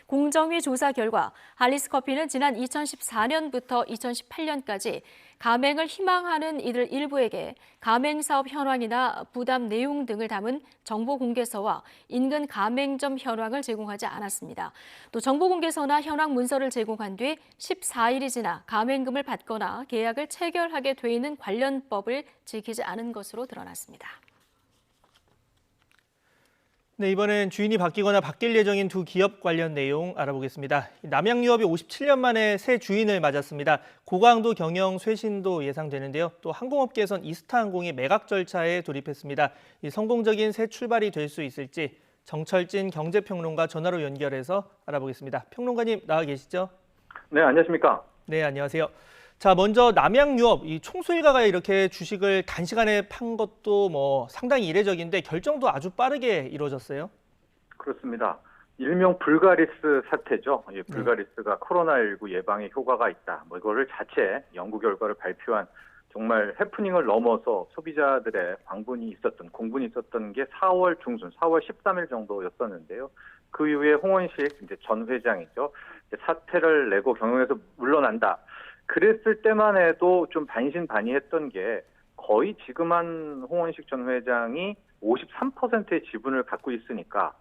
Speaker 1: 공정위 조사 결과 할리스 커피는 지난 2014년부터 2018년까지 가맹을 희망하는 이들 일부에게 가맹사업 현황이나 부담 내용 등을 담은 정보공개서와 인근 가맹점 현황을 제공하지 않았습니다. 또 정보공개서나 현황 문서를 제공한 뒤 14일이 지나 가맹금을 받거나 계약을 체결하게 돼 있는 관련법을 지키지 않은 것으로 드러났습니다.
Speaker 2: 네, 이번엔 주인이 바뀌거나 바뀔 예정인 두 기업 관련 내용 알아보겠습니다. 남양유업이 57년 만에 새 주인을 맞았습니다. 고강도 경영 쇄신도 예상되는데요. 또 항공업계에선 이스타항공이 매각 절차에 돌입했습니다. 이 성공적인 새 출발이 될 수 있을지 정철진 경제평론가 전화로 연결해서 알아보겠습니다. 평론가님 나와 계시죠?
Speaker 19: 네, 안녕하십니까?
Speaker 2: 네, 안녕하세요. 자, 먼저 남양유업, 이 총수일가가 이렇게 주식을 단시간에 판 것도 상당히 이례적인데 결정도 아주 빠르게 이루어졌어요.
Speaker 19: 그렇습니다. 일명 불가리스 사태죠. 이 불가리스가 코로나19 예방에 효과가 있다. 이거를 자체 연구 결과를 발표한 정말 해프닝을 넘어서 소비자들의 공분이 있었던 게 4월 중순, 4월 13일 정도였었는데요. 그 이후에 홍원식 전 회장이죠. 사퇴를 내고 경영에서 물러난다. 그랬을 때만 해도 좀 반신반의했던 게 거의 지금 한 홍원식 전 회장이 53%의 지분을 갖고 있으니까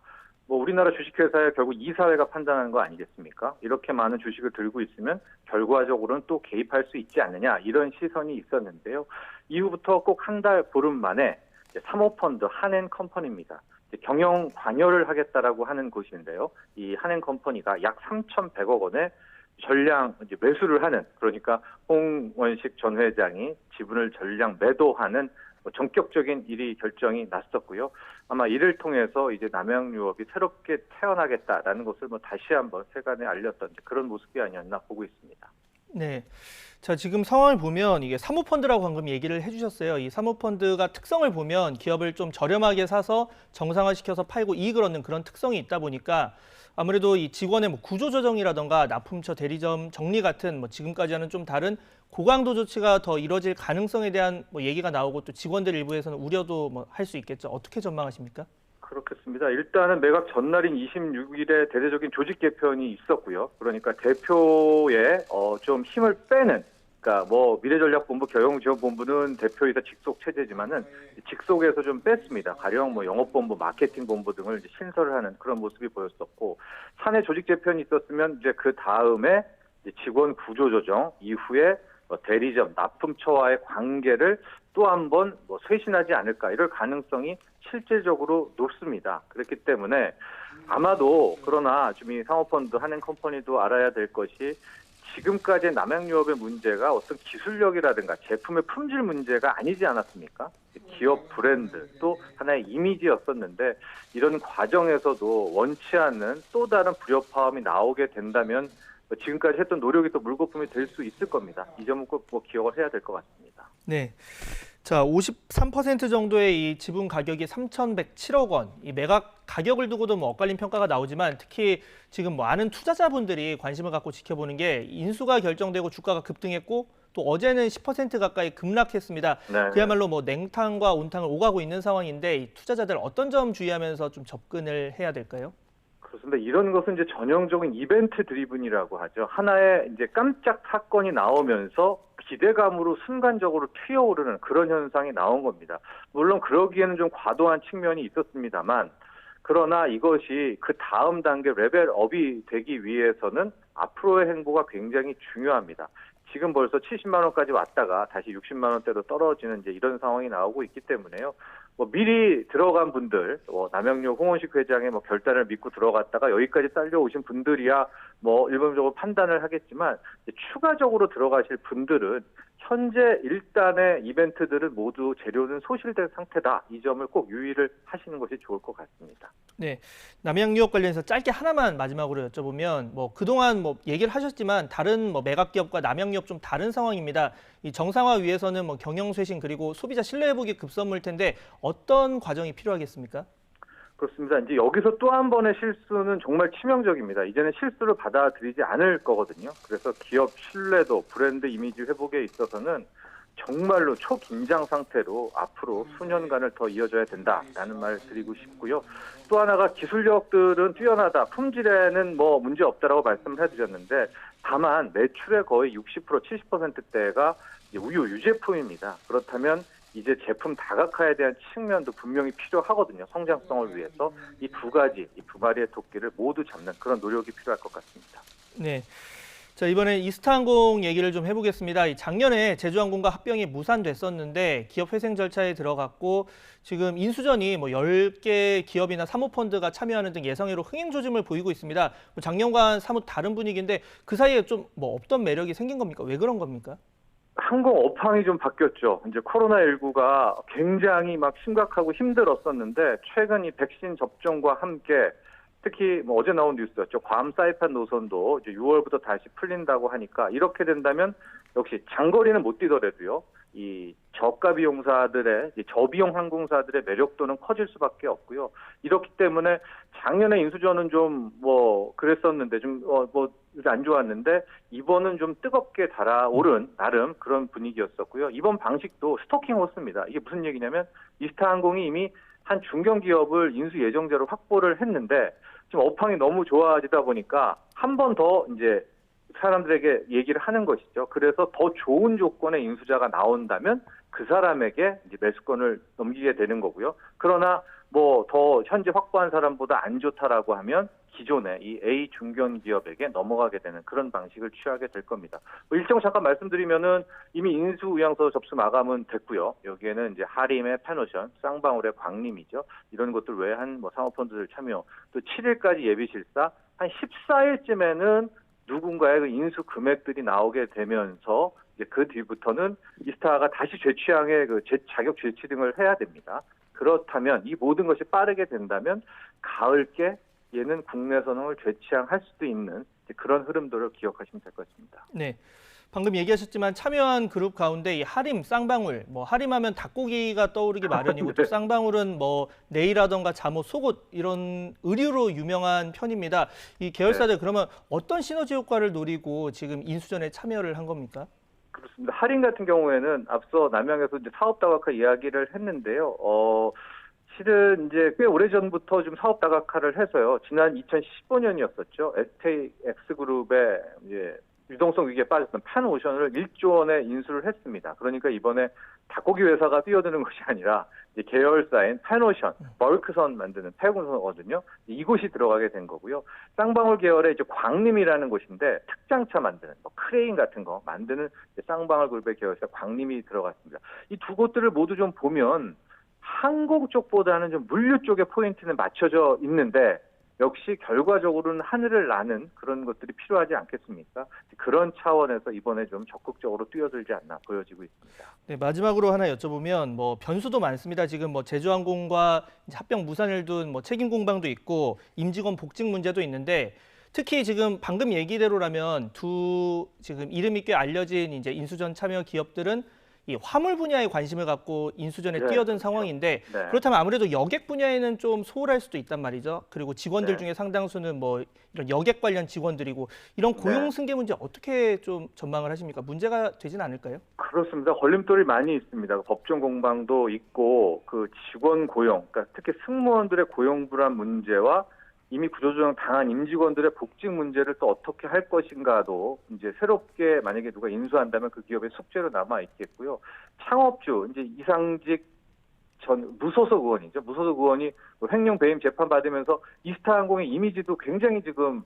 Speaker 19: 우리나라 주식회사에 결국 이사회가 판단하는 거 아니겠습니까? 이렇게 많은 주식을 들고 있으면 결과적으로는 또 개입할 수 있지 않느냐 이런 시선이 있었는데요. 이후부터 꼭 한 달 보름 만에 사모펀드 한앤컴퍼니입니다. 경영 관여를 하겠다라고 하는 곳인데요. 이 한앤컴퍼니가 약 3,100억 원의 전량 매수를 하는, 그러니까 홍원식 전 회장이 지분을 전량 매도하는 전격적인 일이 결정이 났었고요. 아마 이를 통해서 이제 남양유업이 새롭게 태어나겠다라는 것을 다시 한번 세간에 알렸던 그런 모습이 아니었나 보고 있습니다.
Speaker 2: 네. 자, 지금 상황을 보면 이게 사모펀드라고 방금 얘기를 해주셨어요. 이 사모펀드가 특성을 보면 기업을 좀 저렴하게 사서 정상화시켜서 팔고 이익을 얻는 그런 특성이 있다 보니까 아무래도 이 직원의 구조조정이라던가 납품처 대리점 정리 같은 지금까지와는 좀 다른 고강도 조치가 더 이뤄질 가능성에 대한 얘기가 나오고 또 직원들 일부에서는 우려도 할 수 있겠죠. 어떻게 전망하십니까?
Speaker 19: 그렇겠습니다. 일단은 매각 전날인 26일에 대대적인 조직 개편이 있었고요. 그러니까 대표에 좀 힘을 빼는, 그러니까 미래전략본부, 경영지원본부는 대표이사 직속 체제지만은 직속에서 좀 뺐습니다. 가령 영업본부, 마케팅본부 등을 이제 신설을 하는 그런 모습이 보였었고, 사내 조직 개편이 있었으면 이제 그 다음에 직원 구조 조정 이후에 대리점, 납품처와의 관계를 또 한 번 쇄신하지 않을까, 이럴 가능성이 실질적으로 높습니다. 그렇기 때문에 아마도, 그러나 좀 이 사모펀드 한행컴퍼니도 알아야 될 것이, 지금까지의 남양유업의 문제가 어떤 기술력이라든가 제품의 품질 문제가 아니지 않았습니까? 기업 브랜드, 또 하나의 이미지였었는데, 이런 과정에서도 원치 않는 또 다른 불협화음이 나오게 된다면 지금까지 했던 노력이 또 물거품이 될 수 있을 겁니다. 이 점은 꼭 기억을 해야 될 것 같습니다.
Speaker 2: 네. 자, 53% 정도의 이 지분 가격이 3,107억 원. 이 매각 가격을 두고도 엇갈린 평가가 나오지만 특히 지금 많은 투자자분들이 관심을 갖고 지켜보는 게 인수가 결정되고 주가가 급등했고 또 어제는 10% 가까이 급락했습니다.
Speaker 19: 네.
Speaker 2: 그야말로 냉탕과 온탕을 오가고 있는 상황인데 이 투자자들 어떤 점 주의하면서 좀 접근을 해야 될까요?
Speaker 19: 그렇습니다. 이런 것은 이제 전형적인 이벤트 드리븐이라고 하죠. 하나의 이제 깜짝 사건이 나오면서 기대감으로 순간적으로 튀어오르는 그런 현상이 나온 겁니다. 물론 그러기에는 좀 과도한 측면이 있었습니다만, 그러나 이것이 그 다음 단계 레벨업이 되기 위해서는 앞으로의 행보가 굉장히 중요합니다. 지금 벌써 70만 원까지 왔다가 다시 60만 원대로 떨어지는 이제 이런 상황이 나오고 있기 때문에요. 미리 들어간 분들, 남양유 홍원식 회장의 결단을 믿고 들어갔다가 여기까지 딸려오신 분들이야 일반적으로 판단을 하겠지만, 추가적으로 들어가실 분들은 현재 일단의 이벤트들은 모두 재료는 소실된 상태다. 이 점을 꼭 유의를 하시는 것이 좋을 것 같습니다.
Speaker 2: 네, 남양유업 관련해서 짧게 하나만 마지막으로 여쭤보면 그동안 얘기를 하셨지만 다른 매각 기업과 남양유업 좀 다른 상황입니다. 이 정상화 위해서는 경영 쇄신 그리고 소비자 신뢰 회복이 급선무일 텐데 어떤 과정이 필요하겠습니까?
Speaker 19: 그렇습니다. 이제 여기서 또 한 번의 실수는 정말 치명적입니다. 이제는 실수를 받아들이지 않을 거거든요. 그래서 기업 신뢰도, 브랜드 이미지 회복에 있어서는 정말로 초긴장 상태로 앞으로 수년간을 더 이어져야 된다라는 말 드리고 싶고요. 또 하나가 기술력들은 뛰어나다, 품질에는 문제 없다라고 말씀을 해드렸는데, 다만 매출의 거의 60%, 70%대가 우유, 유제품입니다. 그렇다면 이제 제품 다각화에 대한 측면도 분명히 필요하거든요. 성장성을 위해서 이 두 가지, 이 두 마리의 토끼를 모두 잡는 그런 노력이 필요할 것 같습니다.
Speaker 2: 네. 자, 이번에 이스타항공 얘기를 좀 해보겠습니다. 작년에 제주항공과 합병이 무산됐었는데 기업 회생 절차에 들어갔고 지금 인수전이 10개 기업이나 사모펀드가 참여하는 등 예상외로 흥행 조짐을 보이고 있습니다. 작년과는 사뭇 다른 분위기인데 그 사이에 좀 없던 매력이 생긴 겁니까? 왜 그런 겁니까?
Speaker 19: 항공 업황이 좀 바뀌었죠. 이제 코로나19가 굉장히 심각하고 힘들었었는데, 최근 이 백신 접종과 함께 특히 어제 나온 뉴스였죠. 괌 사이판 노선도 이제 6월부터 다시 풀린다고 하니까, 이렇게 된다면 역시 장거리는 못 뛰더라도요, 이 저가 비용사들의, 저비용 항공사들의 매력도는 커질 수밖에 없고요. 이렇기 때문에 작년에 인수전은 좀 그랬었는데 좀 안 좋았는데, 이번은 좀 뜨겁게 달아오른 나름 그런 분위기였었고요. 이번 방식도 스토킹 호스입니다. 이게 무슨 얘기냐면, 이스타항공이 이미 한 중견기업을 인수 예정자로 확보를 했는데 지금 업황이 너무 좋아지다 보니까 한 번 더 이제 사람들에게 얘기를 하는 것이죠. 그래서 더 좋은 조건의 인수자가 나온다면 그 사람에게 이제 매수권을 넘기게 되는 거고요. 그러나 더 현재 확보한 사람보다 안 좋다라고 하면 기존의 이 A 중견 기업에게 넘어가게 되는 그런 방식을 취하게 될 겁니다. 일정 잠깐 말씀드리면은 이미 인수 의향서 접수 마감은 됐고요. 여기에는 이제 하림의 페노션, 쌍방울의 광림이죠. 이런 것들 외에 한 사모펀드들 참여, 또 7일까지 예비 실사, 한 14일쯤에는 누군가의 그 인수 금액들이 나오게 되면서 이제 그 뒤부터는 이 스타가 다시 죄취항의 그 자격 죄취 등을 해야 됩니다. 그렇다면 이 모든 것이 빠르게 된다면 가을께 얘는 국내 선홍을 죄취항할 수도 있는 그런 흐름들을 기억하시면 될 것 같습니다.
Speaker 2: 네. 방금 얘기하셨지만 참여한 그룹 가운데 이 하림, 쌍방울, 뭐 하림하면 닭고기가 떠오르기 마련이고 또 쌍방울은 뭐 네일하던가 잠옷, 속옷 이런 의류로 유명한 편입니다. 이 계열사들 그러면 어떤 시너지 효과를 노리고 지금 인수전에 참여를 한 겁니까?
Speaker 19: 그렇습니다. 하림 같은 경우에는 앞서 남양에서 이제 사업 다각화 이야기를 했는데요. 실은 이제 꽤 오래전부터 좀 사업 다각화를 해서요. 지난 2015년이었었죠. SKX그룹의 이제 유동성 위기에 빠졌던 펜오션을 1조 원에 인수를 했습니다. 그러니까 이번에 닭고기 회사가 뛰어드는 것이 아니라 이제 계열사인 펜오션, 벌크선 만드는 폐공선거든요. 이곳이 들어가게 된 거고요. 쌍방울 계열의 이제 광림이라는 곳인데 특장차 만드는 뭐 크레인 같은 거 만드는 쌍방울 그룹의 계열사 광림이 들어갔습니다. 이 두 곳들을 모두 좀 보면 항공 쪽보다는 좀 물류 쪽에 포인트는 맞춰져 있는데 역시 결과적으로는 하늘을 나는 그런 것들이 필요하지 않겠습니까? 그런 차원에서 이번에 좀 적극적으로 뛰어들지 않나 보여지고 있습니다.
Speaker 2: 네, 마지막으로 하나 여쭤보면 뭐 변수도 많습니다. 지금 뭐 제주항공과 합병 무산을 둔 뭐 책임 공방도 있고 임직원 복직 문제도 있는데 특히 지금 방금 얘기대로라면 두 지금 이름이 꽤 알려진 이제 인수전 참여 기업들은 이 화물 분야에 관심을 갖고 인수전에 뛰어든 상황인데 그렇다면 아무래도 여객 분야에는 좀 소홀할 수도 있단 말이죠. 그리고 직원들 중에 상당수는 뭐 이런 여객 관련 직원들이고 이런 고용 승계 문제 어떻게 좀 전망을 하십니까? 문제가 되진 않을까요?
Speaker 19: 그렇습니다. 걸림돌이 많이 있습니다. 법정 공방도 있고 그 직원 고용, 그러니까 특히 승무원들의 고용 불안 문제와 이미 구조조정 당한 임직원들의 복직 문제를 또 어떻게 할 것인가도 이제 새롭게 만약에 누가 인수한다면 그 기업의 숙제로 남아 있겠고요. 창업주 이제 이상직 전 무소속 의원이죠. 무소속 의원이 횡령 배임 재판 받으면서 이스타항공의 이미지도 굉장히 지금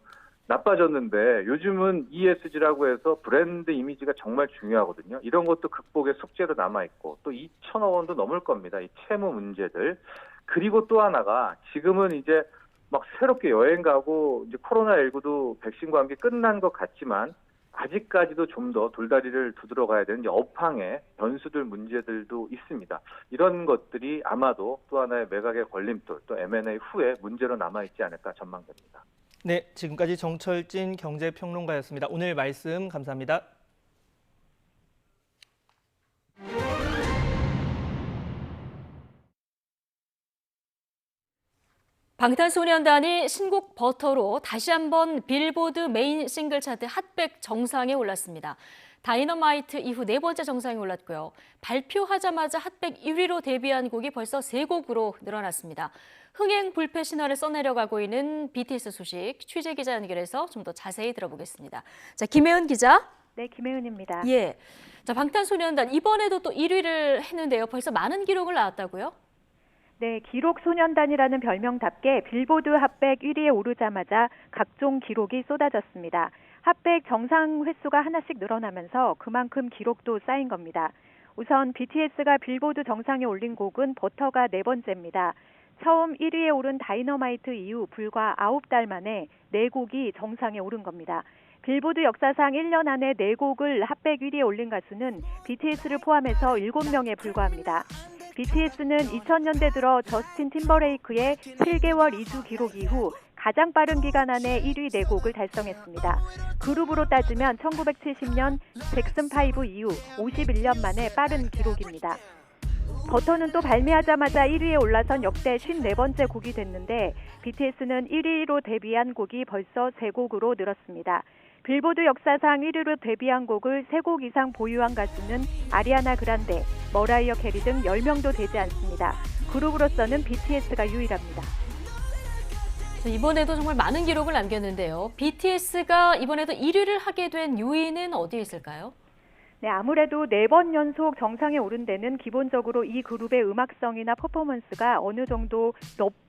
Speaker 19: 나빠졌는데 요즘은 ESG라고 해서 브랜드 이미지가 정말 중요하거든요. 이런 것도 극복의 숙제로 남아 있고 또 2천억 원도 넘을 겁니다. 이 채무 문제들. 그리고 또 하나가 지금은 이제 막 새롭게 여행 가고 이제 코로나19도 백신과 함께 끝난 것 같지만 아직까지도 좀 더 돌다리를 두드러 가야 되는 업황의 변수들 문제들도 있습니다. 이런 것들이 아마도 또 하나의 매각의 걸림돌 또 M&A 후에 문제로 남아있지 않을까 전망됩니다.
Speaker 2: 네, 지금까지 정철진 경제평론가였습니다. 오늘 말씀 감사합니다.
Speaker 1: 방탄소년단이 신곡 버터로 다시 한번 빌보드 메인 싱글 차트 핫백 정상에 올랐습니다. 다이너마이트 이후 4번째 정상에 올랐고요. 발표하자마자 핫백 1위로 데뷔한 곡이 벌써 3곡으로 늘어났습니다. 흥행 불패 신화를 써내려가고 있는 BTS 소식 취재 기자 연결해서 좀 더 자세히 들어보겠습니다. 자, 김혜은 기자.
Speaker 20: 네, 김혜은입니다.
Speaker 1: 예. 자, 방탄소년단 이번에도 또 1위를 했는데요. 벌써 많은 기록을 낳았다고요?
Speaker 20: 네, 기록소년단이라는 별명답게 빌보드 핫백 1위에 오르자마자 각종 기록이 쏟아졌습니다. 핫백 정상 횟수가 하나씩 늘어나면서 그만큼 기록도 쌓인 겁니다. 우선 BTS가 빌보드 정상에 올린 곡은 버터가 4번째입니다. 처음 1위에 오른 다이너마이트 이후 불과 9달 만에 4곡이 정상에 오른 겁니다. 빌보드 역사상 1년 안에 4곡을 핫백 1위에 올린 가수는 BTS를 포함해서 7명에 불과합니다. BTS는 2000년대 들어 저스틴 팀버레이크의 7개월 2주 기록 이후 가장 빠른 기간 안에 1위 4곡을 달성했습니다. 그룹으로 따지면 1970년 잭슨5 이후 51년 만에 빠른 기록입니다. 버터는 또 발매하자마자 1위에 올라선 역대 54번째 곡이 됐는데 BTS는 1위로 데뷔한 곡이 벌써 3곡으로 늘었습니다. 빌보드 역사상 1위로 데뷔한 곡을 3곡 이상 보유한 가수는 아리아나 그란데, 머라이어 캐리 등 10명도 되지 않습니다. 그룹으로서는 BTS가 유일합니다.
Speaker 1: 이번에도 정말 많은 기록을 남겼는데요. BTS가 이번에도 1위를 하게 된 요인은 어디에 있을까요?
Speaker 20: 네, 아무래도 4번 연속 정상에 오른 데는 기본적으로 이 그룹의 음악성이나 퍼포먼스가 어느 정도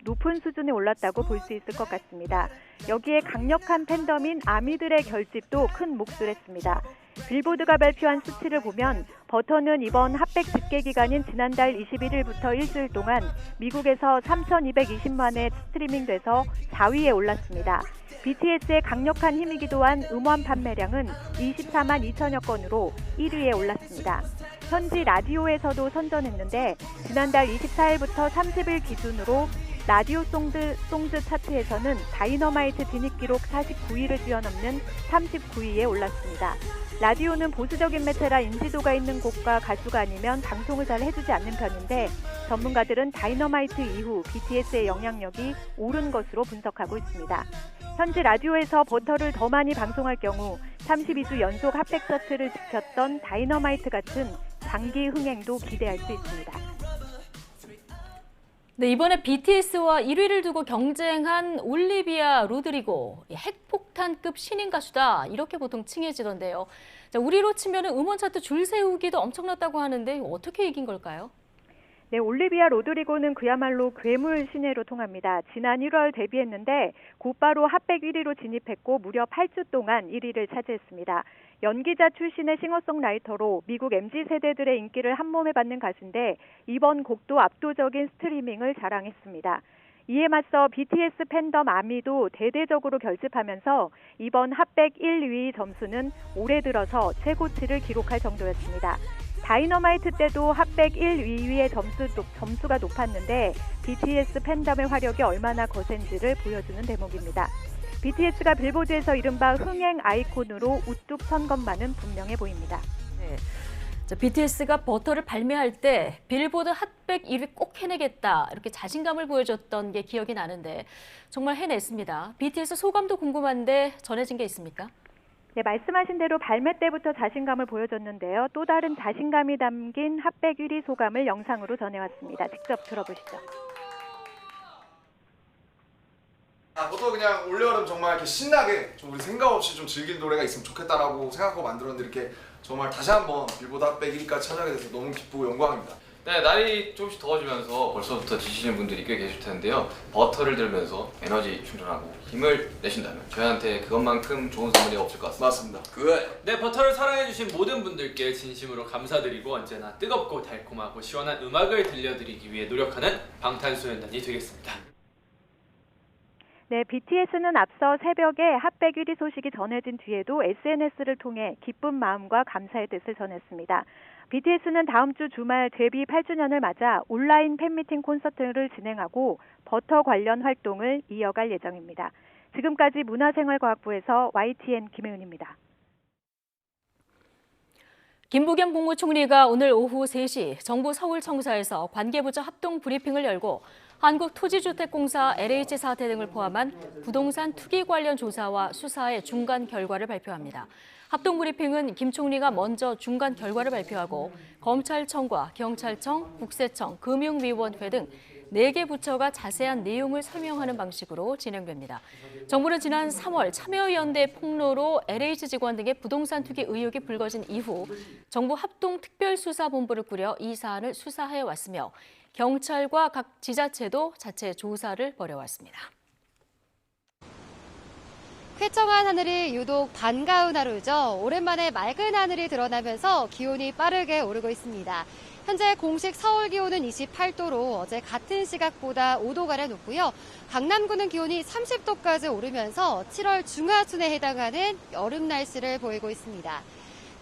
Speaker 20: 높은 수준에 올랐다고 볼 수 있을 것 같습니다. 여기에 강력한 팬덤인 아미들의 결집도 큰 몫을 했습니다. 빌보드가 발표한 수치를 보면 버터는 이번 핫백 집계 기간인 지난달 21일부터 일주일 동안 미국에서 3,220만회 스트리밍돼서 4위에 올랐습니다. BTS의 강력한 힘이기도 한 음원 판매량은 24만 2천여 건으로 1위에 올랐습니다. 현지 라디오에서도 선전했는데 지난달 24일부터 30일 기준으로 라디오 송즈 차트에서는 다이너마이트 진입 기록 49위를 뛰어넘는 39위에 올랐습니다. 라디오는 보수적인 매체라 인지도가 있는 곡과 가수가 아니면 방송을 잘 해주지 않는 편인데 전문가들은 다이너마이트 이후 BTS의 영향력이 오른 것으로 분석하고 있습니다. 현지 라디오에서 버터를 더 많이 방송할 경우 32주 연속 핫백 차트를 지켰던 다이너마이트 같은 장기 흥행도 기대할 수 있습니다.
Speaker 1: 네, 이번에 BTS와 1위를 두고 경쟁한 올리비아 로드리고, 핵폭탄급 신인 가수다 이렇게 보통 칭해지던데요. 자, 우리로 치면 음원 차트 줄 세우기도 엄청났다고 하는데 어떻게 이긴 걸까요?
Speaker 20: 네, 올리비아 로드리고는 그야말로 괴물 신예로 통합니다. 지난 1월 데뷔했는데 곧바로 핫백 1위로 진입했고 무려 8주 동안 1위를 차지했습니다. 연기자 출신의 싱어송라이터로 미국 MZ세대들의 인기를 한몸에 받는 가수인데 이번 곡도 압도적인 스트리밍을 자랑했습니다. 이에 맞서 BTS 팬덤 아미도 대대적으로 결집하면서 이번 핫백 1위 점수는 올해 들어서 최고치를 기록할 정도였습니다. 다이너마이트 때도 핫백 1, 2위의 점수가 높았는데 BTS 팬덤의 화력이 얼마나 거센지를 보여주는 대목입니다. BTS가 빌보드에서 이른바 흥행 아이콘으로 우뚝 선 것만은 분명해 보입니다.
Speaker 1: 네. 자, BTS가 버터를 발매할 때 빌보드 핫백 1위 꼭 해내겠다 이렇게 자신감을 보여줬던 게 기억이 나는데 정말 해냈습니다. BTS 소감도 궁금한데 전해진 게 있습니까?
Speaker 20: 네, 말씀하신 대로 발매 때부터 자신감을 보여줬는데요. 또 다른 자신감이 담긴 핫백 1위 소감을 영상으로 전해왔습니다. 직접 들어보시죠.
Speaker 4: 저도 그냥 올여름 정말 이렇게 신나게 좀 우리 생각 없이 좀 즐길 노래가 있으면 좋겠다라고 생각하고 만들었는데 이렇게 정말 다시 한번 빌보드 핫백 1위까지 찾아가게 돼서 너무 기쁘고 영광입니다.
Speaker 21: 네, 날이 조금씩 더워지면서 벌써부터 지치시는 분들이 꽤 계실 텐데요. 버터를 들면서 에너지 충전하고 힘을 내신다면 저희한테 그것만큼 좋은 선물이 없을 것 같습니다.
Speaker 4: 맞습니다.
Speaker 22: 네, 버터를 사랑해주신 모든 분들께 진심으로 감사드리고 언제나 뜨겁고 달콤하고 시원한 음악을 들려드리기 위해 노력하는 방탄소년단이 되겠습니다.
Speaker 20: 네, BTS는 앞서 새벽에 핫백 1위 소식이 전해진 뒤에도 SNS를 통해 기쁜 마음과 감사의 뜻을 전했습니다. BTS는 다음 주 주말 데뷔 8주년을 맞아 온라인 팬미팅 콘서트를 진행하고 버터 관련 활동을 이어갈 예정입니다. 지금까지 문화생활과학부에서 YTN 김혜은입니다.
Speaker 1: 김부겸 국무총리가 오늘 오후 3시 정부 서울청사에서 관계부처 합동 브리핑을 열고 한국토지주택공사 LH 사태 등을 포함한 부동산 투기 관련 조사와 수사의 중간 결과를 발표합니다. 합동 브리핑은 김 총리가 먼저 중간 결과를 발표하고 검찰청과 경찰청, 국세청, 금융위원회 등 4개 부처가 자세한 내용을 설명하는 방식으로 진행됩니다. 정부는 지난 3월 참여연대 폭로로 LH 직원 등의 부동산 투기 의혹이 불거진 이후 정부 합동특별수사본부를 꾸려 이 사안을 수사해 왔으며 경찰과 각 지자체도 자체 조사를 벌여왔습니다.
Speaker 23: 쾌청한 하늘이 유독 반가운 하루죠. 오랜만에 맑은 하늘이 드러나면서 기온이 빠르게 오르고 있습니다. 현재 공식 서울 기온은 28도로 어제 같은 시각보다 5도가량 높고요. 강남구는 기온이 30도까지 오르면서 7월 중하순에 해당하는 여름 날씨를 보이고 있습니다.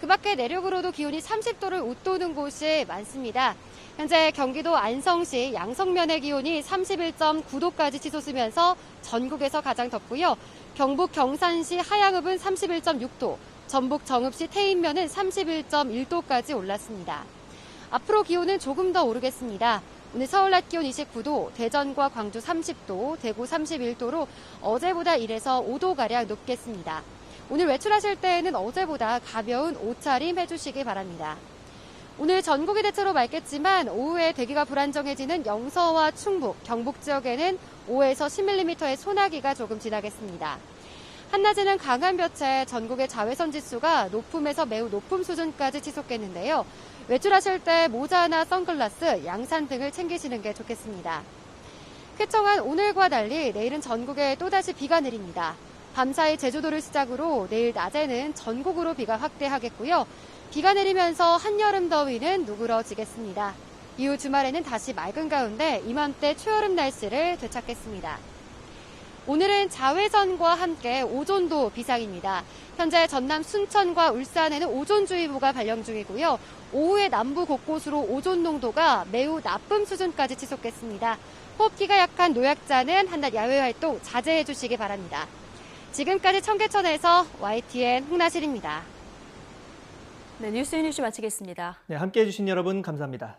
Speaker 23: 그 밖에 내륙으로도 기온이 30도를 웃도는 곳이 많습니다. 현재 경기도 안성시 양성면의 기온이 31.9도까지 치솟으면서 전국에서 가장 덥고요. 경북 경산시 하양읍은 31.6도, 전북 정읍시 태인면은 31.1도까지 올랐습니다. 앞으로 기온은 조금 더 오르겠습니다. 오늘 서울 낮 기온 29도, 대전과 광주 30도, 대구 31도로 어제보다 1에서 5도가량 높겠습니다. 오늘 외출하실 때에는 어제보다 가벼운 옷차림 해주시기 바랍니다. 오늘 전국이 대체로 맑겠지만 오후에 대기가 불안정해지는 영서와 충북, 경북 지역에는 5에서 10mm의 소나기가 조금 지나겠습니다. 한낮에는 강한 볕에 전국의 자외선 지수가 높음에서 매우 높음 수준까지 치솟겠는데요. 외출하실 때 모자나 선글라스, 양산 등을 챙기시는 게 좋겠습니다. 쾌청한 오늘과 달리 내일은 전국에 또다시 비가 내립니다. 밤사이 제주도를 시작으로 내일 낮에는 전국으로 비가 확대하겠고요. 비가 내리면서 한여름 더위는 누그러지겠습니다. 이후 주말에는 다시 맑은 가운데 이맘때 초여름 날씨를 되찾겠습니다. 오늘은 자외선과 함께 오존도 비상입니다. 현재 전남 순천과 울산에는 오존주의보가 발령 중이고요. 오후에 남부 곳곳으로 오존 농도가 매우 나쁨 수준까지 치솟겠습니다. 호흡기가 약한 노약자는 한낮 야외 활동 자제해 주시기 바랍니다. 지금까지 청계천에서 YTN 홍나실입니다.
Speaker 1: 네, 뉴스 마치겠습니다.
Speaker 2: 네, 함께해 주신 여러분 감사합니다.